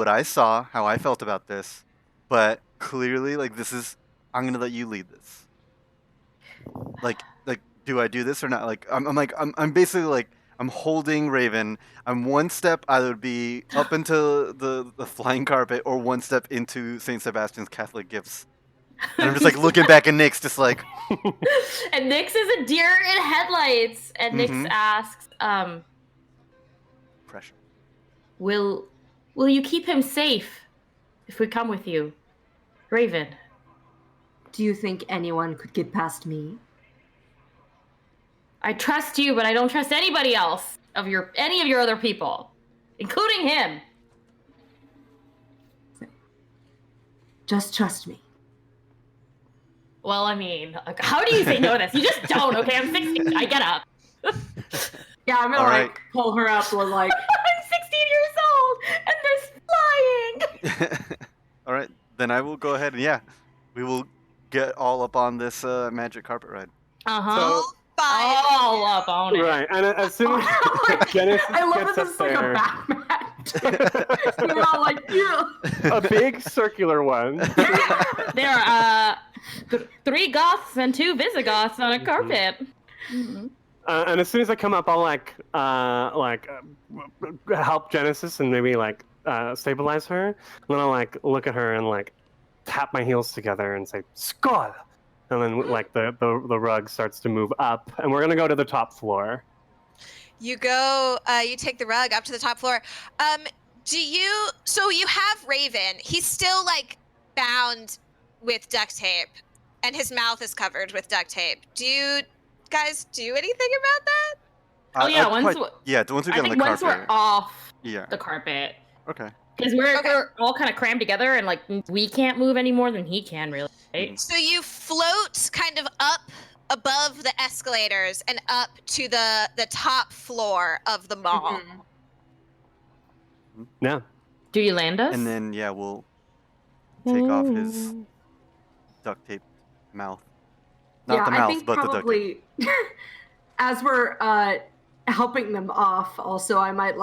I saw, how I felt about this, but clearly, like, I'm gonna let you lead this. Like, do I do this or not? Like, I'm basically like, I'm holding Raven. I'm one step, I would be up into the flying carpet, or one step into Saint Sebastian's Catholic gifts. And I'm just like looking back at Nyx, just like. And Nyx is a deer in headlights. And Nyx asks, Pressure. Will you keep him safe if we come with you? Raven. Do you think anyone could get past me? I trust you, but I don't trust anybody else any of your other people, including him. Just trust me. Well, I mean, like, how do you say no to this? You just don't, okay? I'm 16. I get up. Yeah, I'm gonna All like right. pull her up and like. I'm 16 years old, and there's flying. All right, then I will go ahead and yeah, we will get all up on this magic carpet ride. Uh-huh. All five. All up on it. Right, and as soon as Genesis I love gets that up this is like a there, Batman. We're all like, yeah. a big circular one. There are 3 Goths and 2 Visigoths on a carpet. Mm-hmm. And as soon as I come up, I'll help Genesis and maybe stabilize her. And then I'll look at her and tap my heels together and say "Skål!" And then the rug starts to move up, and we're gonna go to the top floor. You go, you take the rug up to the top floor. So you have Raven. He's still bound with duct tape and his mouth is covered with duct tape. Do you guys do anything about that? Oh yeah, once we get on the once carpet. we're off Yeah. the carpet. Okay. Because we're all kind of crammed together and we can't move any more than he can really, right? So you float kind of up above the escalators and up to the top floor of the mall. Mm-hmm. Yeah. Do you land us? And then yeah, we'll take off his duct tape mouth. Not the mouth, I think but the duct tape. probably as we're helping them off, also I might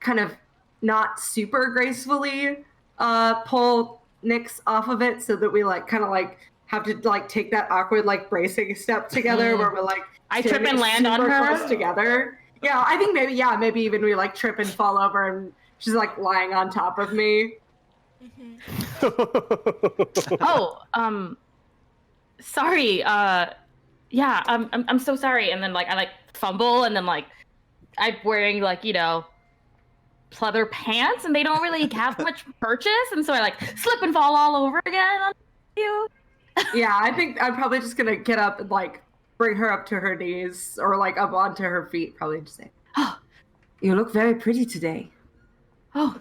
kind of not super gracefully pull Nyx off of it so that we kind of have to take that awkward bracing step together where we're I trip and land on super her close together. Yeah, I think maybe even we trip and fall over and she's lying on top of me. Oh, sorry. Yeah, I'm so sorry. And then I fumble and then I'm wearing pleather pants and they don't really have much purchase, and so I slip and fall all over again on you. Yeah, I think I'm probably just gonna get up and bring her up to her knees or up onto her feet, probably just say, "Oh, you look very pretty today." Oh,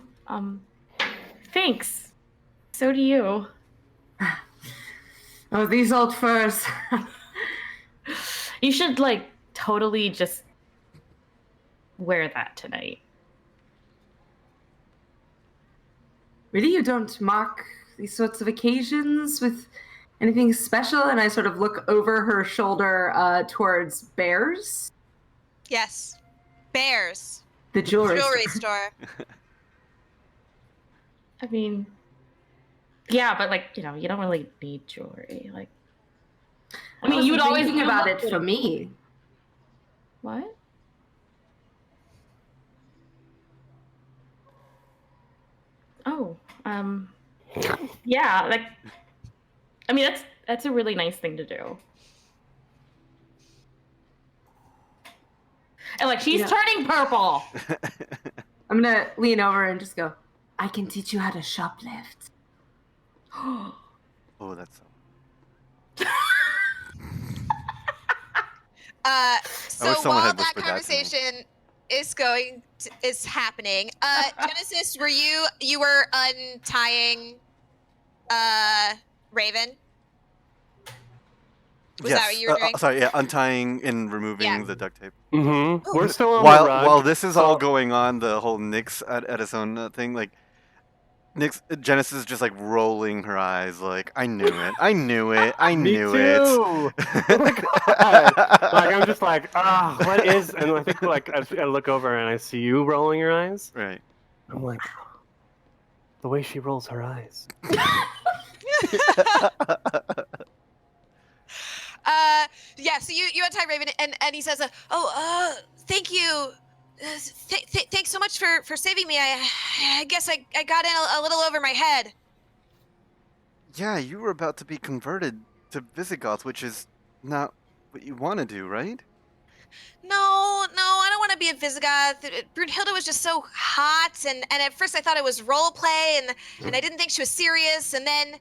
thanks. So do you. Oh, these old furs. You should totally just wear that tonight. Really, you don't mark these sorts of occasions with anything special? And I sort of look over her shoulder towards Bears. Yes. Bears. The jewelry store. I mean, yeah, but you don't really need jewelry. I mean, you would always think about it for me. What? Oh, yeah, I mean, that's a really nice thing to do. And she's turning purple. I'm gonna lean over and just go, "I can teach you how to shoplift." Oh, that's so. So someone while had that whispered that to me. conversation is happening, Genesis, you were untying Raven? Was that what you were doing? Sorry, yeah, untying and removing the duct tape. Mm-hmm. We're still on the rug. While this is all going on, the whole Nyx at his own thing, Nyx, Genesis is just rolling her eyes, I knew it, I knew it, I knew Me it. too. Oh my God. I'm just what is? And I think I look over and I see you rolling your eyes. Right. I'm the way she rolls her eyes. Yeah, so you untie Raven, and he says, thank you. Thanks so much for saving me. I guess I got in a little over my head. Yeah, you were about to be converted to Visigoths, which is not what you want to do, right? No, I don't want to be a Visigoth. Brunhilde was just so hot, and at first I thought it was role play, and I didn't think she was serious, and then,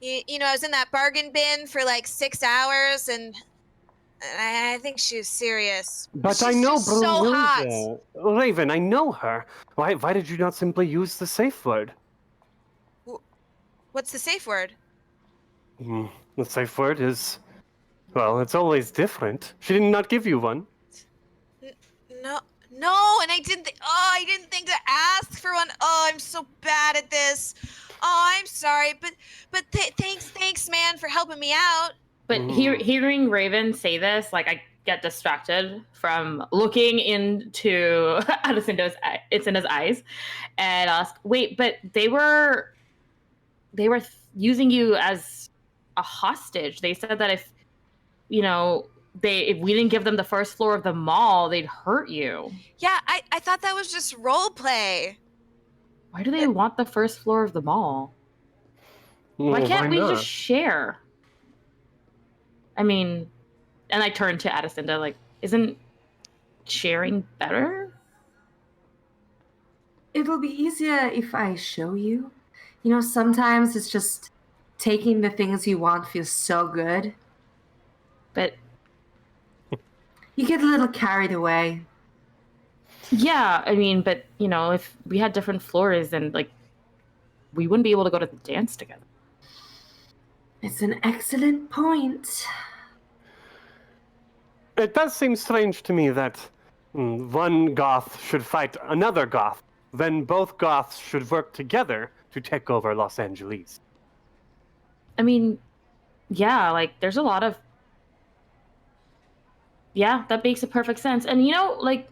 I was in that bargain bin for 6 hours, and I think she was serious. But She's I know just so hot. Brunhilde. Raven, I know her. Why did you not simply use the safe word? What's the safe word? The safe word is, well, it's always different. She did not give you one. No, no, and I didn't. I didn't think to ask for one. Oh, I'm so bad at this. Oh, I'm sorry, but thanks, man, for helping me out. But hearing Raven say this, like I get distracted from looking into Adesinda's eyes, and ask, "Wait, but they were using you as a hostage. They said that if if we didn't give them the first floor of the mall, they'd hurt you. Yeah, I thought that was just role play. Why do they want the first floor of the mall? Why can't we just share? I mean, and I turned to Adesinda, like, isn't sharing better? It'll be easier if I show you. You know, sometimes it's just taking the things you want feels so good. But you get a little carried away. Yeah, I mean, but if we had different floors, then like we wouldn't be able to go to the dance together. It's an excellent point. It does seem strange to me that one Goth should fight another Goth, then both Goths should work together to take over Los Angeles. I mean, yeah, like there's a lot of... Yeah, that makes a perfect sense. And like,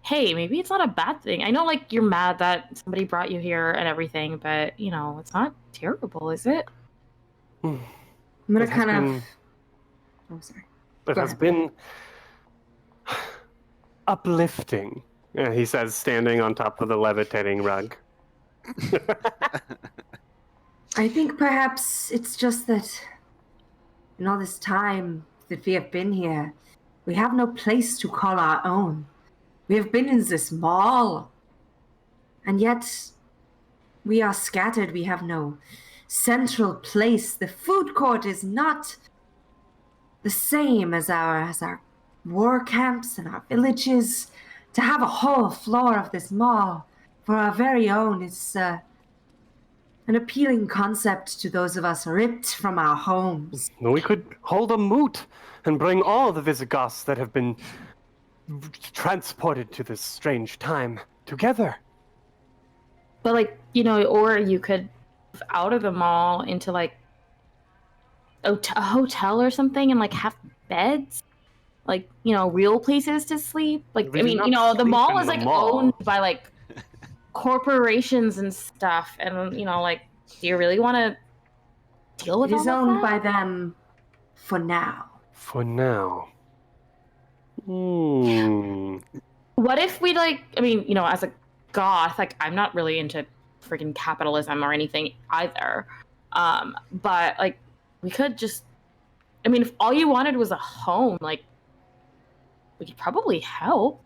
hey, maybe it's not a bad thing. I know, like, you're mad that somebody brought you here and everything, but it's not terrible, is it? I'm gonna kind of... I'm sorry. It has been uplifting, he says, standing on top of the levitating rug. I think perhaps it's just that in all this time that we have been here, we have no place to call our own. We have been in this mall, and yet we are scattered. We have no central place. The food court is not the same as our war camps and our villages. To have a whole floor of this mall for our very own is an appealing concept to those of us ripped from our homes. We could hold a moot and bring all the Visigoths that have been transported to this strange time together. But like, or you could out of the mall into like a hotel or something and like have beds, like real places to sleep. Like, I mean, the mall is like owned by like corporations and stuff, and like, do you really want to deal with it? It is owned that? by them for now. For now. What if we as a Goth, like, I'm not really into freaking capitalism or anything either, but like, we could just, if all you wanted was a home, like, we could probably help.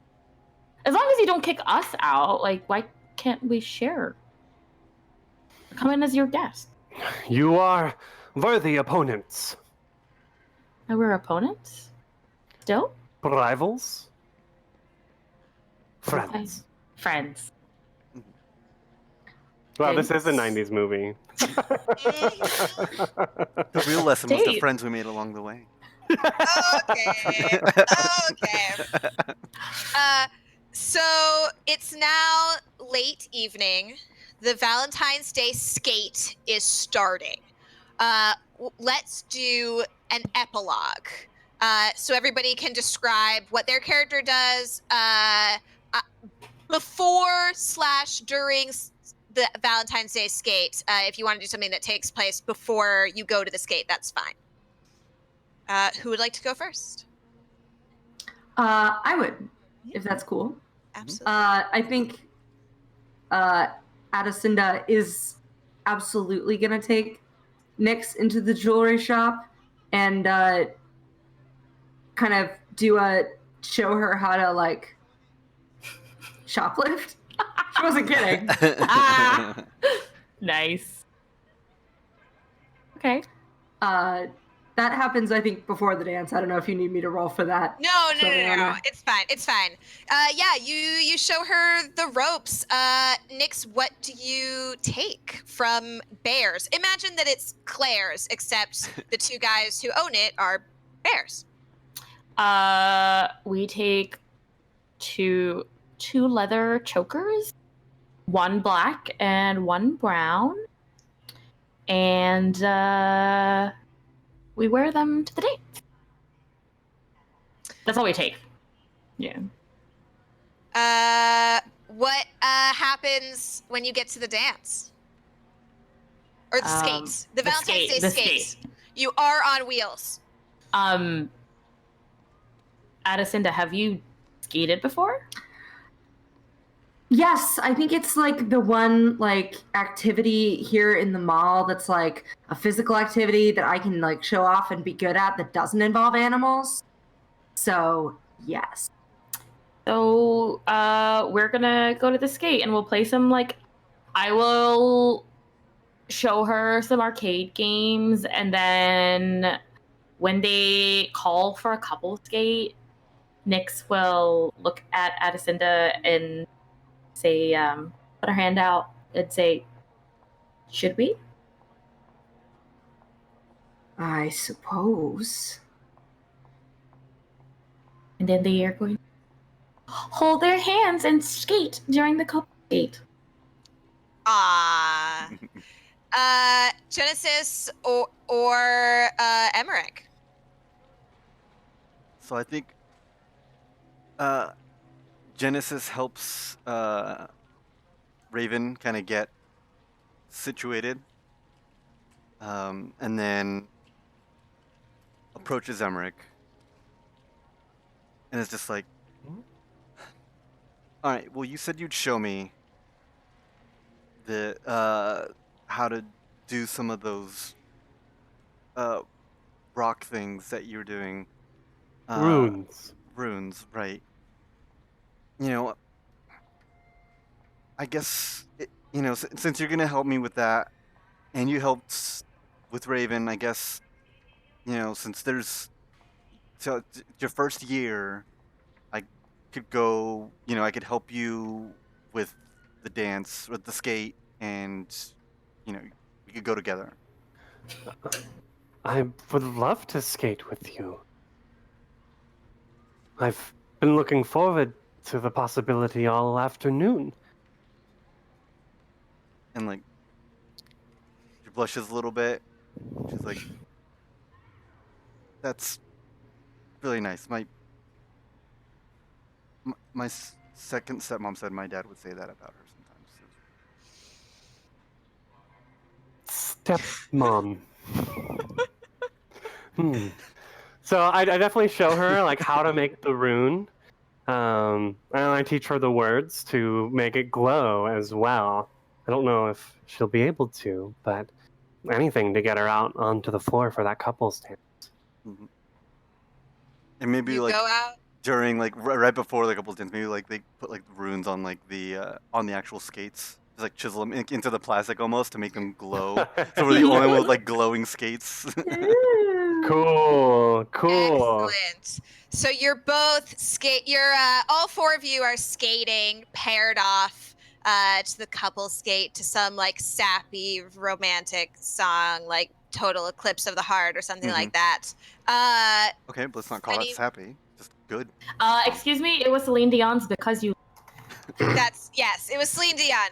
As long as you don't kick us out, like, why can't we share? Come in as your guest. You are worthy opponents. And we're opponents? Still? Rivals? Friends. Friends. Well, this is a 90s movie. The real lesson was the friends we made along the way. Okay. So it's now late evening. The Valentine's Day skate is starting. Let's do an epilogue. So everybody can describe what their character does before/during the Valentine's Day skate. If you want to do something that takes place before you go to the skate, that's fine. Who would like to go first? I would, if that's cool. Absolutely. I think Adesinda is absolutely gonna take Nyx into the jewelry shop and kind of show her how to like shoplift. She wasn't kidding. Nice. Okay. That happens, I think, before the dance. I don't know if you need me to roll for that. No. It's fine. It's fine. Yeah, you show her the ropes. Nix, what do you take from bears? Imagine that it's Claire's, except the two guys who own it are bears. We take two leather chokers, one black and one brown, and we wear them to the date. That's all we take. Yeah. What happens when you get to the dance? Or the skates? The Valentine's Day skates. You are on wheels. Addisonda, have you skated before? Yes, I think it's like the one like activity here in the mall that's like a physical activity that I can like show off and be good at that doesn't involve animals. So, yes. So, we're gonna go to the skate and we'll play some like I will show her some arcade games, and then when they call for a couple skate, Nyx will look at Addisonda and say, put her hand out and say, should we? I suppose. And then they are going to hold their hands and skate during the couple skate. Ah. Genesis or Emmerich. So I think Genesis helps Raven kind of get situated, and then approaches Emmerich, and it's just like, all right, well, you said you'd show me the how to do some of those rock things that you're doing. Runes. Runes, right. You know, I guess, since you're going to help me with that, and you helped with Raven, I guess, since there's, so your first year, I could go, I could help you with the dance, with the skate, and, we could go together. I would love to skate with you. I've been looking forward to the possibility all afternoon. And, like, she blushes a little bit. She's like, that's really nice. My second stepmom said my dad would say that about her sometimes. Stepmom. So I definitely show her like how to make the rune, and I teach her the words to make it glow as well. I don't know if she'll be able to, but anything to get her out onto the floor for that couples dance. Mm-hmm. And maybe You like go out. during like right before the couples dance, maybe like they put like runes on like the actual skates, just like chisel them into the plastic almost to make them glow. So we're the only one with like glowing skates. Cool. Excellent. So you're both all four of you are skating paired off to the couple skate to some like sappy romantic song like Total Eclipse of the Heart or something like that. Okay, but let's not call that sappy. Just good. Excuse me, it was Celine Dion's Because You. Yes, it was Celine Dion.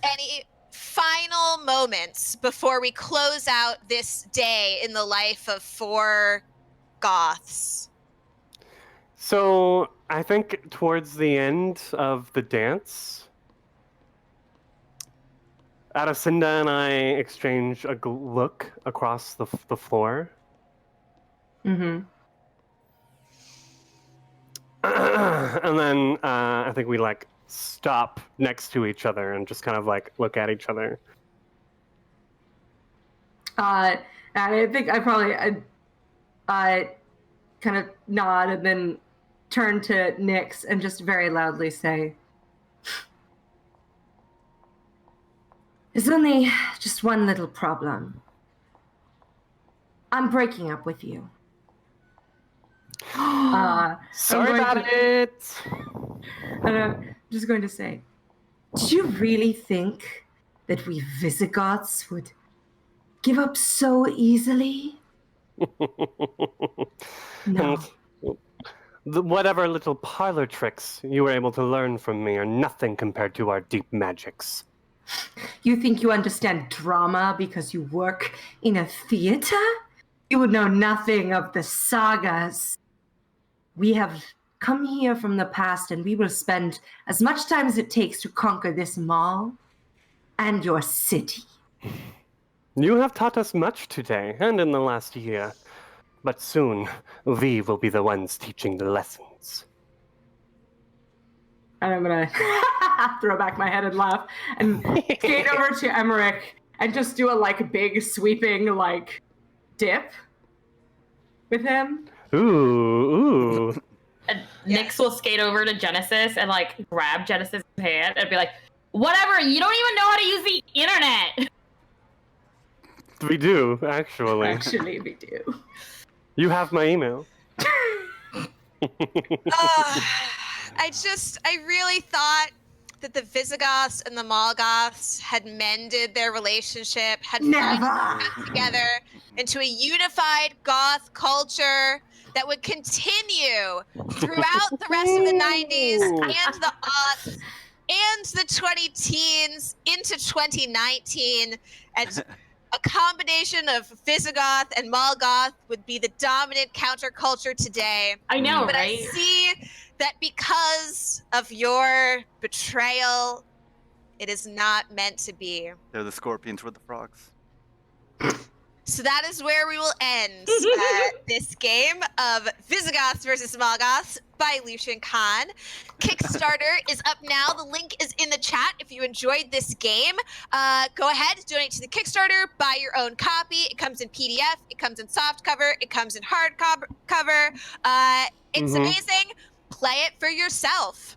Any final moments before we close out this day in the life of four Goths? So I think towards the end of the dance, Addisonda and I exchange a look across the floor. Mm-hmm. And then I think we like stop next to each other and just kind of like look at each other. And I think I kind of nod and then turn to Nyx and just very loudly say, "There's only just one little problem. I'm breaking up with you. Sorry going about it. And I'm just going to say, did you really think that we Visigoths would give up so easily? No. Whatever little parlor tricks you were able to learn from me are nothing compared to our deep magics. You think you understand drama because you work in a theater? You would know nothing of the sagas. We have come here from the past, and we will spend as much time as it takes to conquer this mall and your city. You have taught us much today and in the last year, but soon we will be the ones teaching the lessons. And I'm gonna throw back my head and laugh and skate over to Emmerich and just do a big sweeping dip with him. Ooh. And Nyx will skate over to Genesis and grab Genesis' hand and be like, "Whatever, you don't even know how to use the internet." We do, actually. Actually, we do. You have my email. I really thought that the Visigoths and the Molgoths had mended their relationship, had finally come together into a unified Goth culture that would continue throughout the rest of the 90s and the aughts and the 20-teens into 2019. And a combination of Visigoth and Molgoth would be the dominant counterculture today. I know, but right? I see that because of your betrayal, it is not meant to be. They're the scorpions with the frogs. So that is where we will end this game of Visigoths versus Molgoths by Lucian Khan. Kickstarter is up now. The link is in the chat. If you enjoyed this game, go ahead, donate to the Kickstarter, buy your own copy. It comes in PDF, it comes in soft cover, it comes in hard cover. It's amazing. Play it for yourself.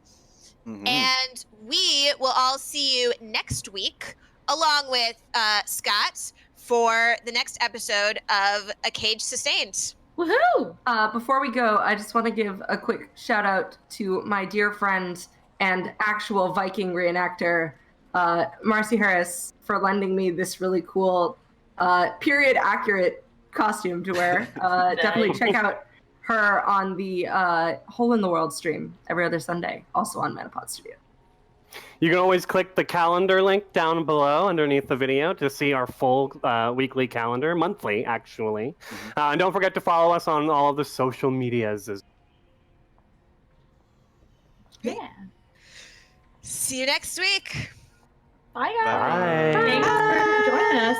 And we will all see you next week, along with Scott, for the next episode of A Cage Sustained. Woohoo! Before we go, I just want to give a quick shout out to my dear friend and actual Viking reenactor, Marcy Harris, for lending me this really cool period accurate costume to wear. Definitely check out her on the Hole in the World stream every other Sunday, also on Manapod Studio. You can always click the calendar link down below underneath the video to see our full weekly calendar, monthly actually. And don't forget to follow us on all of the social medias. Yeah. See you next week. Bye, guys. Bye. Thanks for joining us.